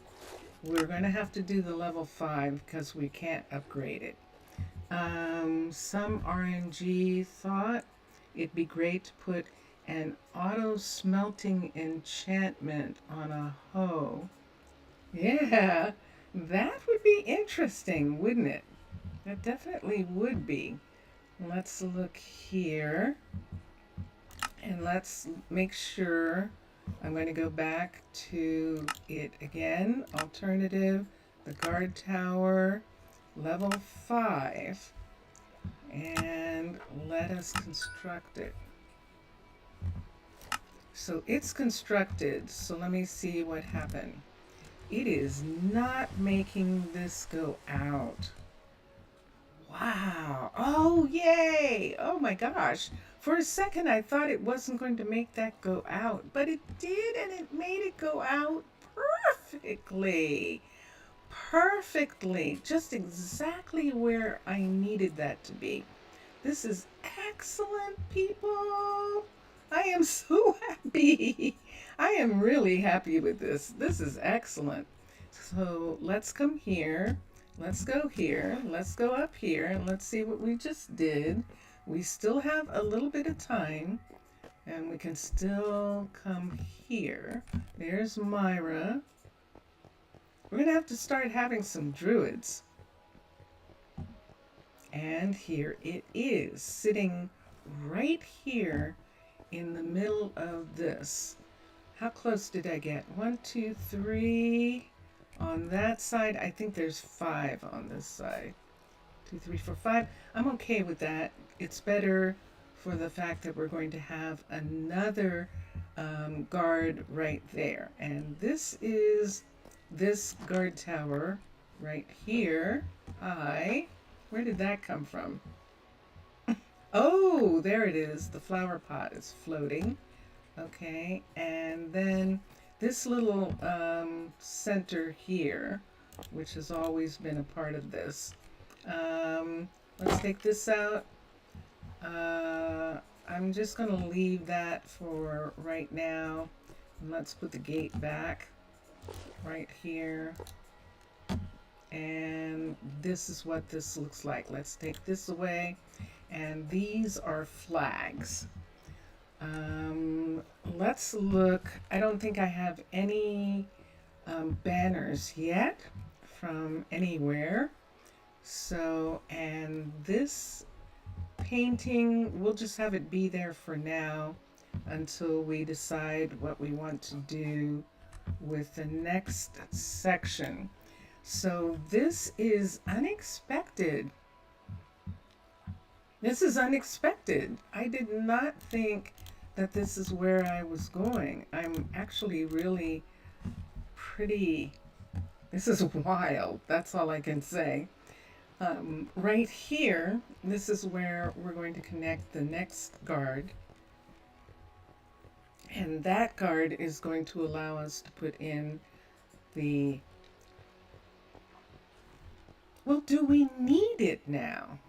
We're going to have to do the level 5 because we can't upgrade it. Some RNG thought it'd be great to put an auto smelting enchantment on a hoe. Yeah, that would be interesting, wouldn't it? That definitely would be. Let's look here and let's make sure. I'm going to go back to it again. Alternative, the guard tower, level 5, and let us construct it. So it's constructed. So let me see what happened. It is not making this go out. Wow. Oh, yay. Oh my gosh. For a second, I thought it wasn't going to make that go out, but it did, and it made it go out perfectly. Perfectly. Just exactly where I needed that to be. This is excellent, people. I am so happy. I am really happy with this. This is excellent. So let's come here. Let's go here. Let's go up here, and let's see what we just did. We still have a little bit of time, and we can still come here. There's Myra. We're going to have to start having some druids. And here it is, sitting right here in the middle of this. How close did I get? 1, 2, 3 on that side. I think there's 5 on this side. 2, 3, 4, 5. I'm okay with that. It's better for the fact that we're going to have another guard right there. And this is this guard tower right here. Where did that come from? Oh, there it is. The flower pot is floating. Okay, and then this little center here, which has always been a part of this. Let's take this out. I'm just going to leave that for right now. And let's put the gate back right here. And this is what this looks like. Let's take this away. And these are flags. Let's look. I don't think I have any banners yet from anywhere. So, and this painting, we'll just have it be there for now until we decide what we want to do with the next section. So this is unexpected. This is unexpected. I did not think that this is where I was going. I'm actually really pretty, this is wild. That's all I can say. Right here, this is where we're going to connect the next guard. And that guard is going to allow us to put in the, well, do we need it now?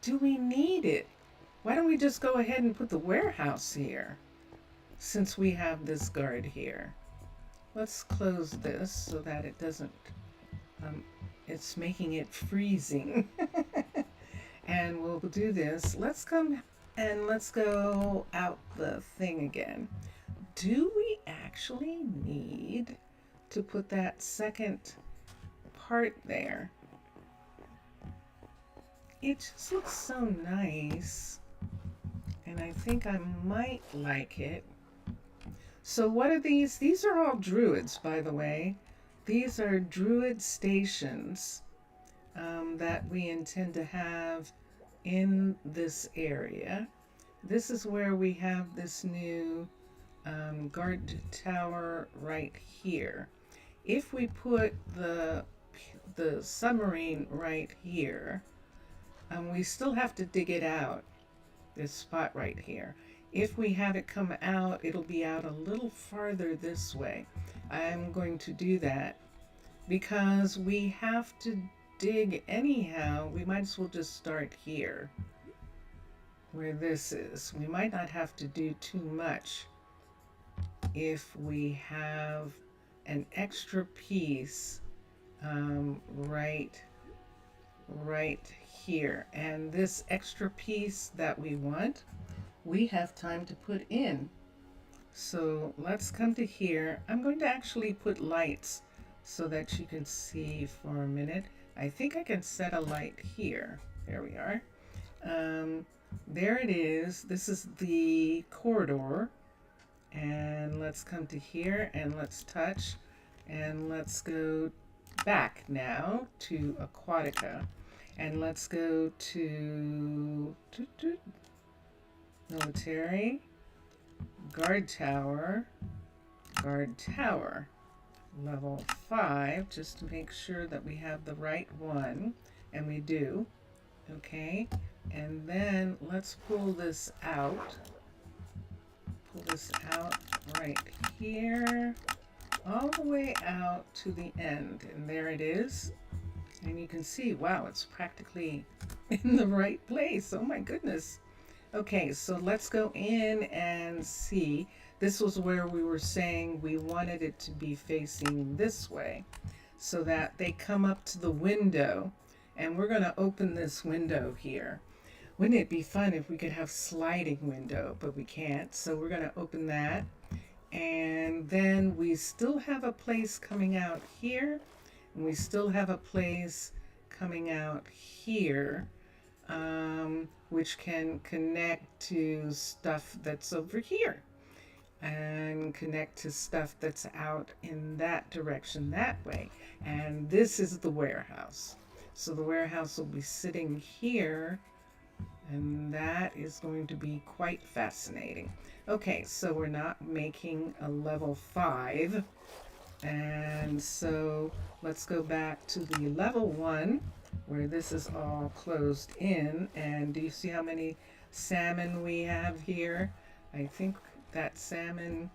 Do we need it? Why don't we just go ahead and put the warehouse here since we have this guard here? Let's close this so that it doesn't, it's making it freezing. And we'll do this. Let's come and let's go out the thing again. Do we actually need to put that second part there? It just looks so nice, and I think I might like it. So what are these? These are all druids, by the way. These are druid stations that we intend to have in this area. This is where we have this new guard tower right here. If we put the submarine right here, we still have to dig it out, this spot right here. If we have it come out, it'll be out a little farther this way. I'm going to do that because we have to dig anyhow. We might as well just start here where this is. We might not have to do too much if we have an extra piece right here. And this extra piece that we want, we have time to put in. So let's come to here. I'm going to actually put lights so that you can see for a minute. I think I can set a light here. There we are. There it is. This is the corridor. And let's come to here and let's touch. And let's go back now to Aquatica. And let's go to military, guard tower, level 5, just to make sure that we have the right one, and we do. Okay, and then let's pull this out. Pull this out right here, all the way out to the end, and there it is. And you can see, wow, it's practically in the right place. Oh my goodness. Okay, so let's go in and see. This was where we were saying we wanted it to be facing this way so that they come up to the window. And we're going to open this window here. Wouldn't it be fun if we could have sliding window, but we can't. So we're going to open that. And then we still have a place coming out here. And we still have a place coming out here, which can connect to stuff that's over here and connect to stuff that's out in that direction that way. And this is the warehouse. So the warehouse will be sitting here, and that is going to be quite fascinating. Okay, so we're not making a level 5. And so let's go back to the level 1 where this is all closed in. And do you see how many salmon we have here? I think that salmon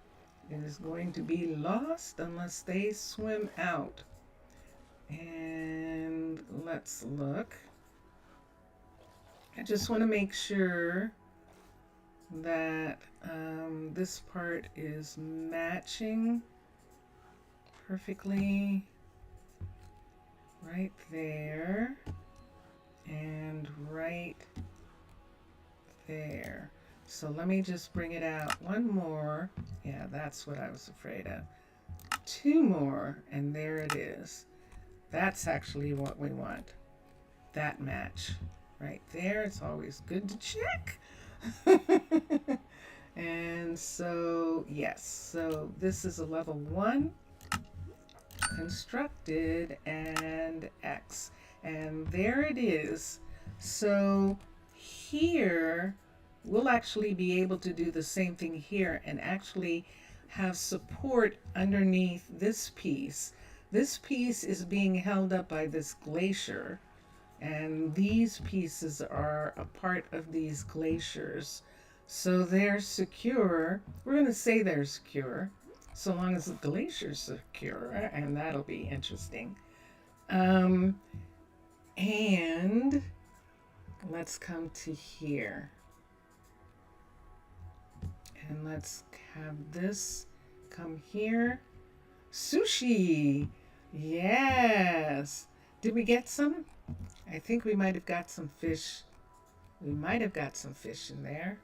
is going to be lost unless they swim out. And let's look. I just want to make sure that this part is matching perfectly right there and right there. So let me just bring it out one more. Yeah, that's what I was afraid of. 2 more, and there it is. That's actually what we want. That match right there. It's always good to check. And so, yes, so this is a level 1 constructed, and X. And there it is. So here, we'll actually be able to do the same thing here and actually have support underneath this piece. This piece is being held up by this glacier, and these pieces are a part of these glaciers. So they're secure. We're going to say they're secure, so long as the glacier's secure, and that'll be interesting. And let's come to here. And let's have this come here. Sushi! Yes! Did we get some? I think we might have got some fish. We might have got some fish in there.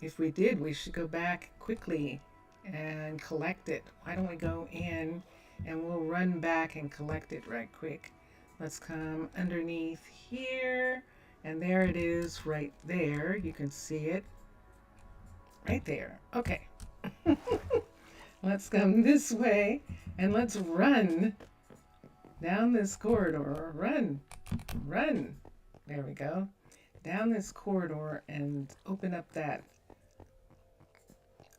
If we did, we should go back quickly and collect it. Why don't we go in and we'll run back and collect it right quick. Let's come underneath here. And there it is right there. You can see it. Right there. Okay. Let's come this way and let's run down this corridor. Run. Run. There we go. Down this corridor and open up that.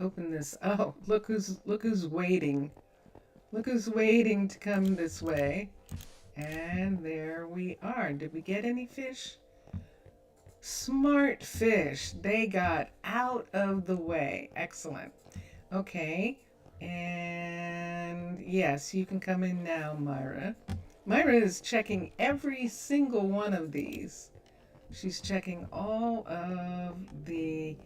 Open this. Oh, look who's waiting. Look who's waiting to come this way. And there we are. Did we get any fish? Smart fish. They got out of the way. Excellent. Okay. And yes, you can come in now, Myra. Myra is checking every single one of these. She's checking all of the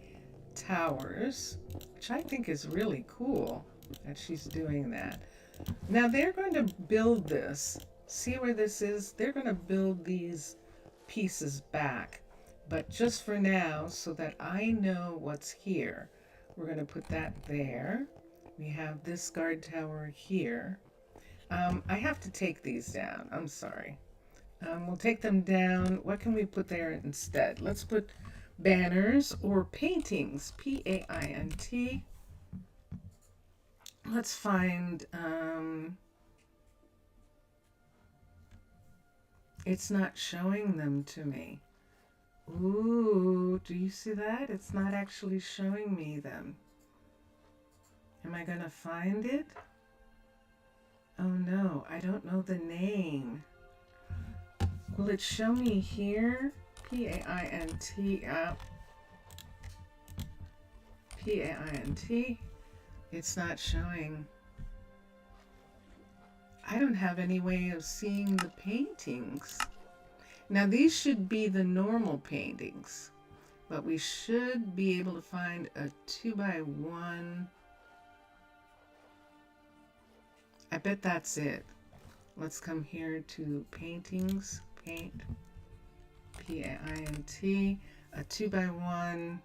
towers, which I think is really cool that she's doing that. Now they're going to build this. See where this is? They're going to build these pieces back. But just for now, so that I know what's here, we're going to put that there. We have this guard tower here. I have to take these down. I'm sorry. We'll take them down. What can we put there instead? Let's put banners or paintings. P-A-I-N-T. Let's find... it's not showing them to me. Ooh, do you see that? It's not actually showing me them. Am I gonna find it? Oh no, I don't know the name. Will it show me here? P-A-I-N-T. P-A-I-N-T. It's not showing. I don't have any way of seeing the paintings. Now these should be the normal paintings, but we should be able to find a 2x1. I bet that's it. Let's come here to paintings, paint, P-A-I-N-T, a 2x1.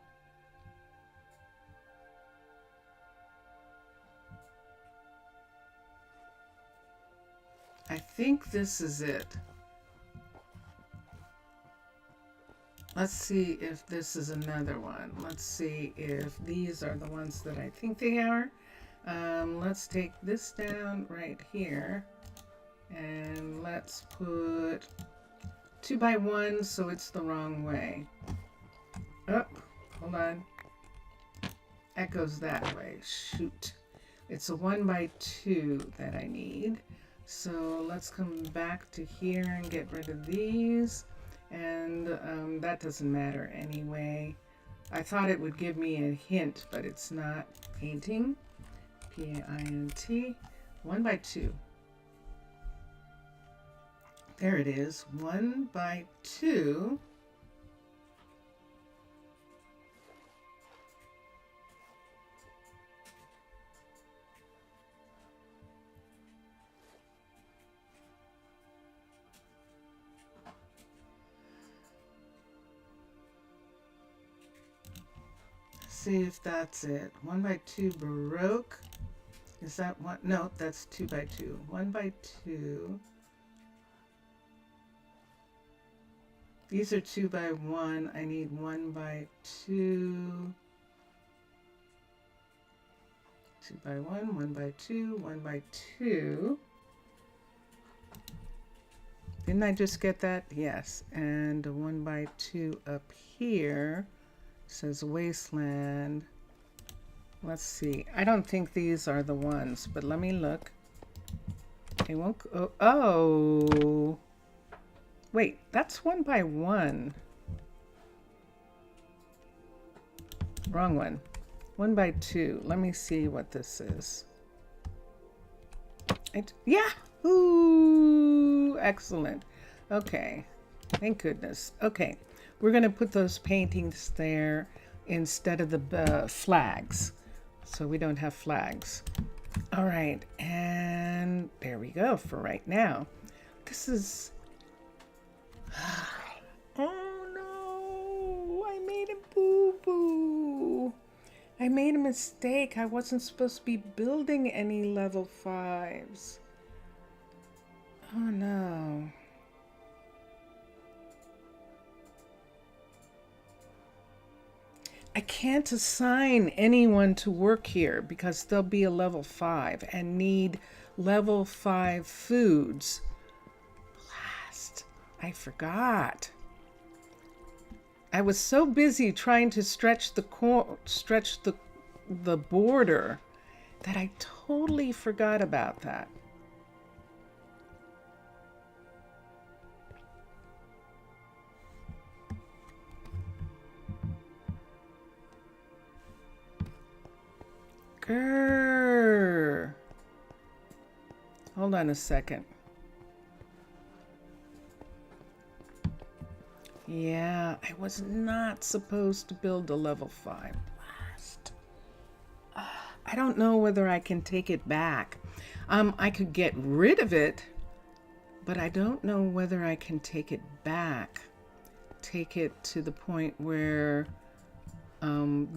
I think this is it. Let's see if this is another one. Let's see if these are the ones that I think they are. Let's take this down right here. And let's put 2x1 so it's the wrong way. Oh, hold on. That goes that way. Shoot. It's a 1x2 that I need. So let's come back to here and get rid of these. And that doesn't matter anyway. I thought it would give me a hint, but it's not. Painting. P-A-I-N-T. 1x2. There it is. 1x2. See if that's it. 1x2 Baroque. Is that one? No, that's 2x2. 1x2. These are 2x1. I need 1x2. 2x1, 1x2, 1x2. Didn't I just get that? Yes. And a 1x2 up here says wasteland. Let's see. I don't think these are the ones, but let me look. It won't go. Oh. Wait, that's 1x1. Wrong one. 1x2. Let me see what this is. Yeah. Ooh, excellent. Okay. Thank goodness. Okay. We're going to put those paintings there instead of the flags. So we don't have flags. All right. And there we go for right now. This is... Oh no. I made a boo-boo. I made a mistake. I wasn't supposed to be building any level 5s. Oh no. I can't assign anyone to work here because they'll be a level 5 and need level 5 foods. Blast. I forgot. I was so busy trying to stretch the border that I totally forgot about that. Grrr. Hold on a second. Yeah, I was not supposed to build a level 5 blast. I don't know whether I can take it back. I could get rid of it, but I don't know whether I can take it back. Take it to the point where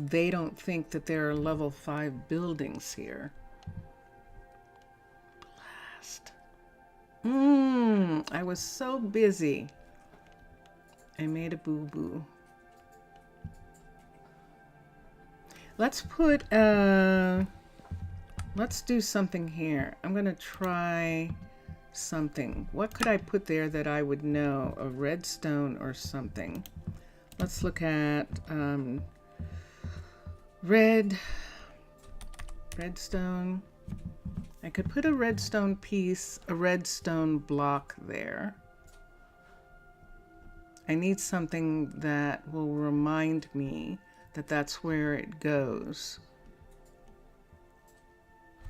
they don't think that there are level 5 buildings here. Blast. I was so busy. I made a boo-boo. Let's put, let's do something here. I'm gonna try something. What could I put there that I would know? A redstone or something. Let's look at redstone. I could put a redstone piece, a redstone block there. I need something that will remind me that that's where it goes.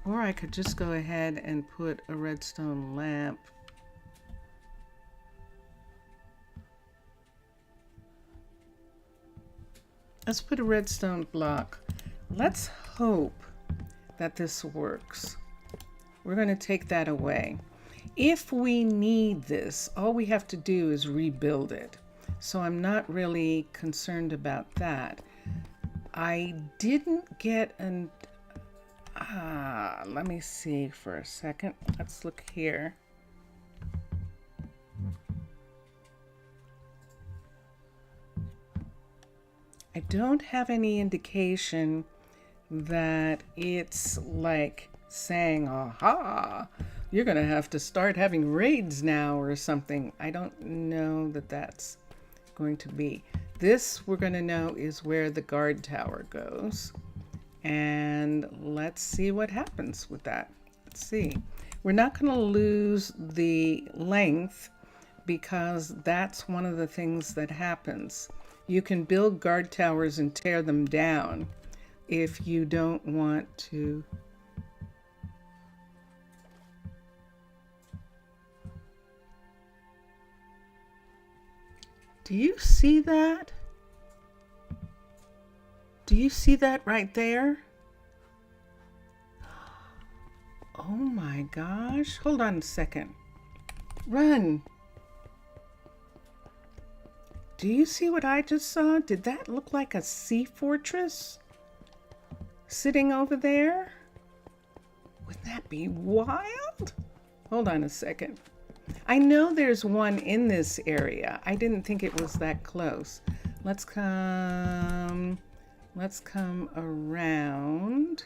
Or I could just go ahead and put a redstone lamp. Let's put a redstone block. Let's hope that this works. We're going to take that away. If we need this, all we have to do is rebuild it. So I'm not really concerned about that. I didn't get an... let me see for a second. Let's look here. I don't have any indication that it's like saying, aha, you're going to have to start having raids now or something. I don't know that that's going to be. This we're going to know is where the guard tower goes. And let's see what happens with that. Let's see. We're not going to lose the length because that's one of the things that happens. You can build guard towers and tear them down if you don't want to. Do you see that? Do you see that right there? Oh my gosh. Hold on a second. Run. Do you see what I just saw? Did that look like a sea fortress sitting over there? Wouldn't that be wild? Hold on a second. I know there's one in this area. I didn't think it was that close. Let's come around.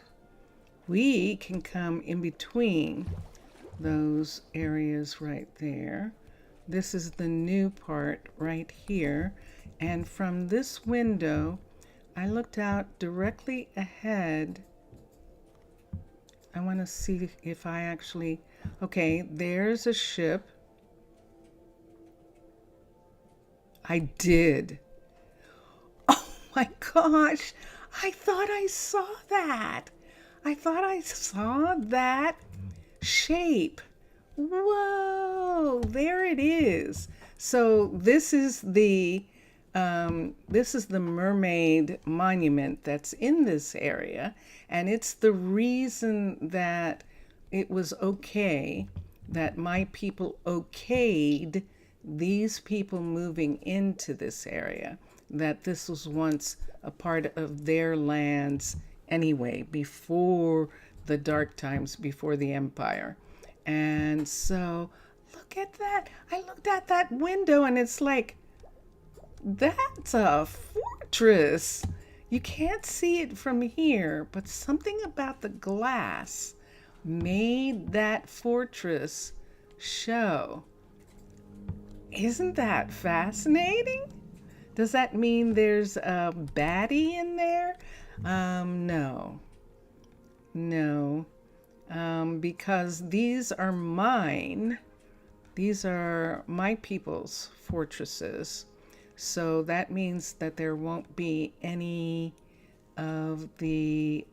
We can come in between those areas right there. This is the new part right here. And from this window, I looked out directly ahead. I want to see if I actually, okay, there's a ship. I did. Oh my gosh, I thought I saw that. I thought I saw that shape. Whoa, there it is. So this is the mermaid monument that's in this area, and it's the reason that it was okay, that my people okayed these people moving into this area, that this was once a part of their lands anyway, before the dark times, before the empire. And so look at that. I looked at that window and it's like, that's a fortress. You can't see it from here, but something about the glass made that fortress show. Isn't that fascinating? Does that mean there's a baddie in there? No. No. Because these are mine. These are my people's fortresses. So that means that there won't be any of the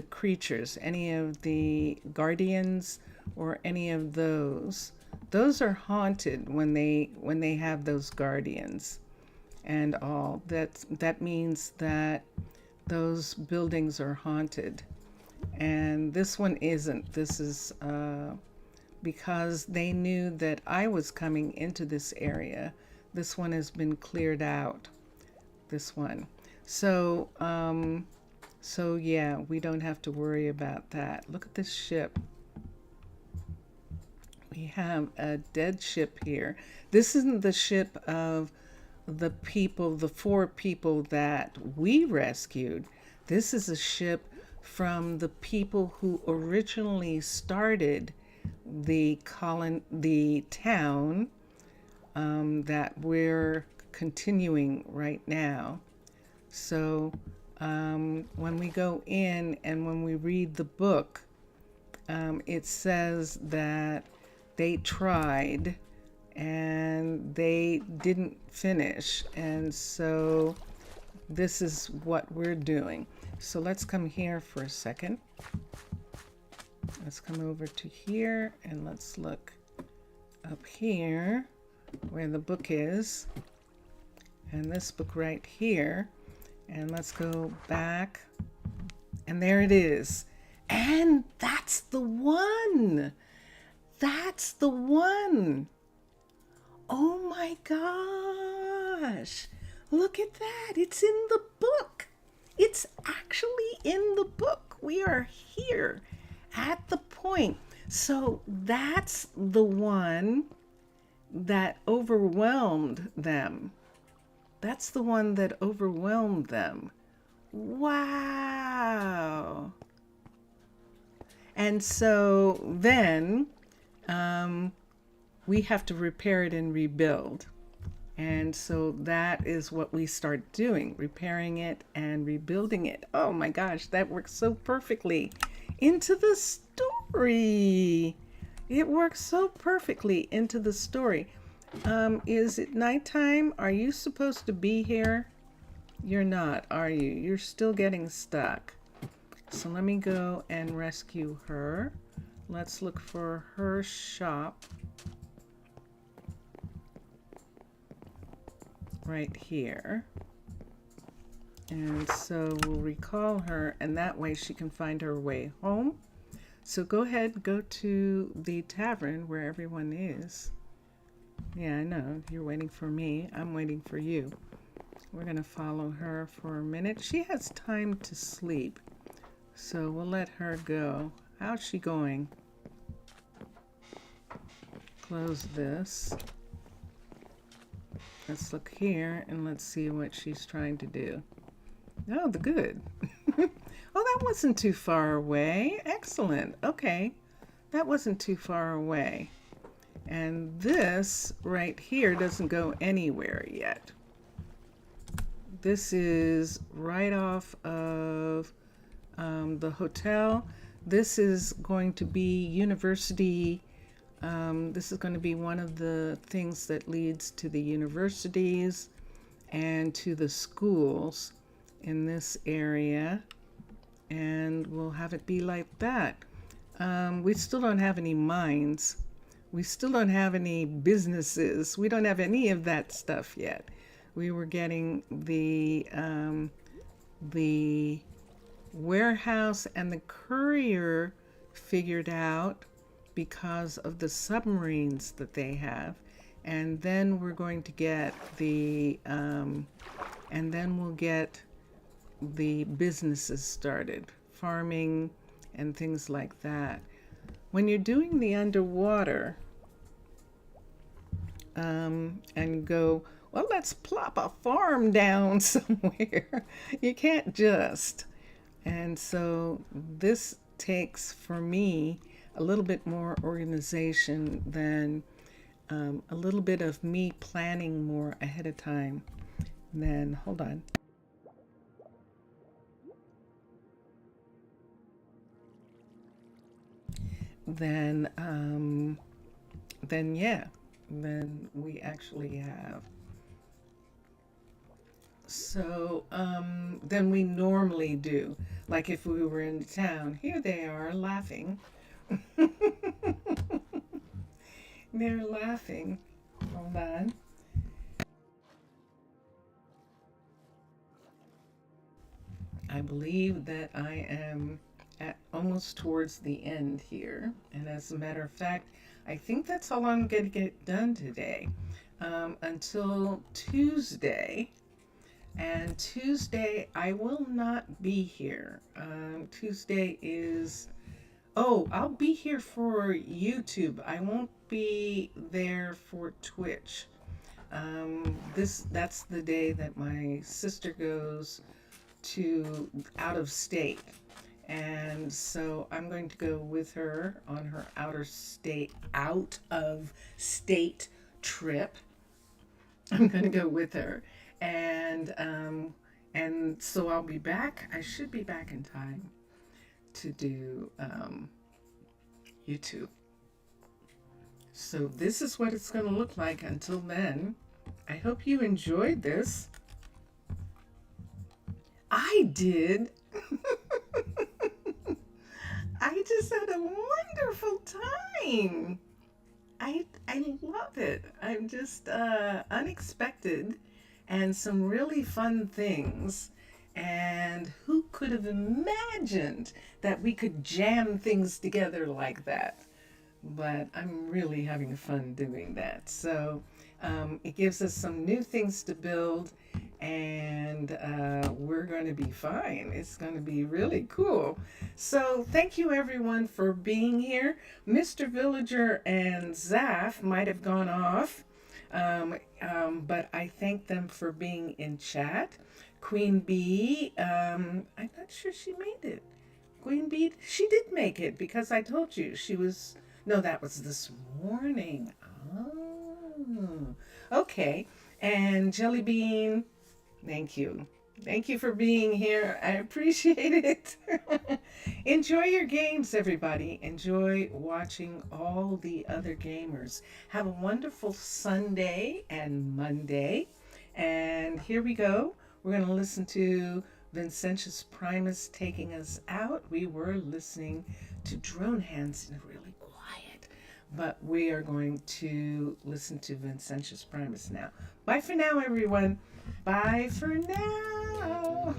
creatures, any of the guardians, or any of those. Those are haunted when they have those guardians and all. That means that those buildings are haunted. And this one isn't. This is because they knew that I was coming into this area. This one has been cleared out. This one. So yeah, we don't have to worry about that. Look at this ship. We have a dead ship here. This isn't the ship of the people, the 4 people that we rescued. This is a ship from the people who originally started the town that we're continuing right now. So when we go in and when we read the book, it says that they tried and they didn't finish. And so this is what we're doing. So let's come here for a second. Let's come over to here and let's look up here where the book is. And this book right here. And let's go back. And there it is. And that's the one. That's the one. Oh my gosh. Look at that. It's in the book. It's actually in the book. We are here at the point. So that's the one that overwhelmed them. That's the one that overwhelmed them. Wow. And so then we have to repair it and rebuild. And so that is what we start doing, repairing it and rebuilding it. Oh my gosh, that works so perfectly into the story. It works so perfectly into the story. Is it nighttime? Are you supposed to be here? You're not, are you? You're still getting stuck. So let me go and rescue her. Let's look for her shop. Right here. And so we'll recall her, and that way she can find her way home. So go ahead, go to the tavern where everyone is. Yeah, I know, you're waiting for me. I'm waiting for you. We're gonna follow her for a minute. She has time to sleep, so we'll let her go. How's she going? Close this. Let's look here and let's see what she's trying to do. Oh, the good. Oh, that wasn't too far away. Excellent. Okay. That wasn't too far away. And this right here doesn't go anywhere yet. This is right off of the hotel. This is going to be university. This is going to be one of the things that leads to the universities and to the schools in this area. And we'll have it be like that. We still don't have any mines. We still don't have any businesses. We don't have any of that stuff yet. We were getting the warehouse and the courier figured out because of the submarines that they have. And then we're going to get the, and then we'll get the businesses started, farming and things like that. When you're doing the underwater, and go, well, let's plop a farm down somewhere. You can't just. And so this takes, for me, a little bit more organization than a little bit of me planning more ahead of time. Then, hold on. Then yeah, then we actually have. So than we normally do. Like if we were in town, here they are laughing. They're laughing. Hold on. I believe that I am at almost towards the end here. And as a matter of fact, I think that's all I'm going to get done today. Until Tuesday. And Tuesday, I will not be here. Tuesday is, oh, I'll be here for YouTube. I won't be there for Twitch. That's the day that my sister goes to out of state. And so I'm going to go with her on her out of state trip. I'm going to go with her. And so I'll be back. I should be back in time to do YouTube. So this is what it's going to look like until then. I hope you enjoyed this. I did. I just had a wonderful time. I love it. I'm just unexpected. And some really fun things. And who could have imagined that we could jam things together like that? But I'm really having fun doing that. So it gives us some new things to build, and we're going to be fine. It's going to be really cool. So thank you everyone for being here. Mr. Villager and Zaf might have gone off. But I thank them for being in chat. Queen Bee, I'm not sure she made it. Queen Bee, she did make it because I told you she was, no, that was this morning. Oh, okay. And Jelly Bean, thank you. Thank you for being here. I appreciate it. Enjoy your games, everybody. Enjoy watching all the other gamers. Have a wonderful Sunday and Monday. And here we go. We're going to listen to Vincentius Primus taking us out. We were listening to Drone Hands really quiet, but we are going to listen to Vincentius Primus now. Bye for now, everyone. Bye for now.